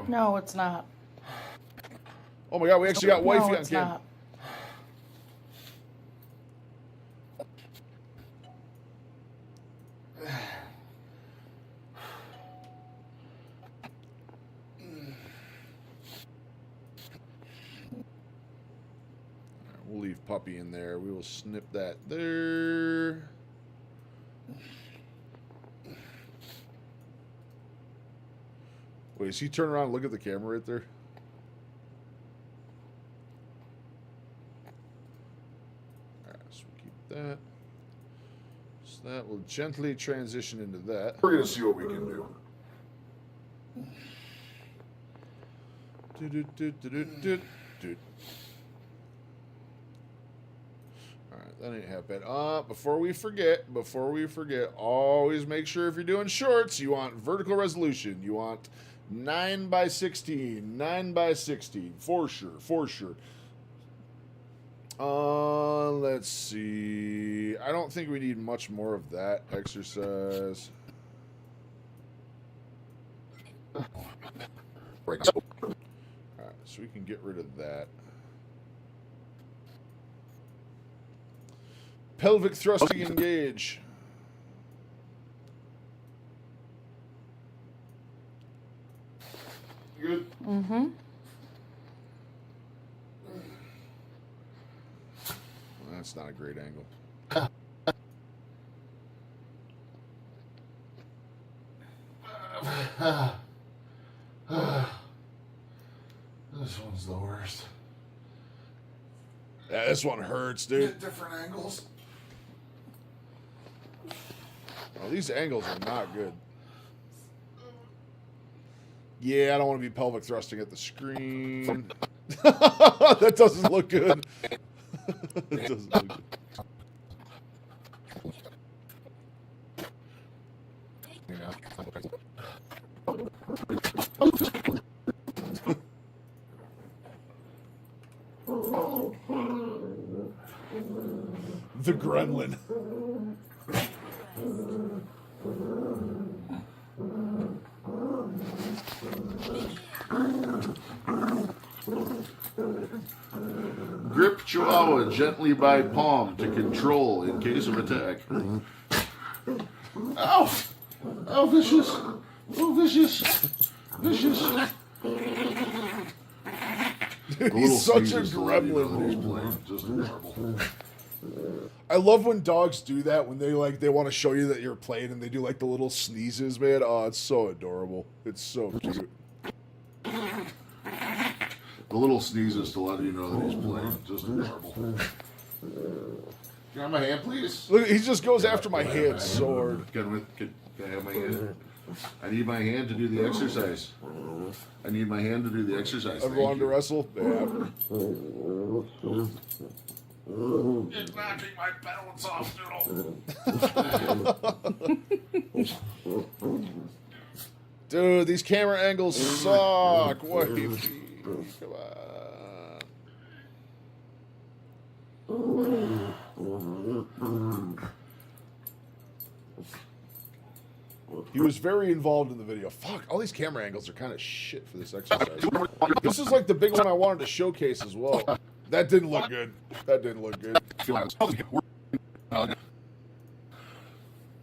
Speaker 17: No, it's not.
Speaker 3: Oh my God, we actually got wifey on camera. We'll leave puppy in there. We will snip that there. Wait, is he turn around and look at the camera right there? Alright, so we'll keep that. So that will gently transition into that. We're gonna see what we can do. Alright, that ain't half bad. Before we forget, always make sure if you're doing shorts, you want vertical resolution. You want 9 by 16. 9 by 16. For sure. For sure. Let's see. I don't think we need much more of that exercise. Alright, so we can get rid of that. Pelvic thrusting engage. Good.
Speaker 15: Mm-hmm.
Speaker 3: That's not a great angle. This one's the worst. Yeah, this one hurts, dude. Different angles. Oh, these angles are not good. Yeah, I don't want to be pelvic thrusting at the screen. That doesn't look good. It doesn't look good. The gremlin. Grip Chihuahua gently by palm to control in case of attack. Ow! Oh, vicious! Oh, vicious! Vicious! Dude, he's such a gremlin when he's playing. Just adorable. I love when dogs do that when they want to show you that you're playing and they do like the little sneezes, man. Oh, it's so adorable. It's so cute. The little sneezes to let you know that he's playing. Just adorable. Can I have my hand, please? Look, he just goes after my hand so hard. Can I have my hand? I need my hand to do the exercise. I need my hand to do the exercise. Ever wanted to wrestle? Yeah. It's knocking my balance off, Noodle. Dude, these camera angles suck. Wait. Come on. He was very involved in the video. Fuck, all these camera angles are kind of shit for this exercise. This is like the big one I wanted to showcase as well. That didn't look good. That didn't look good.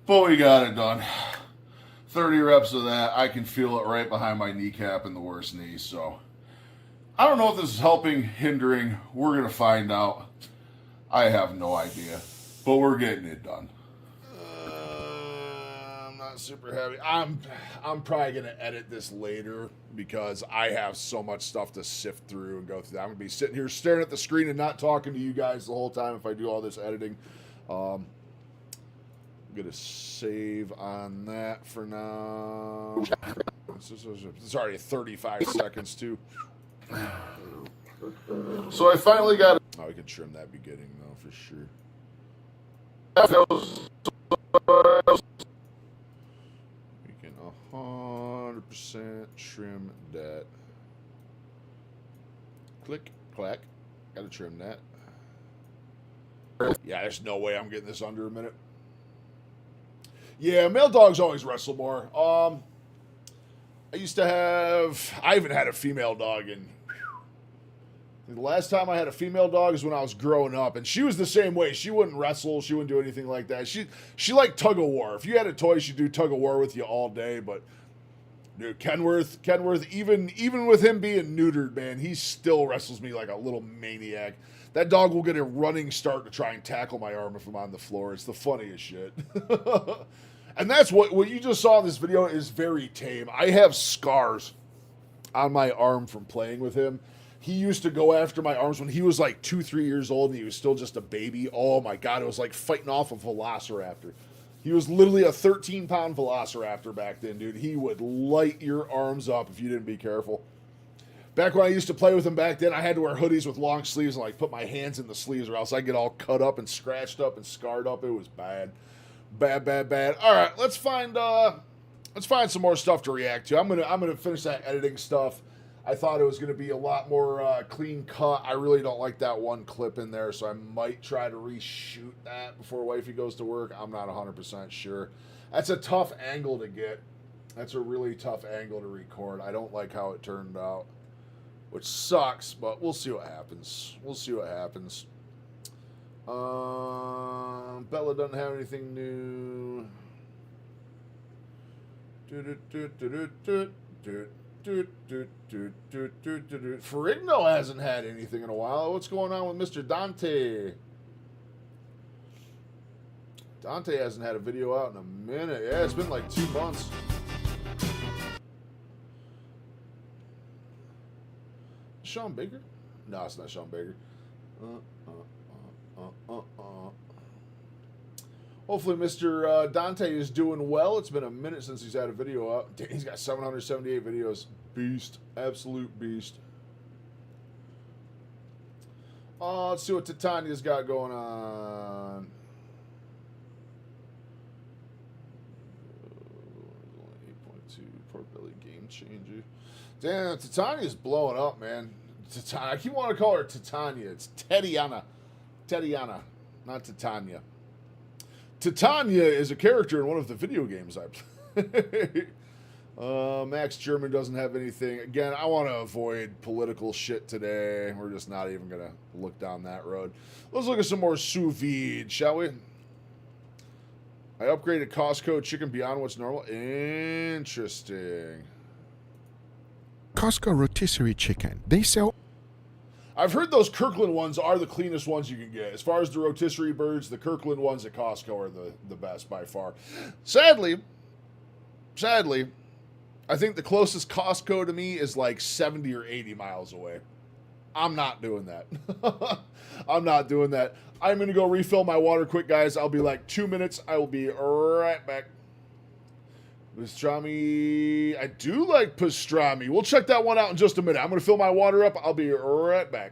Speaker 3: But we got it done. 30 reps of that. I can feel it right behind my kneecap and the worst knee. So I don't know if this is helping, hindering. We're going to find out. I have no idea. But we're getting it done. I'm not super heavy. I'm probably going to edit this later because I have so much stuff to sift through and go through. I'm going to be sitting here staring at the screen and not talking to you guys the whole time if I do all this editing. I'm going to save on that for now. It's already 35 seconds too. So I finally got it. Oh, we can trim that beginning though for sure. We can 100% trim that. Click, clack. Gotta trim that. Yeah, there's no way I'm getting this under a minute. Yeah, male dogs always wrestle more. I haven't had a female dog in. The last time I had a female dog is when I was growing up, and she was the same way. She wouldn't wrestle. She wouldn't do anything like that. She liked tug of war. If you had a toy, she'd do tug of war with you all day. But dude, Kenworth, even with him being neutered, man, he still wrestles me like a little maniac. That dog will get a running start to try and tackle my arm if I'm on the floor. It's the funniest shit. And that's what you just saw in this video is very tame. I have scars on my arm from playing with him. He used to go after my arms when he was like 2-3 years old and he was still just a baby. Oh my God, it was like fighting off a velociraptor. He was literally a 13-pound velociraptor back then, dude. He would light your arms up if you didn't be careful. Back when I used to play with him back then, I had to wear hoodies with long sleeves and like put my hands in the sleeves or else I'd get all cut up and scratched up and scarred up. It was bad. Bad. All right, let's find let's find some more stuff to react to. I'm gonna finish that editing stuff. I thought it was gonna be a lot more clean cut. I really don't like that one clip in there, so I might try to reshoot that before wifey goes to work. I'm not 100% sure. That's a tough angle to get. That's a really tough angle to record. I don't like how it turned out, which sucks, but we'll see what happens. We'll see what happens. Bella doesn't have anything new. Ferrigno hasn't had anything in a while. What's going on with Mr. Dante? Dante hasn't had a video out in a minute. Yeah, it's been like 2 months. Sean Baker? No, it's not Sean Baker. Hopefully Mr. Dante is doing well. It's been a minute since he's had a video out. He's got 778 videos. Beast. Absolute beast. Let's see what Titania's got going on. 8.2. Pork belly game changer. Damn, Titania's blowing up, man. I keep wanting to call her Titania. It's Tatiana. Tatiana, not Titania. Titania is a character in one of the video games I play. Max German doesn't have anything. Again, I want to avoid political shit today. We're just not even going to look down that road. Let's look at some more sous vide, shall we? I upgraded Costco chicken beyond what's normal. Interesting.
Speaker 4: Costco rotisserie chicken. They sell.
Speaker 3: I've heard those Kirkland ones are the cleanest ones you can get. As far as the rotisserie birds, the Kirkland ones at Costco are the best by far. Sadly, I think the closest Costco to me is like 70 or 80 miles away. I'm not doing that. I'm not doing that. I'm going to go refill my water quick, guys. I'll be like 2 minutes. I will be right back. Pastrami. I do like pastrami. We'll check that one out in just a minute. I'm going to fill my water up. I'll be right back.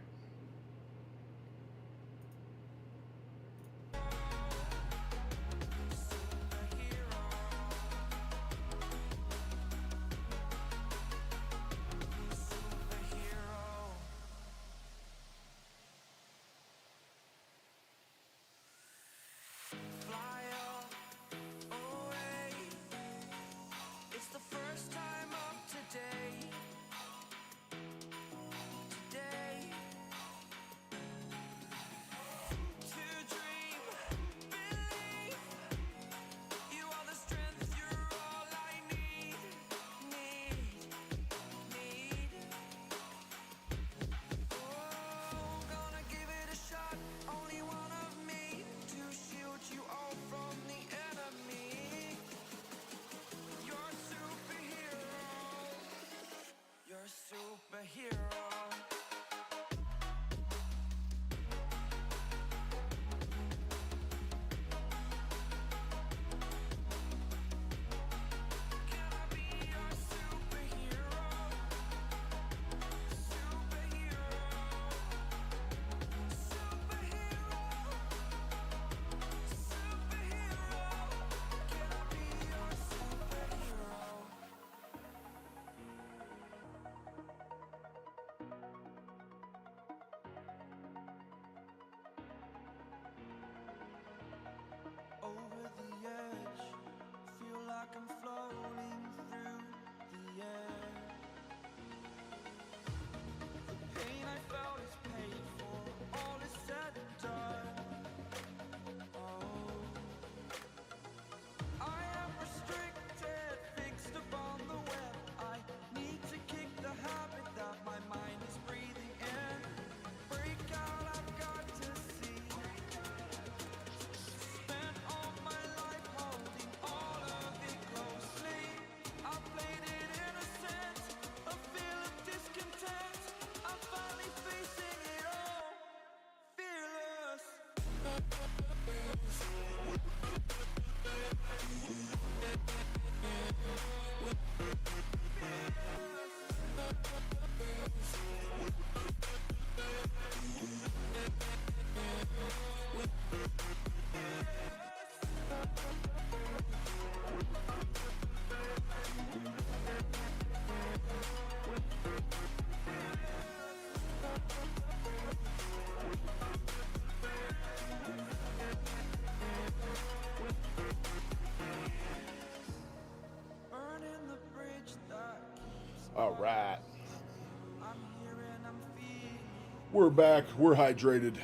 Speaker 3: All right. We're back. We're hydrated.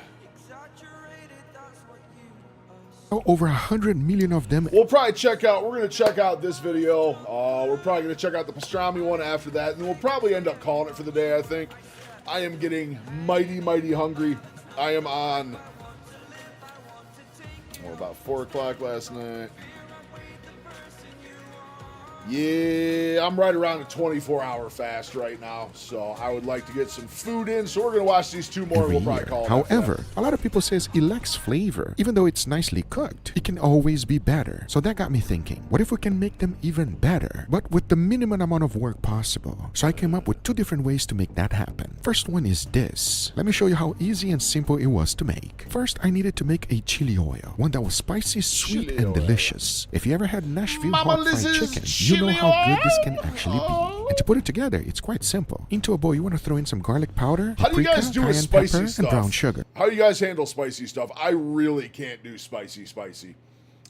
Speaker 4: Over 100 million of them.
Speaker 3: We'll probably check out, we're going to check out this video. We're probably going to check out the pastrami one after that. And then we'll probably end up calling it for the day, I think. I am getting mighty, mighty hungry. I am on, about 4 o'clock last night. Yeah, I'm right around a 24-hour fast right now, so I would like to get some food in. So we're going to watch these 2 more, and we'll probably call it.
Speaker 4: However, a lot of people says it lacks flavor. Even though it's nicely cooked, it can always be better. So that got me thinking, what if we can make them even better, but with the minimum amount of work possible? So I came up with 2 different ways to make that happen. First one is this. Let me show you how easy and simple it was to make. First, I needed to make a chili oil, one that was spicy, sweet, and delicious. If you ever had Nashville hot fried chicken, you know how good this can actually be. And to put it together, it's quite simple. Into a bowl, you want to throw in some garlic powder,
Speaker 3: how do you guys do with spicy
Speaker 4: pepper,
Speaker 3: stuff?
Speaker 4: and brown sugar.
Speaker 3: How do you guys handle spicy stuff? I really can't do spicy.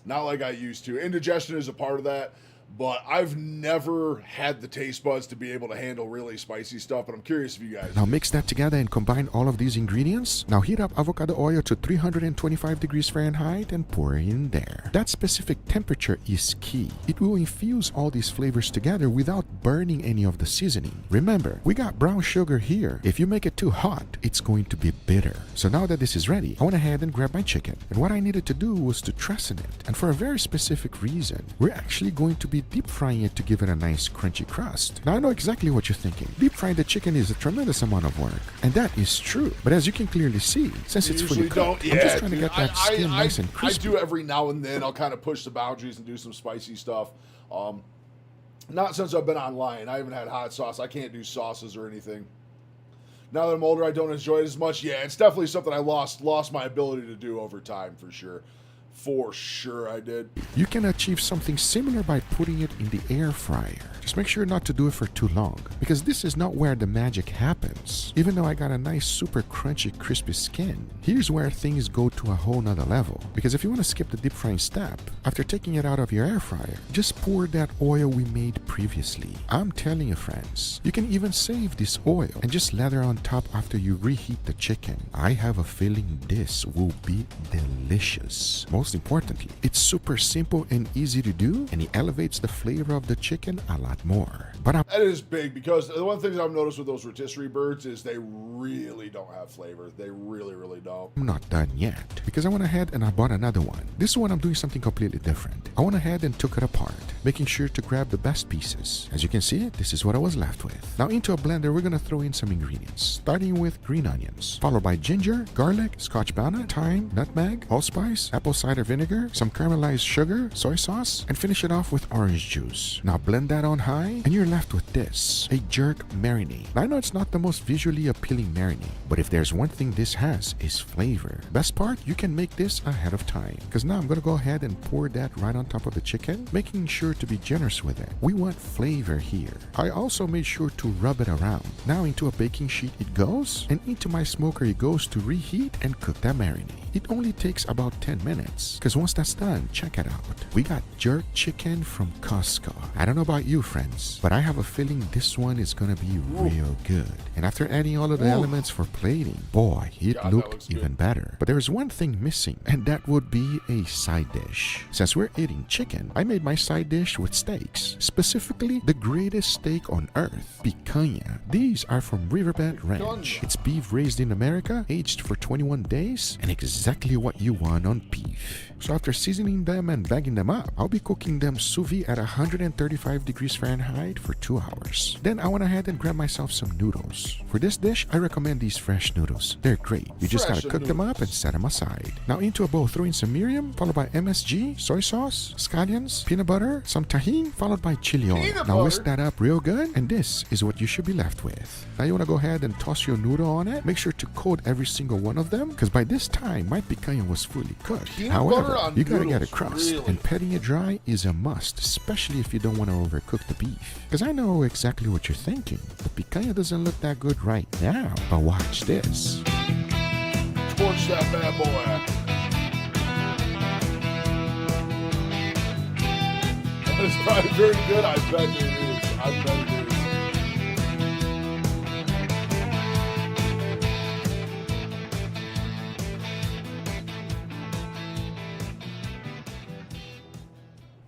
Speaker 3: Not like I used to. Indigestion is a part of that, but I've never had the taste buds to be able to handle really spicy stuff, but I'm curious if you guys
Speaker 4: Now mix that together and combine all of these ingredients. Now heat up avocado oil to 325 degrees Fahrenheit and pour it in there. That specific temperature is key. It will infuse all these flavors together without burning any of the seasoning. Remember, we got brown sugar here. If you make it too hot, it's going to be bitter. So now that this is ready, I went ahead and grabbed my chicken. And what I needed to do was to trussen it. And for a very specific reason, we're actually going to be deep frying it to give it a nice crunchy crust. Now I know exactly what you're thinking. Deep frying the chicken is a tremendous amount of work, and that is true. But as you can clearly see, since it's fully cooked, I'm just trying to get that skin nice and crispy.
Speaker 3: I do every now and then. I'll kind of push the boundaries and do some spicy stuff. Not since I've been online. I haven't had hot sauce. I can't do sauces or anything. Now that I'm older, I don't enjoy it as much. Yeah, it's definitely something I lost my ability to do over time, for sure. For sure I did.
Speaker 4: You can achieve something similar by putting it in the air fryer. Just make sure not to do it for too long, because this is not where the magic happens. Even though I got a nice super crunchy crispy skin, here's where things go to a whole nother level. Because if you want to skip the deep frying step, after taking it out of your air fryer, just pour that oil we made previously. I'm telling you friends, you can even save this oil and just lather on top after you reheat the chicken. I have a feeling this will be delicious. Most importantly, it's super simple and easy to do, and it elevates the flavor of the chicken a lot more. But
Speaker 3: that is big, because the one thing I've noticed with those rotisserie birds is they really don't have flavor. They really don't.
Speaker 4: I'm not done yet, because I went ahead and I bought another one. This one I'm doing something completely different. I went ahead and took it apart, making sure to grab the best pieces. As you can see, this is what I was left with. Now into a blender, we're gonna throw in some ingredients, starting with green onions, followed by ginger, garlic, scotch bonnet, thyme, nutmeg, allspice, apple cider vinegar, some caramelized sugar, soy sauce, and finish it off with orange juice. Now blend that on high, and you're left with this, a jerk marinade. Now I know it's not the most visually appealing marinade, but if there's one thing this has, is flavor. Best part, you can make this ahead of time, because now I'm gonna go ahead and pour that right on top of the chicken, making sure to be generous with it. We want flavor here. I also made sure to rub it around. Now into a baking sheet it goes, and into my smoker it goes to reheat and cook that marinade. It only takes about 10 minutes, because once that's done, check it out. We got jerk chicken from Costco. I don't know about you friends, but I have a feeling this one is gonna be real good. And after adding all of the elements for plating, boy, it looked even better. But there's one thing missing, and that would be a side dish. Since we're eating chicken, I made my side dish with steaks, specifically the greatest steak on earth, picanha. These are from Riverbed Ranch. It's beef raised in America, aged for 21 days, and exactly what you want on beef. So after seasoning them and bagging them up, I'll be cooking them sous vide at 135 degrees Fahrenheit for 2 hours. Then I went ahead and grabbed myself some noodles. For this dish, I recommend these fresh noodles. They're great. You just gotta cook them up and set them aside. Now into a bowl, throw in some Miriam, followed by MSG, soy sauce, scallions, peanut butter, some tahini, followed by chili oil. Now whisk that up real good, and this is what you should be left with. Now you wanna go ahead and toss your noodle on it. Make sure to coat every single one of them, because by this time, my picanha was fully cooked. However, you gotta get a crust, and petting it dry is a must, especially if you don't want to overcook the beef. Because I know exactly what you're thinking. The picanha doesn't look that good right now, but watch this.
Speaker 3: Torch that bad boy. That is probably very good. I bet it is.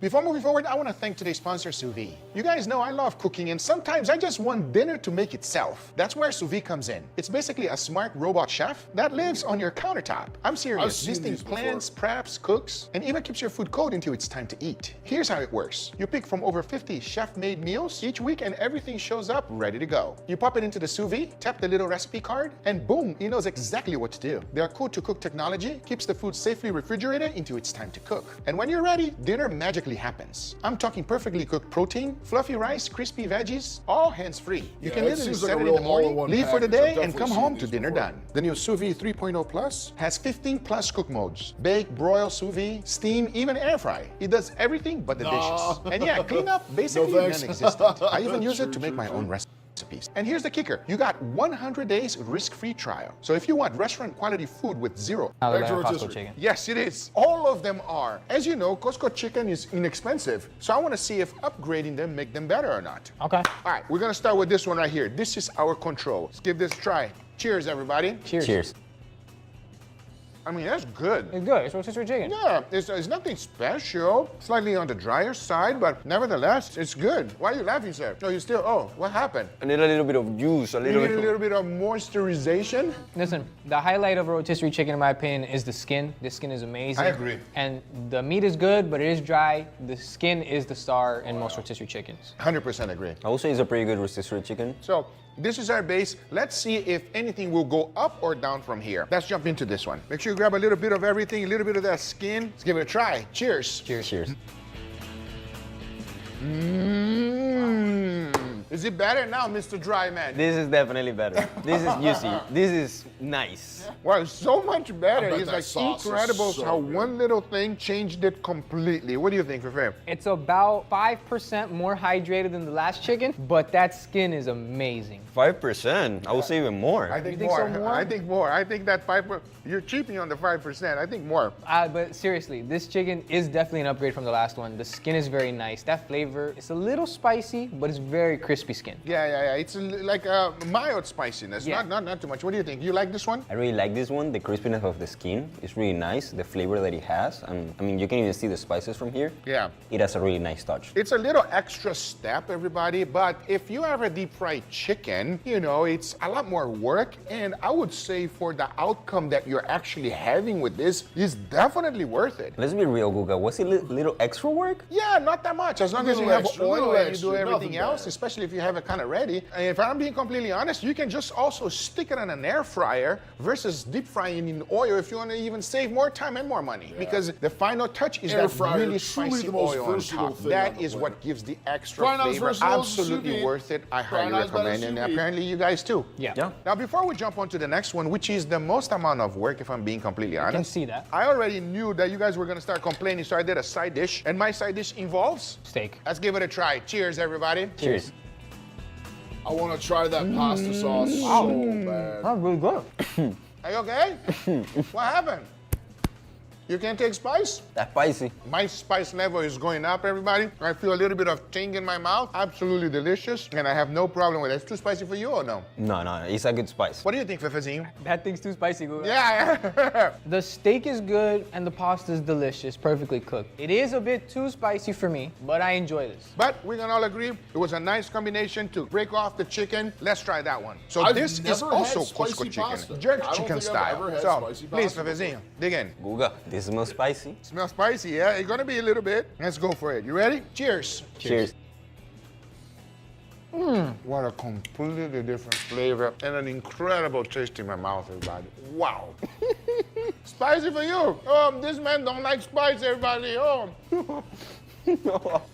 Speaker 5: Before moving forward, I want to thank today's sponsor, Sous Vide. You guys know I love cooking, and sometimes I just want dinner to make itself. That's where Sous Vide comes in. It's basically a smart robot chef that lives on your countertop. I'm serious. This thing plans, preps, cooks, and even keeps your food cold until it's time to eat. Here's how it works. You pick from over 50 chef-made meals each week, and everything shows up ready to go. You pop it into the Sous Vide, tap the little recipe card, and boom, it knows exactly what to do. Their cool-to-cook technology keeps the food safely refrigerated until it's time to cook. And when you're ready, dinner magically happens. I'm talking perfectly cooked protein, fluffy rice, crispy veggies, all hands-free. You can literally set it in the morning, leave for the day, and come home to dinner done. The new Sous Vide 3.0 Plus has 15 plus cook modes. Bake, broil, sous vide, steam, even air fry. It does everything but the dishes. And yeah, clean up basically non-existent. I even use it to make my own recipes. And here's the kicker. You got 100 days risk-free trial. So if you want restaurant quality food with zero
Speaker 17: Costco chicken.
Speaker 5: Yes, it is. All of them are. As you know, Costco chicken is inexpensive. So I want to see if upgrading them make them better or not.
Speaker 17: Okay.
Speaker 5: All right, we're going to start with this one right here. This is our control. Let's give this a try. Cheers, everybody.
Speaker 17: Cheers.
Speaker 7: Cheers.
Speaker 5: I mean, that's good.
Speaker 17: It's good. It's rotisserie chicken.
Speaker 5: Yeah, it's nothing special. Slightly on the drier side, but nevertheless, it's good. Why are you laughing, sir? No, you still, what happened?
Speaker 7: I need a little bit of juice,
Speaker 5: You need a little bit of moisturization?
Speaker 17: Listen, the highlight of a rotisserie chicken, in my opinion, is the skin. The skin is amazing.
Speaker 5: I agree.
Speaker 17: And the meat is good, but it is dry. The skin is the star in most rotisserie chickens.
Speaker 5: 100% agree.
Speaker 7: I would say it's a pretty good rotisserie chicken.
Speaker 5: So, this is our base. Let's see if anything will go up or down from here. Let's jump into this one. Make sure you grab a little bit of everything, a little bit of that skin. Let's give it a try. Cheers.
Speaker 7: Cheers. Cheers.
Speaker 5: Is it better now, Mr. Dry Man?
Speaker 7: This is definitely better. This is juicy. This is nice.
Speaker 5: Well, it's so much better.
Speaker 3: I bet
Speaker 5: It's
Speaker 3: that
Speaker 5: like
Speaker 3: sauce is
Speaker 5: incredible
Speaker 3: so
Speaker 5: how
Speaker 3: good.
Speaker 5: one little thing changed it completely. What do you think, Fefe?
Speaker 17: It's about 5% more hydrated than the last chicken, but that skin is amazing.
Speaker 7: 5%. I would say even more.
Speaker 5: I think
Speaker 17: think
Speaker 5: more.
Speaker 17: so more?
Speaker 5: I think more. I think that 5%. You're cheaping on the 5%. I think more.
Speaker 17: But seriously, this chicken is definitely an upgrade from the last one. The skin is very nice. That flavor, it's a little spicy, but it's very crispy skin.
Speaker 5: Yeah. It's like a mild spiciness,
Speaker 17: Yeah.
Speaker 5: not too much. What do you think? You like this one?
Speaker 7: I really like this one. The crispiness of the skin is really nice. The flavor that it has. And I mean, you can even see the spices from here.
Speaker 5: Yeah.
Speaker 7: It has a really nice touch.
Speaker 5: It's a little extra step, everybody, but if you have a deep fried chicken, you know, it's a lot more work. And I would say for the outcome that you're actually having with this is definitely worth it.
Speaker 7: Let's be real, Guga. Was it a little extra work?
Speaker 5: Yeah, not that much. As long as you
Speaker 3: Little
Speaker 5: have
Speaker 3: extra,
Speaker 5: oil
Speaker 3: little
Speaker 5: and you
Speaker 3: extra,
Speaker 5: do everything
Speaker 3: nothing
Speaker 5: else,
Speaker 3: bad.
Speaker 5: especially if you have it kind of ready. And if I'm being completely honest, you can just also stick it in an air fryer versus deep frying in oil if you want to even save more time and more money. Because the final touch is
Speaker 3: Air
Speaker 5: that
Speaker 3: fryer,
Speaker 5: really
Speaker 3: truly
Speaker 5: spicy
Speaker 3: the most
Speaker 5: oil on
Speaker 3: versatile
Speaker 5: top.
Speaker 3: thing
Speaker 5: That
Speaker 3: on the
Speaker 5: is
Speaker 3: planet.
Speaker 5: what gives the extra
Speaker 3: Probably not as
Speaker 5: flavor.
Speaker 3: versatile as sous
Speaker 5: Absolutely
Speaker 3: vide.
Speaker 5: worth it. I
Speaker 3: Probably
Speaker 5: highly
Speaker 3: not as bad as
Speaker 5: recommend it.
Speaker 3: sous
Speaker 5: And
Speaker 3: vide.
Speaker 5: apparently you guys too.
Speaker 17: Yeah.
Speaker 5: Now, before we jump onto the next one, which is the most amount of work, if I'm being completely honest.
Speaker 17: can see that.
Speaker 5: I already knew that you guys were going to start complaining, so I did a side dish. And my side dish involves
Speaker 17: Steak.
Speaker 5: Let's give it a try. Cheers, everybody.
Speaker 7: Cheers.
Speaker 3: I want to try that pasta sauce so bad.
Speaker 17: That's really good.
Speaker 5: Are you okay? What happened? You can't take spice?
Speaker 7: That's spicy.
Speaker 5: My spice level is going up, everybody. I feel a little bit of ting in my mouth. Absolutely delicious. And I have no problem with it. It's too spicy for you or no?
Speaker 7: No, it's a good spice.
Speaker 5: What do you think, Fefezine?
Speaker 17: That thing's too spicy, Guga.
Speaker 5: Yeah.
Speaker 17: The steak is good and the pasta is delicious, perfectly cooked. It is a bit too spicy for me, but I enjoy this.
Speaker 5: But we can all agree it was a nice combination to break off the chicken. Let's try that one. So
Speaker 3: I've
Speaker 5: this is
Speaker 3: never
Speaker 5: also
Speaker 3: had spicy
Speaker 5: Costco chicken,
Speaker 3: pasta.
Speaker 5: jerk
Speaker 3: I don't
Speaker 5: chicken
Speaker 3: think I've
Speaker 5: style.
Speaker 3: ever had
Speaker 5: So
Speaker 3: spicy
Speaker 5: please,
Speaker 3: pasta
Speaker 5: Fefezine, dig in.
Speaker 7: Guga, this smells spicy.
Speaker 5: Smells spicy, yeah? It's gonna be a little bit. Let's go for it. You ready? Cheers.
Speaker 7: Cheers.
Speaker 5: What a completely different flavor and an incredible taste in my mouth, everybody. Wow. Spicy for you. Oh, this man don't like spice, everybody. Oh.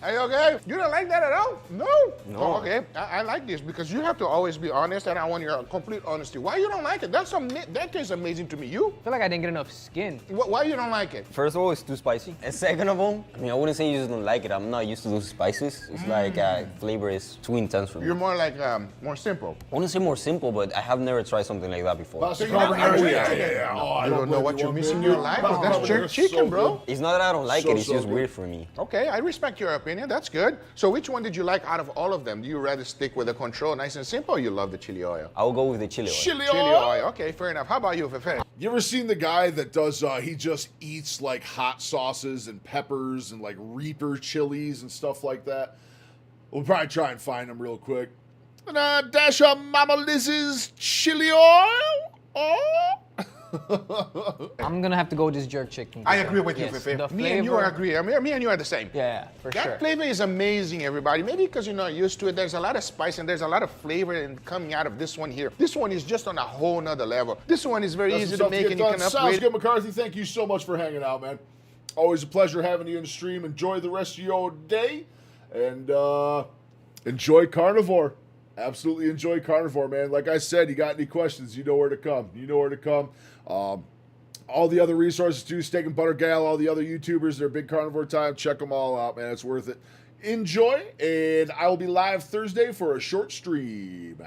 Speaker 5: Are you okay? You don't like that at all? No?
Speaker 7: No.
Speaker 5: Oh, okay. I like this because you have to always be honest, and I want your complete honesty. Why you don't like it? That tastes amazing to me. You?
Speaker 17: I feel like I didn't get enough skin.
Speaker 5: Why you don't like it?
Speaker 7: First of all, it's too spicy. And second of all, I mean, I wouldn't say you just don't like it. I'm not used to those spices. It's like flavor is too intense for me.
Speaker 5: You're more like more simple.
Speaker 7: I wouldn't say more simple, but I have never tried something like that before.
Speaker 3: Pasta carbonara. Yeah. Oh, I
Speaker 5: You don't know what you're missing in your life? That's jerk chicken, bro.
Speaker 7: It's not that I don't like
Speaker 3: So,
Speaker 7: it, it's
Speaker 3: so
Speaker 7: just
Speaker 3: good.
Speaker 7: weird for me.
Speaker 5: Okay, I respect your opinion. That's good. So which one did you like out of all of them? Do you rather stick with the control, nice and simple, or you love the chili oil?
Speaker 7: I'll go with the chili oil.
Speaker 5: Chili oil. Okay, fair enough. How about you, Fefe?
Speaker 3: You ever seen the guy that does, he just eats like hot sauces and peppers and like Reaper chilies and stuff like that? We'll probably try and find him real quick. And dash of Mama Liz's chili oil. Oh.
Speaker 17: I'm gonna have to go with this jerk chicken.
Speaker 5: I agree with you,
Speaker 17: Yes,
Speaker 5: Fefe.
Speaker 17: the
Speaker 5: Me and you
Speaker 17: flavor-
Speaker 5: are agree. I mean, me and you are the same.
Speaker 17: Yeah, for
Speaker 5: that
Speaker 17: sure.
Speaker 5: flavor is amazing, everybody. Maybe because you're not used to it. There's a lot of spice and there's a lot of flavor and coming out of this one here. This one is just on a whole nother level. This one is very easy to make and you can
Speaker 3: Sounds
Speaker 5: upgrade.
Speaker 3: good, McCarthy. Thank you so much for hanging out, man. Always a pleasure having you in the stream. Enjoy the rest of your day and enjoy Carnivore. Absolutely enjoy Carnivore, man. Like I said, you got any questions, you know where to come. You know where to come. All the other resources too, Steak and Butter Gal, all the other YouTubers, they're big Carnivore time. Check them all out, man. It's worth it. Enjoy, and I will be live Thursday for a short stream.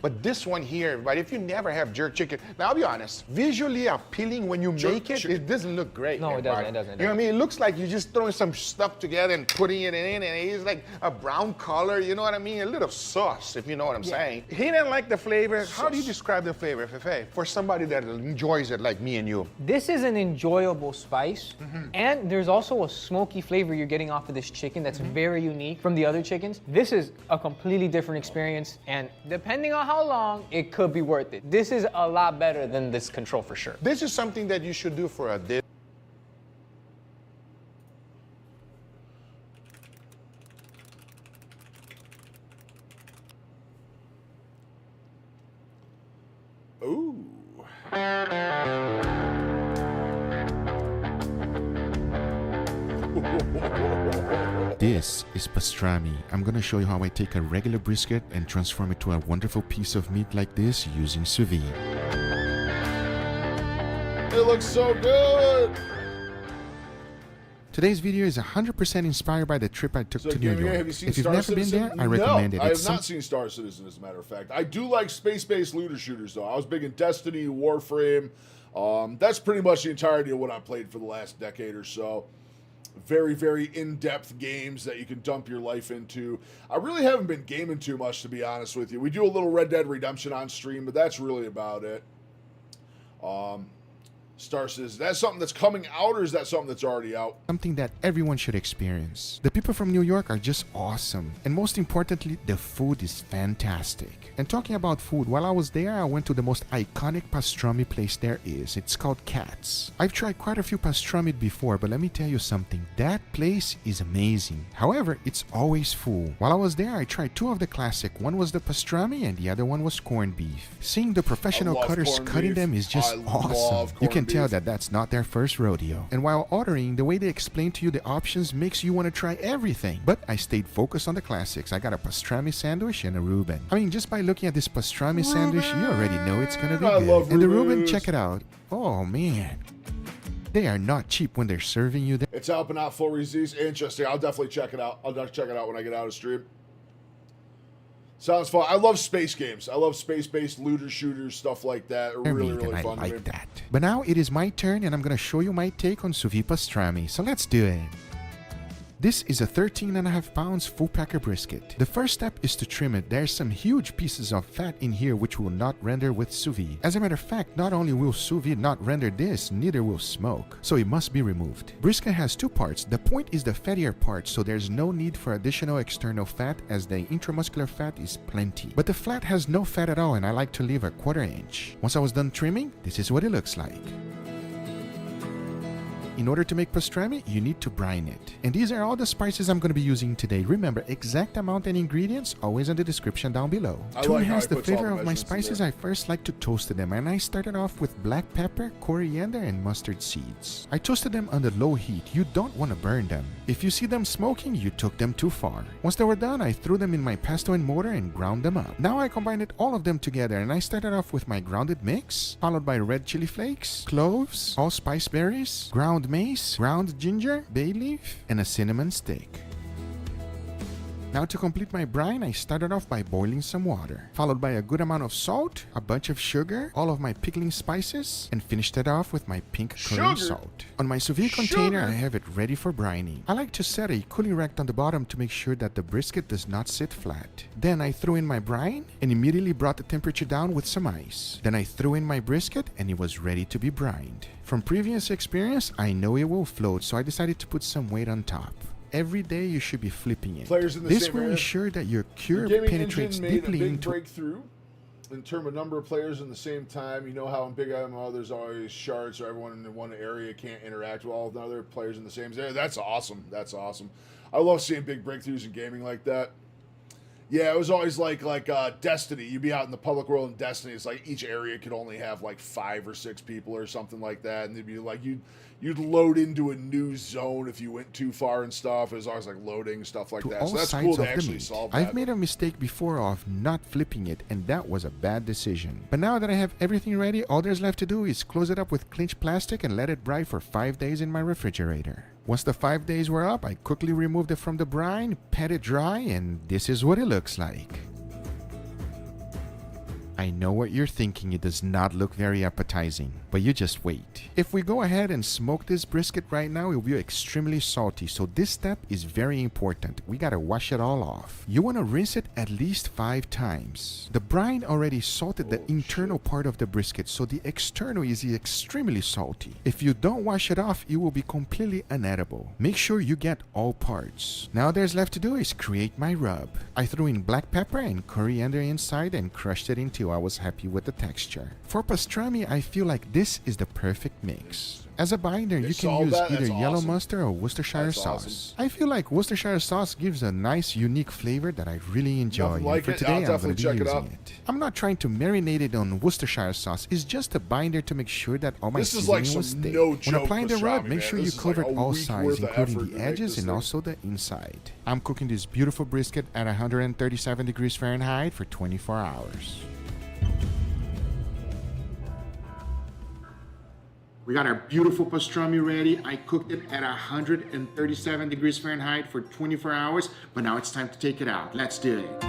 Speaker 5: But this one here, everybody, if you never have jerk chicken, now I'll be honest, visually appealing when you make it, it doesn't look great.
Speaker 17: No, it
Speaker 5: everybody.
Speaker 17: doesn't.
Speaker 5: You know what I mean? It looks like you're just throwing some stuff together and putting it in, and it's like a brown color, you know what I mean? A little sauce, if you know what I'm saying. He didn't like the flavor. How do you describe the flavor, Fefe, for somebody that enjoys it like me and you?
Speaker 17: This is an enjoyable spice,
Speaker 5: Mm-hmm.
Speaker 17: and there's also a smoky flavor you're getting off of this chicken that's very unique from the other chickens. This is a completely different experience, and depending on how long, it could be worth it. This is a lot better than this control for sure.
Speaker 5: This is something that you should do for a day.
Speaker 3: Ooh.
Speaker 4: This is pastrami. I'm gonna show you how I take a regular brisket and transform it to a wonderful piece of meat like this using sous vide.
Speaker 3: It looks so good.
Speaker 4: Today's video is 100% inspired by the trip I took to New York.
Speaker 3: Have you seen
Speaker 4: If you've
Speaker 3: Star
Speaker 4: never
Speaker 3: Citizen?
Speaker 4: been there, I recommend it.
Speaker 3: I have
Speaker 4: It's
Speaker 3: not seen Star Citizen, as a matter of fact. I do like space-based looter shooters, though. I was big in Destiny, Warframe. That's pretty much the entirety of what I played for the last decade or so. Very, very in-depth games that you can dump your life into. I really haven't been gaming too much, to be honest with you. We do a little Red Dead Redemption on stream, but that's really about it. Star Citizen, that's something that's coming out, or is that something that's already out?
Speaker 4: something that everyone should experience. The people from New York are just awesome. And most importantly, the food is fantastic. And talking about food, while I was there, I went to the most iconic pastrami place there is. It's called Katz. I've tried quite a few pastrami before, but let me tell you something. That place is amazing. However, it's always full. While I was there, I tried two of the classic. One was the pastrami and the other one was corned beef. Seeing the professional cutters cutting them is just awesome. You can tell that that's not their first rodeo. And while ordering, the way they explain to you the options makes you want to try everything. But I stayed focused on the classics. I got a pastrami sandwich and a Reuben. I mean, just by looking at this pastrami sandwich, you already know it's gonna be good. And the Reuben, check it out. Oh man. They are not cheap when they're serving you that.
Speaker 3: It's helping out full reviews. Interesting. I'll definitely check it out. I'll definitely check it out when I get out of stream. Sounds fun. I love space games. I love space-based looter shooters, stuff like that. Really fun to me.
Speaker 4: But now it is my turn and I'm gonna show you my take on sous vide pastrami. So let's do it. This is a 13.5 pounds full packer brisket. The first step is to trim it. There's some huge pieces of fat in here which will not render with sous vide. As a matter of fact, not only will sous vide not render this, neither will smoke. So it must be removed. Brisket has two parts. The point is the fattier part, so there's no need for additional external fat as the intramuscular fat is plenty. But the flat has no fat at all and I like to leave a 1/4 inch. Once I was done trimming, this is what it looks like. In order to make pastrami, you need to brine it. And these are all the spices I'm going to be using today. Remember, exact amount and ingredients always in the description down below. To enhance the flavor of my spices, I first like to toast them, and I started off with black pepper, coriander, and mustard seeds. I toasted them under low heat. You don't want to burn them. If you see them smoking, you took them too far. Once they were done, I threw them in my pesto and mortar and ground them up. Now I combined all of them together, and I started off with my grounded mix, followed by red chili flakes, cloves, allspice berries, ground mace, ground ginger, bay leaf, and a cinnamon stick. Now to complete my brine, I started off by boiling some water, followed by a good amount of salt, a bunch of sugar, all of my pickling spices, and finished it off with my pink coloring salt. On my sous vide container, I have it ready for brining. I like to set a cooling rack on the bottom to make sure that the brisket does not sit flat. Then I threw in my brine and immediately brought the temperature down with some ice. Then I threw in my brisket and it was ready to be brined. From previous experience, I know it will float, so I decided to put some weight on top. Every day you should be flipping it.
Speaker 3: Players in the
Speaker 4: This
Speaker 3: same
Speaker 4: will
Speaker 3: area.
Speaker 4: ensure that your cure
Speaker 3: Your gaming
Speaker 4: penetrates
Speaker 3: engine made a
Speaker 4: deeply
Speaker 3: big
Speaker 4: into
Speaker 3: breakthrough in terms of number of players in the same time. You know how in big MMO there's always shards, or everyone in one area can't interact with all the other players in the same area. That's awesome. That's awesome. I love seeing big breakthroughs in gaming like that. Yeah, it was always like Destiny. You'd be out in the public world in Destiny. It's like each area could only have like 5 or 6 people or something like that, and they'd be like you'd load into a new zone if you went too far and stuff. It was always like loading stuff like
Speaker 4: to
Speaker 3: that.
Speaker 4: all
Speaker 3: So that's
Speaker 4: sides
Speaker 3: cool
Speaker 4: of
Speaker 3: to
Speaker 4: the
Speaker 3: actually
Speaker 4: meat.
Speaker 3: solve
Speaker 4: I've
Speaker 3: that.
Speaker 4: made a mistake before of not flipping it, and that was a bad decision. But now that I have everything ready, all there's left to do is close it up with clinch plastic and let it brine for 5 days in my refrigerator. Once the 5 days were up, I quickly removed it from the brine, pat it dry, and this is what it looks like. I know what you're thinking, it does not look very appetizing, but you just wait. If we go ahead and smoke this brisket right now, it will be extremely salty, so this step is very important. We gotta wash it all off. You wanna rinse it at least 5 times. The brine already salted the internal part of the brisket, so the external is extremely salty. If you don't wash it off, it will be completely unedible. Make sure you get all parts. Now there's left to do is create my rub. I threw in black pepper and coriander inside and crushed it into I was happy with the texture. For pastrami, I feel like this is the perfect mix. As a binder, you can use either yellow mustard or Worcestershire sauce. I feel like Worcestershire sauce gives a nice, unique flavor that I really enjoy. And for today, I'm going to be using it. I'm not trying to marinate it on Worcestershire sauce. It's just a binder to make sure that all my seasoning will stay. When applying the rub, make sure you cover all sides, including the edges and also the inside. I'm cooking this beautiful brisket at 137 degrees Fahrenheit for 24 hours. We got our beautiful pastrami ready. I cooked it at 137 degrees Fahrenheit for 24 hours, but now it's time to take it out. Let's do it.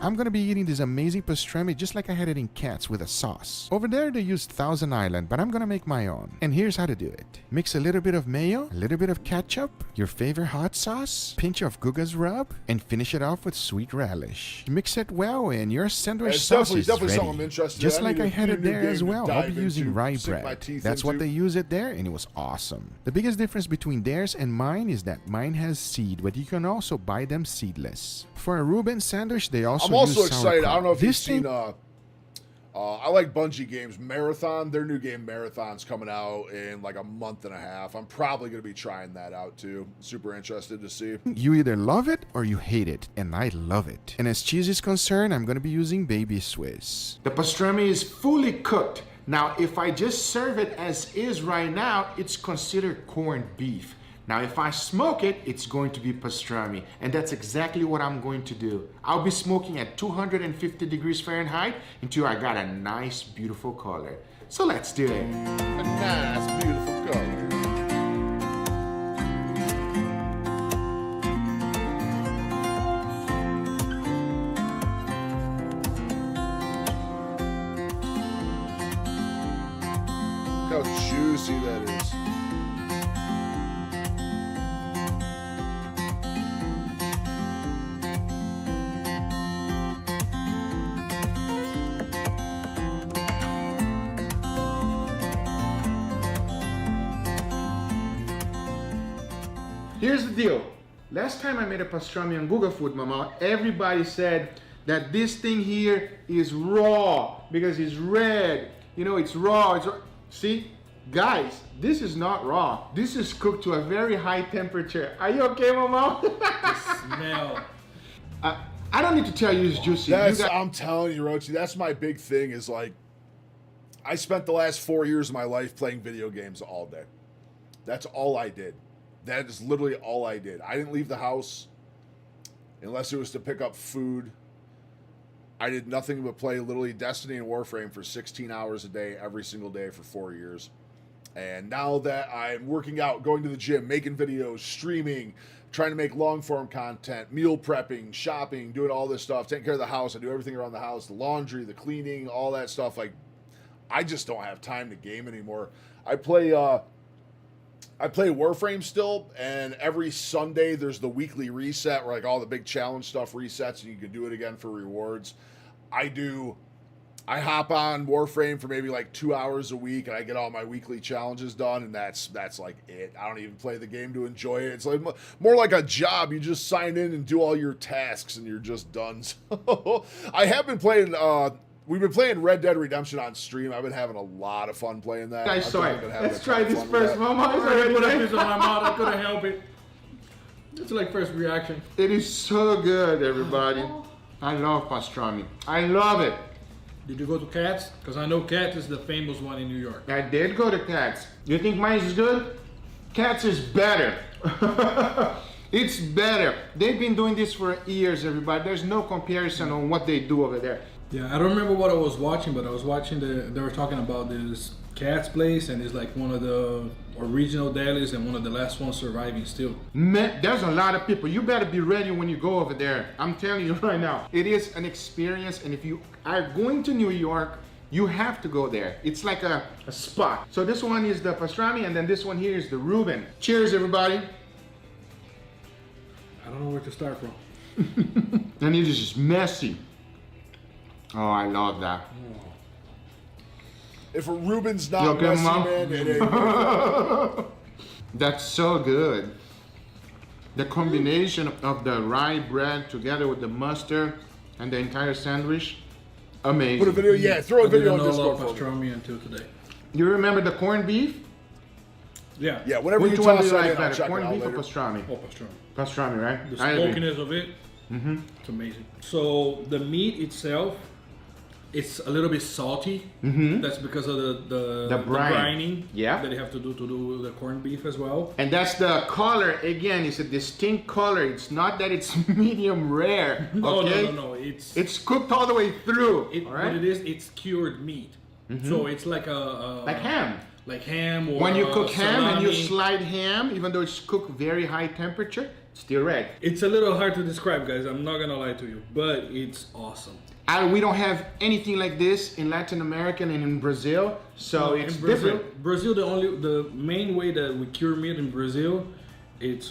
Speaker 4: I'm gonna be eating this amazing pastrami just like I had it in Cats with a sauce. Over there they used Thousand Island, but I'm gonna make my own. And here's how to do it. Mix a little bit of mayo, a little bit of ketchup, your favorite hot sauce, pinch of Guga's rub, and finish it off with sweet relish. Mix it well and your sandwich sauce is ready.
Speaker 3: Something I'm interested
Speaker 4: Just
Speaker 3: in.
Speaker 4: like I had it there as well. I'll be using rye
Speaker 3: sink my
Speaker 4: bread.
Speaker 3: teeth
Speaker 4: That's what
Speaker 3: into.
Speaker 4: they use it there, and it was awesome. The biggest difference between theirs and mine is that mine has seed, but you can also buy them seedless. For a Reuben sandwich, they also
Speaker 3: I'm also
Speaker 4: use
Speaker 3: excited. I don't know if you've
Speaker 4: This
Speaker 3: seen. I like Bungie games. Marathon, their new game Marathon's coming out in like a month and a half. I'm probably going to be trying that out too. Super interested to see.
Speaker 4: You either love it or you hate it, and I love it. And as cheese is concerned, I'm going to be using Baby Swiss. The pastrami is fully cooked. Now, if I just serve it as is right now, it's considered corned beef. Now, if I smoke it, it's going to be pastrami, and that's exactly what I'm going to do. I'll be smoking at 250 degrees Fahrenheit until I got a nice, beautiful color. So let's do it.
Speaker 3: A nice, beautiful color. Look how juicy that is.
Speaker 5: Here's the deal. Last time I made a pastrami on Google Food, Mama, everybody said that this thing here is raw because it's red. You know, it's raw. See, guys, this is not raw. This is cooked to a very high temperature. Are you okay, Mama?
Speaker 10: The smell.
Speaker 5: I don't need to tell you it's juicy.
Speaker 3: I'm telling you, Rochi, that's my big thing is like, I spent the last 4 years of my life playing video games all day. That's all I did. That is literally all I did. I didn't leave the house unless it was to pick up food. I did nothing but play literally Destiny and Warframe for 16 hours a day, every single day for 4 years. And now that I'm working out, going to the gym, making videos, streaming, trying to make long form content, meal prepping, shopping, doing all this stuff, taking care of the house, I do everything around the house, the laundry, the cleaning, all that stuff. Like, I just don't have time to game anymore. I play Warframe still, and every Sunday there's the weekly reset where like all the big challenge stuff resets and you can do it again for rewards. I hop on Warframe for maybe like 2 hours a week, and I get all my weekly challenges done, and that's like it. I don't even play the game to enjoy it. It's like more like a job. You just sign in and do all your tasks, and you're just done. So I have been playing. We've been playing Red Dead Redemption on stream. I've been having a lot of fun playing that.
Speaker 5: I saw it. Let's try this first, Mama.
Speaker 18: I put this on my mouth. I couldn't help it. It's like first reaction.
Speaker 5: It is so good, everybody. I love pastrami. I love it.
Speaker 18: Did you go to Katz? Because I know Katz is the famous one in New York.
Speaker 5: I did go to Katz. You think mine is good? Katz is better. It's better. They've been doing this for years, everybody. There's no comparison on what they do over there.
Speaker 18: Yeah, I don't remember what I was watching, but I was watching they were talking about this Katz place, and it's like one of the original delis and one of the last ones surviving still.
Speaker 5: Man, there's a lot of people. You better be ready when you go over there. I'm telling you right now. It is an experience, and if you are going to New York, you have to go there. It's like a spot. So this one is the pastrami, and then this one here is the Reuben. Cheers, everybody.
Speaker 18: I don't know where to start from.
Speaker 5: And it is just messy. Oh, I love that.
Speaker 3: If a Reuben's not messy, man, it ain't.
Speaker 5: That's so good. The combination of the rye bread together with the mustard and the entire sandwich, amazing.
Speaker 3: Put a video, yeah, throw a video on Discord
Speaker 18: for pastrami until today.
Speaker 5: You remember the corned beef?
Speaker 18: Yeah.
Speaker 3: Yeah, whatever
Speaker 5: Which
Speaker 3: you
Speaker 5: one
Speaker 3: toss
Speaker 5: do you
Speaker 3: that
Speaker 5: like
Speaker 3: in, I'll
Speaker 5: better,
Speaker 3: check it
Speaker 5: corned
Speaker 3: out
Speaker 5: beef or
Speaker 3: later.
Speaker 5: pastrami?
Speaker 18: Oh, pastrami.
Speaker 5: Pastrami, right?
Speaker 18: The smokiness of it, it's amazing. So the meat itself, it's a little bit salty. That's because of the brining that you have to do the corned beef as well.
Speaker 5: And that's the color. Again, it's a distinct color. It's not that it's medium rare. Okay?
Speaker 18: No.
Speaker 5: It's cooked all the way through. All right?
Speaker 18: What it is, it's cured meat. So it's like
Speaker 5: like ham.
Speaker 18: Like ham or
Speaker 5: when you cook ham and you
Speaker 18: salami.
Speaker 5: slide ham, even though it's cooked very high temperature, it's still red.
Speaker 18: It's a little hard to describe, guys. I'm not gonna lie to you, but it's awesome.
Speaker 5: We don't have anything like this in Latin America and in Brazil, so it's different.
Speaker 18: Brazil, the main way that we cure meat in Brazil, it's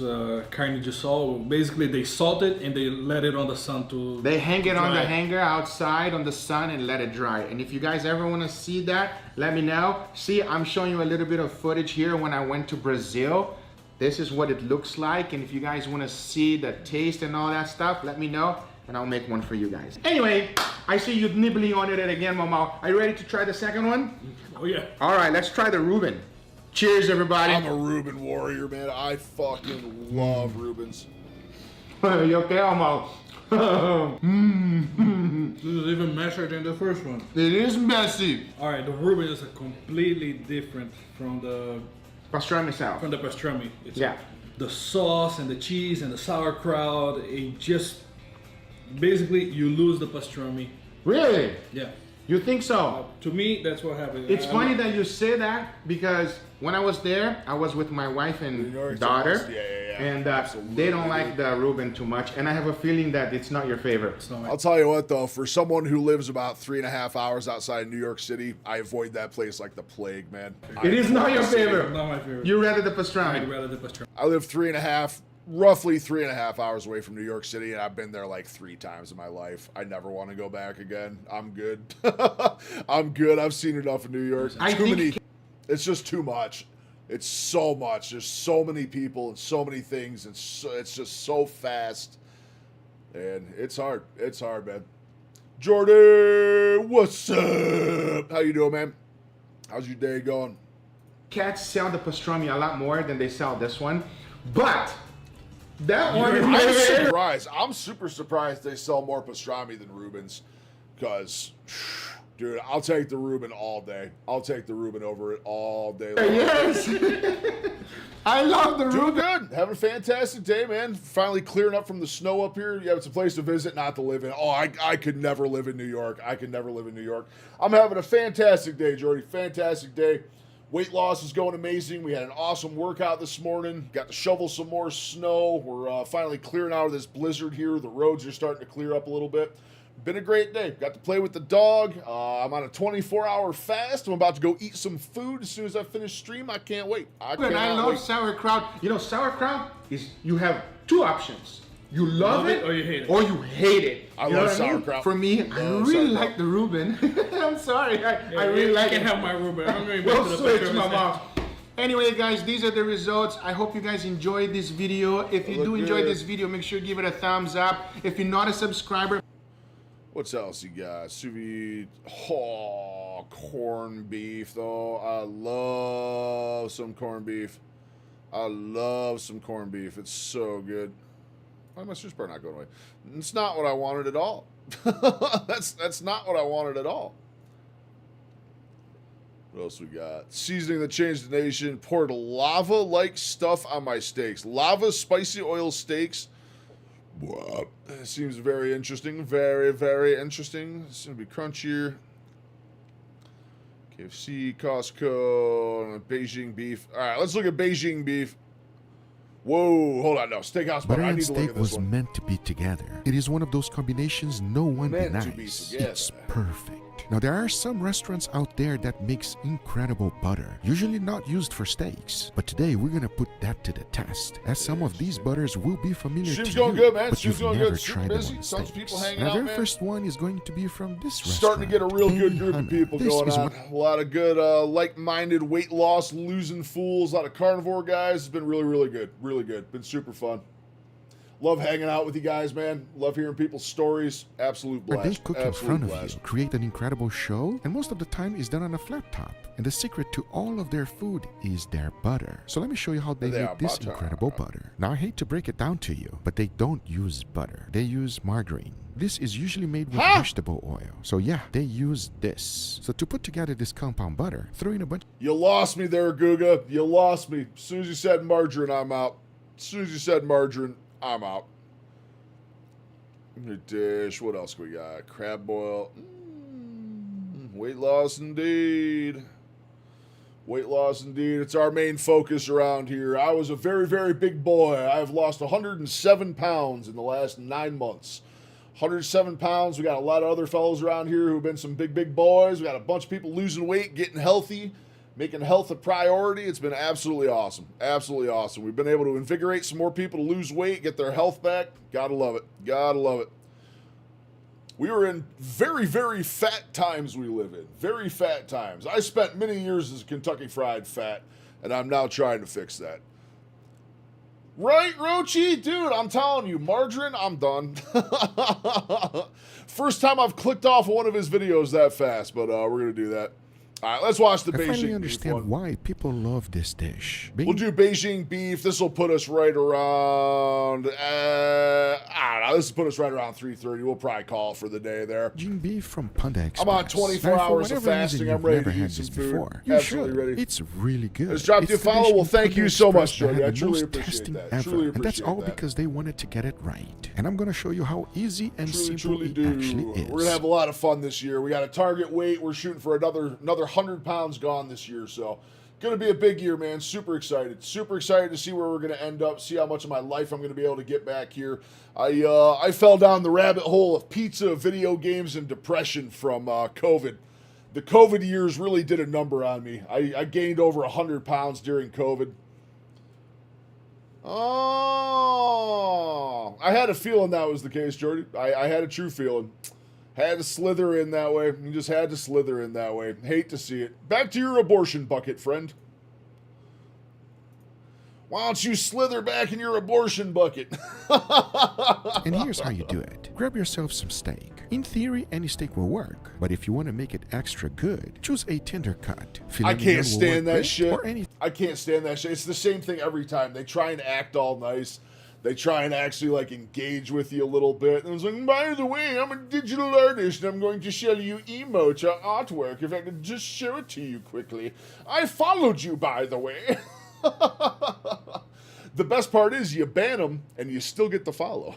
Speaker 18: carne de sol. Basically, they salt it and they let it on the sun to.
Speaker 5: They hang it on the
Speaker 18: dry.
Speaker 5: hanger outside on the sun and let it dry. And if you guys ever want to see that, let me know. See, I'm showing you a little bit of footage here when I went to Brazil. This is what it looks like. And if you guys want to see the taste and all that stuff, let me know. And I'll make one for you guys. Anyway, I see you nibbling on it again, Mama. Are you ready to try the second one?
Speaker 18: Oh, yeah.
Speaker 5: All right, let's try the Reuben. Cheers, everybody.
Speaker 3: I'm a Reuben warrior, man. I fucking love Reubens.
Speaker 5: You okay, Mama?
Speaker 18: This is even messier than the first one.
Speaker 5: It is messy.
Speaker 18: All right, the Reuben is completely different from the
Speaker 5: pastrami style.
Speaker 18: From the pastrami. It's
Speaker 5: yeah.
Speaker 18: The sauce and the cheese and the sauerkraut, it just basically you lose the pastrami.
Speaker 5: Really?
Speaker 18: Yeah.
Speaker 5: You think so?
Speaker 18: To me, that's what happened.
Speaker 5: It's funny that you say that because when I was there, I was with my wife and daughter, and they don't like the Reuben too much, and I have a feeling that it's not your favorite.
Speaker 3: I'll tell you what, though, for someone who lives about 3.5 hours outside of New York City, I avoid that place like the plague, man.
Speaker 5: It is not your favorite.
Speaker 18: Not my favorite.
Speaker 5: You rather the pastrami.
Speaker 18: I'd rather the pastrami.
Speaker 3: I live roughly 3.5 hours away from New York City, and I've been there like 3 times in my life. I never want to go back again. I'm good. I'm good. I've seen enough of New York. It's just too much. It's so much. There's so many people and so many things, and it's just so fast. And it's hard. It's hard, man. Jordy, what's up? How you doing, man? How's your day going?
Speaker 5: Cats sell the pastrami a lot more than they sell this one, but that one is
Speaker 3: I'm surprised. I'm super surprised they sell more pastrami than Reubens. because, dude, I'll take the Reuben all day. I'll take the Reuben over it all day long.
Speaker 5: Yes. I love the
Speaker 3: Doing
Speaker 5: Reuben.
Speaker 3: good. Having a fantastic day, man. Finally clearing up from the snow up here. Yeah, it's a place to visit, not to live in. Oh, I could never live in New York. I could never live in New York. I'm having a fantastic day, Jordy. Fantastic day. Weight loss is going amazing. We had an awesome workout this morning. Got to shovel some more snow. We're finally clearing out of this blizzard here. The roads are starting to clear up a little bit. Been a great day. Got to play with the dog. I'm on a 24-hour fast. I'm about to go eat some food as soon as I finish stream. I can't wait. I
Speaker 5: love sauerkraut. You know, sauerkraut is, you have two options. You love it
Speaker 18: or you hate it.
Speaker 5: Or you hate it.
Speaker 3: I
Speaker 5: You know
Speaker 3: love
Speaker 5: what I mean?
Speaker 3: sauerkraut.
Speaker 5: For me, I really like the Reuben. I'm sorry. I really like it.
Speaker 18: You can have my Reuben. I'm going
Speaker 5: We'll
Speaker 18: back to the
Speaker 5: switch,
Speaker 18: picture.
Speaker 5: mama. Anyway, guys, these are the results. I hope you guys enjoyed this video. If you do enjoy this video, make sure you give it a thumbs up. If you're not a subscriber,
Speaker 3: What's else you got? Sous vide. Oh, corned beef, though. I love some corned beef. I love some corned beef. It's so good. Why my search bar not going away? It's not what I wanted at all. That's not what I wanted at all. What else we got? Seasoning that changed the nation. Poured lava-like stuff on my steaks. Lava spicy oil steaks. Wow. It seems very interesting. Very, very interesting. It's going to be crunchier. KFC, Costco, Beijing beef. All right, let's look at Beijing beef. Whoa, hold on. No, steakhouse butter.
Speaker 4: Butter
Speaker 3: I
Speaker 4: and
Speaker 3: need to look
Speaker 4: steak
Speaker 3: at this
Speaker 4: was
Speaker 3: one.
Speaker 4: meant to be together. It is one of those combinations no one
Speaker 3: Meant to
Speaker 4: denies.
Speaker 3: be together.
Speaker 4: It's perfect. Now, there are some restaurants out there that makes incredible butter, usually not used for steaks. But today, we're going to put that to the test, as some of these butters will be familiar
Speaker 3: Stream's
Speaker 4: to
Speaker 3: going
Speaker 4: you,
Speaker 3: good, man.
Speaker 4: but
Speaker 3: Stream's
Speaker 4: you've
Speaker 3: going
Speaker 4: never
Speaker 3: good. Super
Speaker 4: tried them
Speaker 3: busy.
Speaker 4: on
Speaker 3: Tons of
Speaker 4: steaks.
Speaker 3: people hanging
Speaker 4: Now,
Speaker 3: out,
Speaker 4: very
Speaker 3: man.
Speaker 4: first one is going to be from this restaurant.
Speaker 3: Starting to get a real good group of
Speaker 4: Benihana.
Speaker 3: people
Speaker 4: This
Speaker 3: going
Speaker 4: is
Speaker 3: on.
Speaker 4: one-
Speaker 3: A lot of good, like-minded, weight loss, losing fools. A lot of carnivore guys. It's been really, really good. Really good. Been super fun. Love hanging out with you guys, man. Love hearing people's stories. Absolute
Speaker 4: Where
Speaker 3: blast.
Speaker 4: they cook in
Speaker 3: Absolute
Speaker 4: front of
Speaker 3: blast.
Speaker 4: you, create an incredible show, and most of the time is done on a flat top. And the secret to all of their food is their butter. So let me show you how they
Speaker 3: They are
Speaker 4: make this
Speaker 3: butter.
Speaker 4: incredible butter. Now I hate to break it down to you, but they don't use butter. They use margarine. This is usually made with vegetable oil. So yeah, they use this. So to put together this compound butter, throw in a bunch.
Speaker 3: You lost me there, Guga. You lost me. As soon as you said margarine, I'm out. As soon as you said margarine, I'm out. New dish. What else we got? Crab boil. Weight loss indeed. Weight loss indeed. It's our main focus around here. I was a very, very big boy. I've lost 107 pounds in the last 9 months. 107 pounds. We got a lot of other fellows around here who've been some big, big boys. We got a bunch of people losing weight, getting healthy, making health a priority. It's been absolutely awesome. Absolutely awesome. We've been able to invigorate some more people to lose weight, get their health back. Gotta love it. Gotta love it. We were in very, very fat times we live in. Very fat times. I spent many years as Kentucky Fried fat, and I'm now trying to fix that. Right, Rochi? Dude, I'm telling you, margarine, I'm done. First time I've clicked off one of his videos that fast, but we're going to do that. All right, let's watch the
Speaker 4: I finally
Speaker 3: Beijing beef
Speaker 4: understand
Speaker 3: one.
Speaker 4: why people love this dish.
Speaker 3: We'll do Beijing beef. This will put us right around, I don't know, this will put us right around 3:30. We'll probably call it for the day there.
Speaker 4: Beijing beef from Panda Express.
Speaker 3: I'm on 24
Speaker 4: Now, for
Speaker 3: hours of
Speaker 4: whatever reason
Speaker 3: fasting. I'm
Speaker 4: you've
Speaker 3: ready
Speaker 4: never
Speaker 3: to
Speaker 4: had
Speaker 3: eat some
Speaker 4: this
Speaker 3: food.
Speaker 4: before, you
Speaker 3: Absolutely
Speaker 4: should.
Speaker 3: ready.
Speaker 4: It's really good.
Speaker 3: Let's drop you a
Speaker 4: It's the
Speaker 3: follow.
Speaker 4: dish
Speaker 3: Well,
Speaker 4: from
Speaker 3: thank
Speaker 4: Panda
Speaker 3: you so much,
Speaker 4: Express that
Speaker 3: Jody. I
Speaker 4: had the
Speaker 3: truly
Speaker 4: most
Speaker 3: appreciate
Speaker 4: testing
Speaker 3: that.
Speaker 4: ever.
Speaker 3: Truly
Speaker 4: And that's
Speaker 3: appreciate
Speaker 4: all
Speaker 3: that.
Speaker 4: because they wanted to get it right. And I'm going to show you how easy and simple
Speaker 3: Truly
Speaker 4: it
Speaker 3: do.
Speaker 4: actually is.
Speaker 3: We're gonna have a lot of fun this year. We got a target weight. We're shooting for another 100 pounds gone this year. So, gonna be a big year, man. Super excited. Super excited to see where we're gonna end up. See how much of my life I'm gonna be able to get back here. I fell down the rabbit hole of pizza, video games, and depression from COVID. The COVID years really did a number on me. I gained over 100 pounds during COVID. Oh, I had a feeling that was the case, Jordy. I had a true feeling. Had to slither in that way. You just had to slither in that way. Hate to see it. Back to your abortion bucket, friend. Why don't you slither back in your abortion bucket?
Speaker 4: And here's how you do it. Grab yourself some steak. In theory, any steak will work, but if you want to make it extra good, choose a tender cut. Filet
Speaker 3: I
Speaker 4: mignon
Speaker 3: can't
Speaker 4: will
Speaker 3: stand
Speaker 4: work
Speaker 3: that
Speaker 4: great,
Speaker 3: shit.
Speaker 4: Or any
Speaker 3: I can't stand that shit. It's the same thing every time. They try and act all nice. they try and actually like engage with you a little bit. And it's like, by the way, I'm a digital artist and I'm going to sell you emotes or artwork if I could just show it to you quickly. I followed you, by the way. The best part is you ban them and you still get the follow.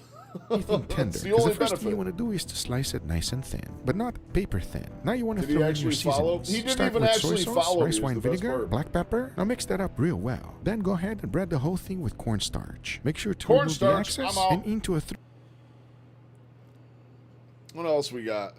Speaker 4: Anything tender.
Speaker 3: That's the
Speaker 4: Because
Speaker 3: only
Speaker 4: the first
Speaker 3: benefit.
Speaker 4: thing you want to do is to slice it nice and thin, but not paper thin. Now you want to
Speaker 3: Did he
Speaker 4: throw in
Speaker 3: actually
Speaker 4: your
Speaker 3: follow?
Speaker 4: seasonings.
Speaker 3: He didn't
Speaker 4: Start
Speaker 3: even
Speaker 4: with
Speaker 3: actually
Speaker 4: soy sauce,
Speaker 3: follow
Speaker 4: rice
Speaker 3: me,
Speaker 4: wine
Speaker 3: is the best
Speaker 4: vinegar,
Speaker 3: part.
Speaker 4: black pepper. Now mix that up real well. Then go ahead and bread the whole thing with cornstarch. Make sure to remove the
Speaker 3: Cornstarch,
Speaker 4: excess
Speaker 3: I'm out.
Speaker 4: and into a
Speaker 3: What else we got?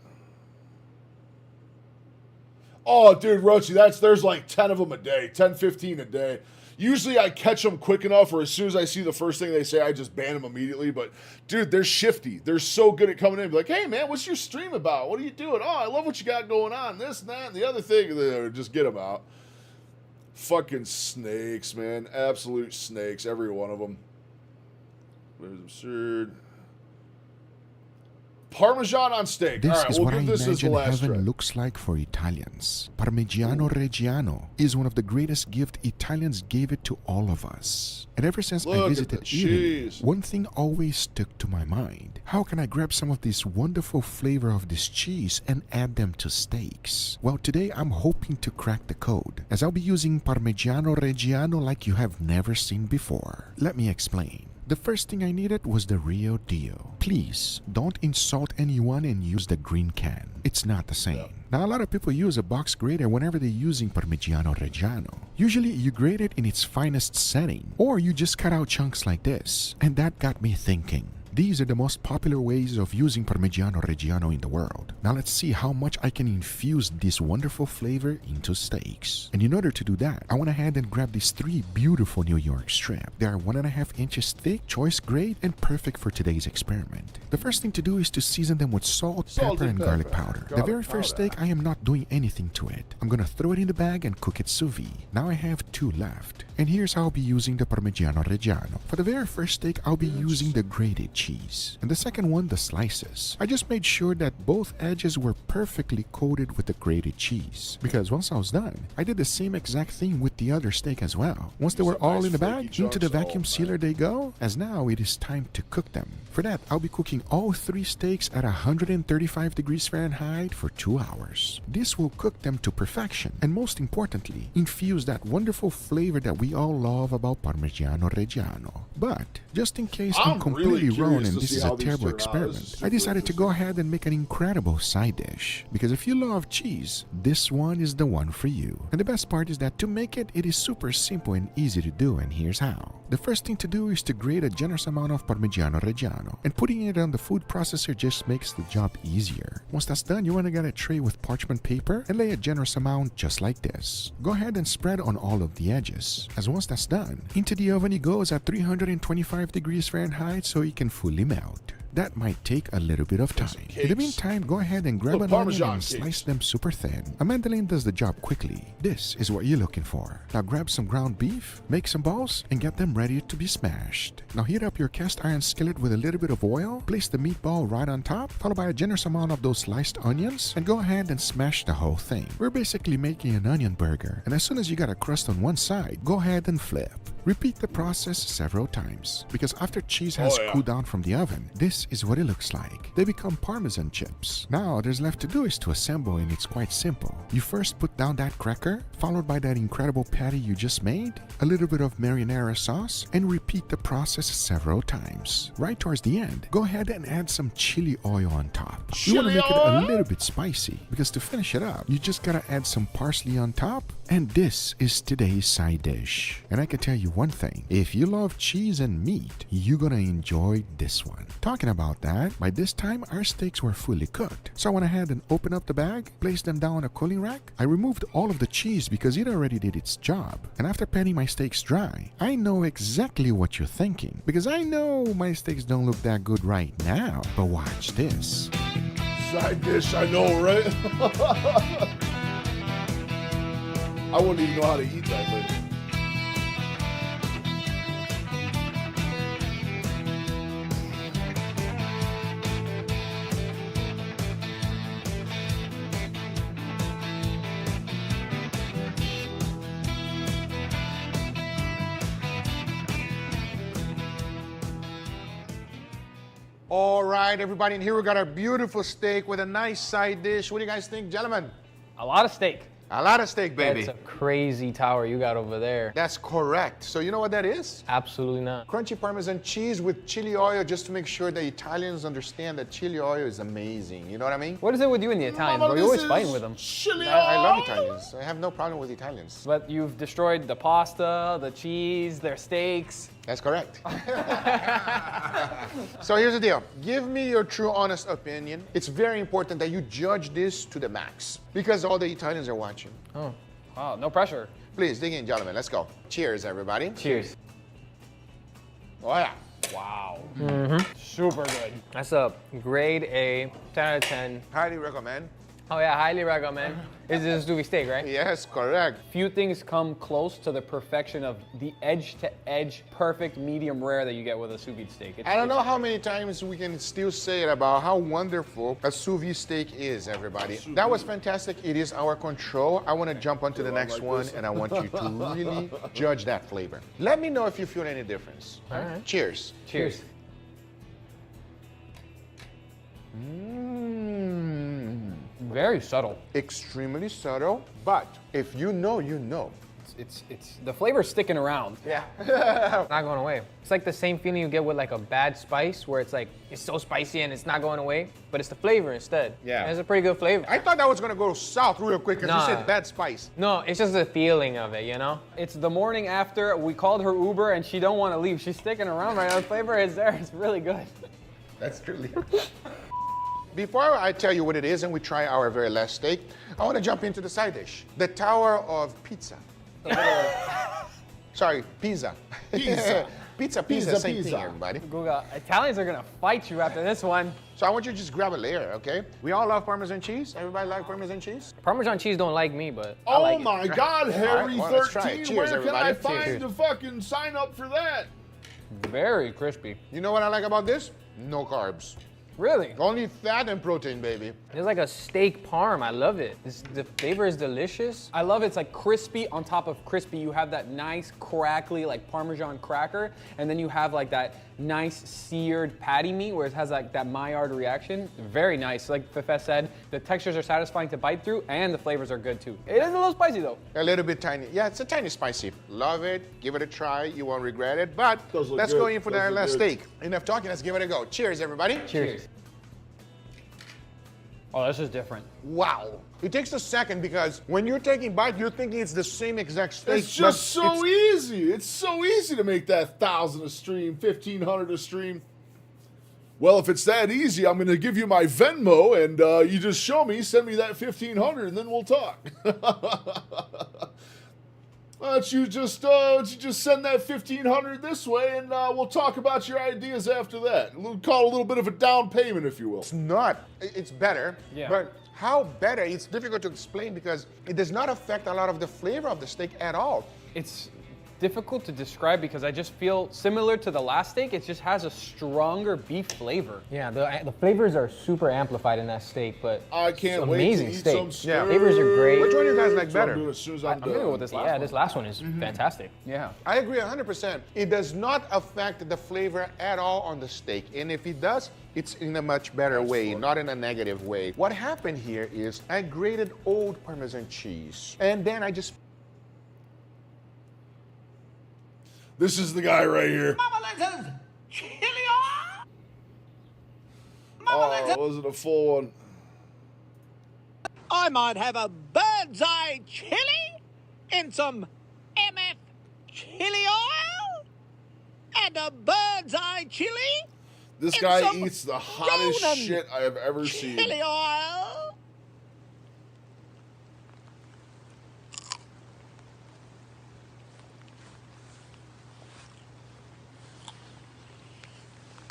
Speaker 3: Oh, dude, Rochi, there's like 10 of them a day, 10, 15 a day. Usually I catch them quick enough, or as soon as I see the first thing they say, I just ban them immediately. But, dude, they're shifty. They're so good at coming in. Be like, hey, man, what's your stream about? What are you doing? Oh, I love what you got going on. This and that and the other thing. Just get them out. Fucking snakes, man. Absolute snakes, every one of them. It was absurd. Parmesan on steak.
Speaker 4: This
Speaker 3: All right,
Speaker 4: is
Speaker 3: we'll
Speaker 4: what I
Speaker 3: give this as the
Speaker 4: imagine
Speaker 3: last
Speaker 4: heaven
Speaker 3: try.
Speaker 4: looks like for Italians. Parmigiano Reggiano is one of the greatest gifts Italians gave it to all of us. And ever since
Speaker 3: Look
Speaker 4: I
Speaker 3: at
Speaker 4: visited
Speaker 3: the
Speaker 4: Italy,
Speaker 3: cheese.
Speaker 4: one thing always stuck to my mind. How can I grab some of this wonderful flavor of this cheese and add them to steaks? Well, today I'm hoping to crack the code, as I'll be using Parmigiano Reggiano like you have never seen before. Let me explain. The first thing I needed was the Rio Dio. Please, don't insult anyone and use the green can. It's not the same. Now, a lot of people use a box grater whenever they're using Parmigiano Reggiano. Usually, you grate it in its finest setting, or you just cut out chunks like this. And that got me thinking. These are the most popular ways of using Parmigiano Reggiano in the world. Now let's see how much I can infuse this wonderful flavor into steaks. And in order to do that, I went ahead and grabbed these 3 beautiful New York strip. They are 1.5 inches thick, choice grade, and perfect for today's experiment. The first thing to do is to season them with salt, pepper, and garlic powder. The very first steak, I am not doing anything to it. I'm gonna throw it in the bag and cook it sous vide. Now I have 2 left. And here's how I'll be using the Parmigiano Reggiano. For the very first steak, I'll be using the grated cheese. And the second one, the slices. I just made sure that both edges were perfectly coated with the grated cheese. Because once I was done, I did the same exact thing with the other steak as well. Once they were all in the bag, into the vacuum sealer they go, as now it is time to cook them. For that, I'll be cooking all 3 steaks at 135 degrees Fahrenheit for 2 hours. This will cook them to perfection, and most importantly, infuse that wonderful flavor that we all love about Parmigiano Reggiano. But, just in case I'm completely
Speaker 3: really
Speaker 4: wrong
Speaker 3: curious
Speaker 4: and
Speaker 3: to
Speaker 4: this
Speaker 3: see
Speaker 4: is
Speaker 3: how
Speaker 4: a
Speaker 3: these
Speaker 4: terrible
Speaker 3: turn out. This is
Speaker 4: experiment, I
Speaker 3: super
Speaker 4: decided to go ahead and make an incredible side dish. Because if you love cheese, this one is the one for you. And the best part is that to make it, it is super simple and easy to do, and here's how. The first thing to do is to grate a generous amount of Parmigiano Reggiano, and putting it on the food processor just makes the job easier. Once that's done, you want to get a tray with parchment paper and lay a generous amount just like this. Go ahead and spread on all of the edges. As once that's done, into the oven it goes at 325 degrees Fahrenheit so it can fully melt. That might take a little bit of time. In the meantime, go ahead and grab
Speaker 3: Look,
Speaker 4: an onion
Speaker 3: Parmesan
Speaker 4: and
Speaker 3: cakes.
Speaker 4: slice them super thin. A mandolin does the job quickly. This is what you're looking for. Now grab some ground beef, make some balls, and get them ready to be smashed. Now heat up your cast iron skillet with a little bit of oil, place the meatball right on top, followed by a generous amount of those sliced onions, and go ahead and smash the whole thing. We're basically making an onion burger, and as soon as you got a crust on one side, go ahead and flip. Repeat the process several times, because after cheese has cooled down from the oven, this is what it looks like. They become Parmesan chips. Now, all there's left to do is to assemble, and it's quite simple. You first put down that cracker, followed by that incredible patty you just made, a little bit of marinara sauce, and repeat the process several times. Right towards the end, go ahead and add some chili oil on top. You want to make it a little bit spicy, because to finish it up, you just gotta add some parsley on top, and this is today's side dish. And I can tell you one thing, if you love cheese and meat, you're gonna enjoy this one. Talking about that, by this time our steaks were fully cooked. So I went ahead and opened up the bag, placed them down on a cooling rack. I removed all of the cheese because it already did its job. And after panning my steaks dry, I know exactly what you're thinking, because I know my steaks don't look that good right now. But watch this.
Speaker 3: Side dish, I know, right? I wouldn't even know how to eat that thing.
Speaker 5: All right, everybody, and here we got our beautiful steak with a nice side dish. What do you guys think, gentlemen?
Speaker 17: A lot of steak.
Speaker 5: A lot of steak, baby.
Speaker 17: That's a crazy tower you got over there.
Speaker 5: That's correct. So you know what that is?
Speaker 17: Absolutely not.
Speaker 5: Crunchy Parmesan cheese with chili oil, just to make sure that Italians understand that chili oil is amazing. You know what I mean?
Speaker 17: What is it with you and the Italians, bro? You're always fighting with them.
Speaker 5: Chili oil. I love Italians. I have no problem with Italians.
Speaker 17: But you've destroyed the pasta, the cheese, their steaks.
Speaker 5: That's correct. So here's the deal. Give me your true, honest opinion. It's very important that you judge this to the max because all the Italians are watching.
Speaker 17: Oh, wow, no pressure.
Speaker 5: Please, dig in, gentlemen. Let's go. Cheers, everybody.
Speaker 17: Cheers.
Speaker 5: Oh, yeah.
Speaker 17: Wow. Super good. That's a grade A, 10 out of 10.
Speaker 5: Highly recommend.
Speaker 17: Oh yeah, highly recommend. This is a sous vide steak, right?
Speaker 5: Yes, correct.
Speaker 17: Few things come close to the perfection of the edge-to-edge perfect medium rare that you get with a sous vide steak.
Speaker 5: I don't know how many times we can still say it about how wonderful a sous vide steak is, everybody. That was fantastic. It is our control. I want to jump on to the next one, and I want you to really judge that flavor. Let me know if you feel any difference.
Speaker 17: All right.
Speaker 5: Cheers.
Speaker 17: Cheers. Very subtle.
Speaker 5: Extremely subtle, but if you know, you know.
Speaker 17: It's the flavor's sticking around.
Speaker 5: Yeah.
Speaker 17: Not going away. It's like the same feeling you get with like a bad spice where it's like, it's so spicy and it's not going away, but it's the flavor instead.
Speaker 5: Yeah.
Speaker 17: And it's a pretty good flavor.
Speaker 5: I thought that was gonna go south real quick because you said bad spice.
Speaker 17: No, it's just the feeling of it, you know? It's the morning after, we called her Uber and she don't want to leave. She's sticking around right now. The flavor is there, it's really good.
Speaker 5: That's truly. Before I tell you what it is and we try our very last steak, I want to jump into the side dish. The Tower of Pizza. Sorry, pizza.
Speaker 3: Pizza.
Speaker 5: Pizza, same thing, everybody.
Speaker 17: Google, Italians are gonna fight you after this one.
Speaker 5: So I want you to just grab a layer, okay? We all love Parmesan cheese. Everybody like Parmesan cheese?
Speaker 17: Parmesan cheese don't like me, but I
Speaker 3: Oh
Speaker 17: like it.
Speaker 3: my God, Harry
Speaker 5: well, let's try
Speaker 3: 13,
Speaker 5: it. Cheers,
Speaker 3: where can
Speaker 5: everybody.
Speaker 3: I find
Speaker 5: Cheers.
Speaker 3: the fucking sign up for that?
Speaker 17: Very crispy.
Speaker 5: You know what I like about this? No carbs.
Speaker 17: Really?
Speaker 5: Only fat and protein, baby.
Speaker 17: It's like a steak parm. I love it. The flavor is delicious. I love it's like crispy on top of crispy. You have that nice crackly like Parmesan cracker, and then you have like that nice seared patty meat where it has like that Maillard reaction. Very nice. Like Fefe said, the textures are satisfying to bite through, and the flavors are good too. It is a little spicy though.
Speaker 5: A little bit tiny. Yeah, it's a tiny spicy. Love it. Give it a try. You won't regret it. But let's go in for our last steak. Enough talking. Let's give it a go. Cheers, everybody.
Speaker 17: Cheers. Oh, this is different.
Speaker 5: Wow. It takes a second because when you're taking bite, you're thinking it's the same exact steak.
Speaker 3: It's just so easy. It's so easy to make that 1,000 a stream, 1,500 a stream. Well, if it's that easy, I'm going to give you my Venmo, and you just show me, send me that 1,500, and then we'll talk. Why don't you just send that 1,500 this way, and we'll talk about your ideas after that. We'll call it a little bit of a down payment, if you will.
Speaker 5: It's not. It's better.
Speaker 17: Yeah.
Speaker 5: But how better? It's difficult to explain because it does not affect a lot of the flavor of the steak at all.
Speaker 17: It's difficult to describe because I just feel similar to the last steak. It just has a stronger beef flavor. Yeah, the flavors are super amplified in that steak, but
Speaker 3: I can't
Speaker 17: it's
Speaker 3: wait
Speaker 17: amazing
Speaker 3: to eat
Speaker 17: steak.
Speaker 3: some steak.
Speaker 17: Yeah, flavors are great.
Speaker 5: Which one do you guys like
Speaker 3: That's what I'm
Speaker 5: better?
Speaker 3: doing as soon as
Speaker 17: I'm gonna go with this last one. This last one is fantastic.
Speaker 5: Yeah. I agree 100%. It does not affect the flavor at all on the steak. And if it does, it's in a much better way, not in a negative way. What happened here is I grated old Parmesan cheese. And then I just...
Speaker 3: This is the guy right here. Oh, it wasn't a full one.
Speaker 19: I might have a bird's eye chili in some MF chili oil and a bird's eye chili.
Speaker 3: This
Speaker 19: in
Speaker 3: guy
Speaker 19: some
Speaker 3: eats the hottest
Speaker 19: Ronan
Speaker 3: shit I have ever seen.
Speaker 19: chili oil.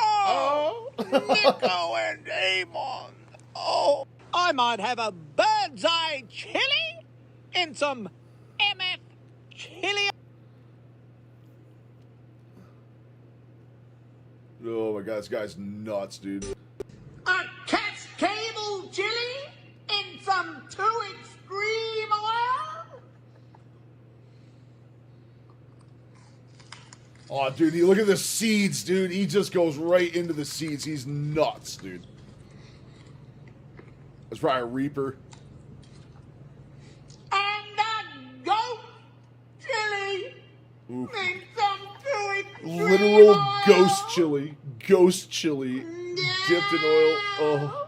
Speaker 19: Oh, Nico and Amon. Oh, I might have a bird's eye chili in some MF chili.
Speaker 3: Oh my God, this guy's nuts, dude.
Speaker 19: A cat's cable chili in some too extreme oil.
Speaker 3: Oh, dude, look at the seeds, dude. He just goes right into the seeds. He's nuts, dude. That's probably a Reaper.
Speaker 19: And goat chili.
Speaker 3: Oof.
Speaker 19: Need some gooey
Speaker 3: Literal ghost chili. Ghost chili. Dipped in oil. Oh.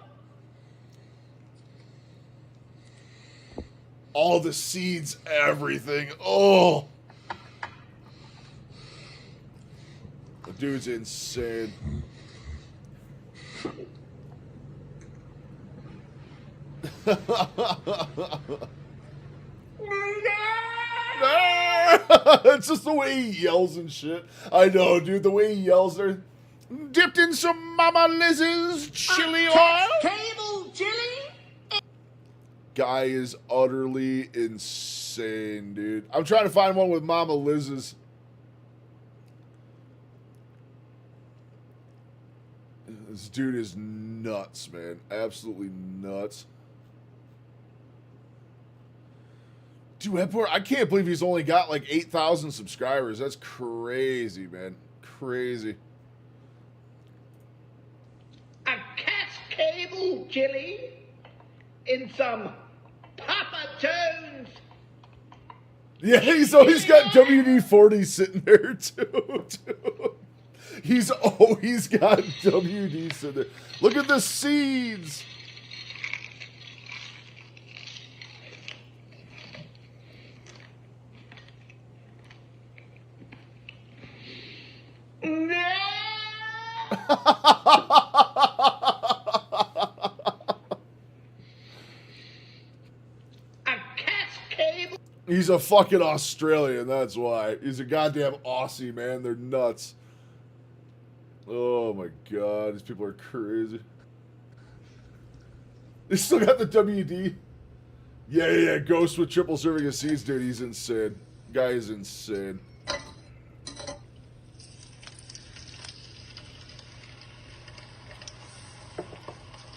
Speaker 3: All the seeds, everything. Oh. The dude's insane. It's just the way he yells and shit. I know, dude. The way he yells there. Dipped in some Mama Liz's chili oil.
Speaker 19: Cable chili.
Speaker 3: Guy is utterly insane, dude. I'm trying to find one with Mama Liz's. This dude is nuts, man. Absolutely nuts. Dude, I can't believe he's only got like 8,000 subscribers. That's crazy, man. Crazy.
Speaker 19: A cat's cable chili in some Papa Jones.
Speaker 3: Yeah, he's got WD-40 sitting there too. He's got WD sitting there. Look at the seeds. He's a fucking Australian, that's why. He's a goddamn Aussie, man. They're nuts. Oh my god, these people are crazy. They still got the WD. Yeah, Ghost with triple serving of seeds, dude. He's insane. Guy is insane.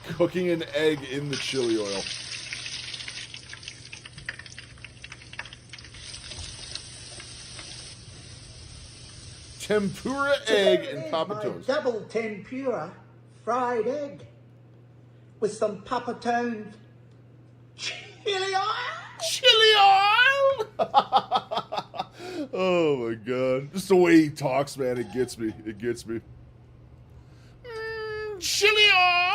Speaker 3: Cooking an egg in the chili oil. Tempura egg and Papa Jones.
Speaker 19: Double tempura fried egg with some Papa Jones chili oil.
Speaker 3: Chili oil. Oh my god! Just the way he talks, man. It gets me. It gets me. Chili oil.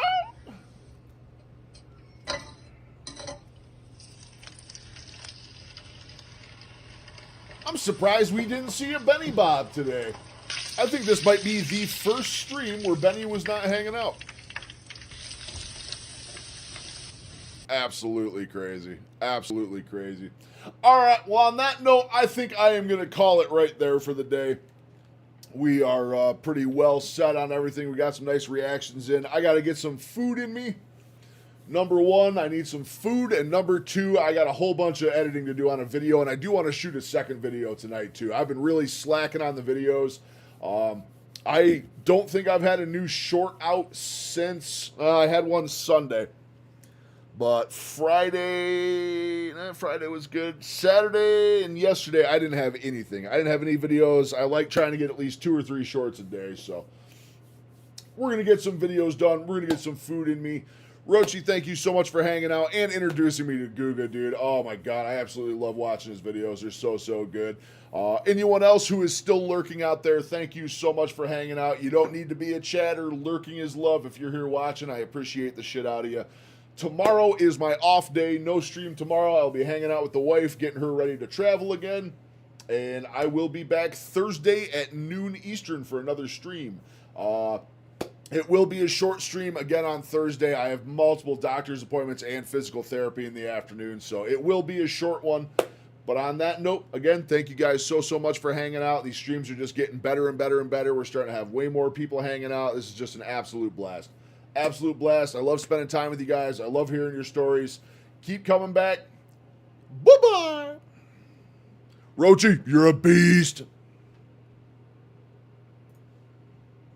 Speaker 3: I'm surprised we didn't see a Benny Bob today. I think this might be the first stream where Benny was not hanging out. Absolutely crazy. Absolutely crazy. All right, well, on that note, I think I am going to call it right there for the day. We are pretty well set on everything. We got some nice reactions in. I got to get some food in me. Number one, I need some food, and number two, I got a whole bunch of editing to do on a video, and I do want to shoot a second video tonight, too. I've been really slacking on the videos. I don't think I've had a new short out since I had one Sunday. But Friday was good. Saturday and yesterday, I didn't have anything. I didn't have any videos. I like trying to get at least 2 or 3 shorts a day, so we're going to get some videos done. We're going to get some food in me. Rochi, thank you so much for hanging out and introducing me to Guga, dude. Oh, my God. I absolutely love watching his videos. They're so good. Anyone else who is still lurking out there, thank you so much for hanging out. You don't need to be a chatter. Lurking is love. If you're here watching, I appreciate the shit out of you. Tomorrow is my off day. No stream tomorrow. I'll be hanging out with the wife, getting her ready to travel again. And I will be back Thursday at noon Eastern for another stream. It will be a short stream again on Thursday. I have multiple doctor's appointments and physical therapy in the afternoon, so it will be a short one. But on that note, again, thank you guys so much for hanging out. These streams are just getting better and better and better. We're starting to have way more people hanging out. This is just an absolute blast. Absolute blast. I love spending time with you guys. I love hearing your stories. Keep coming back. Bye-bye. Rochi, you're a beast.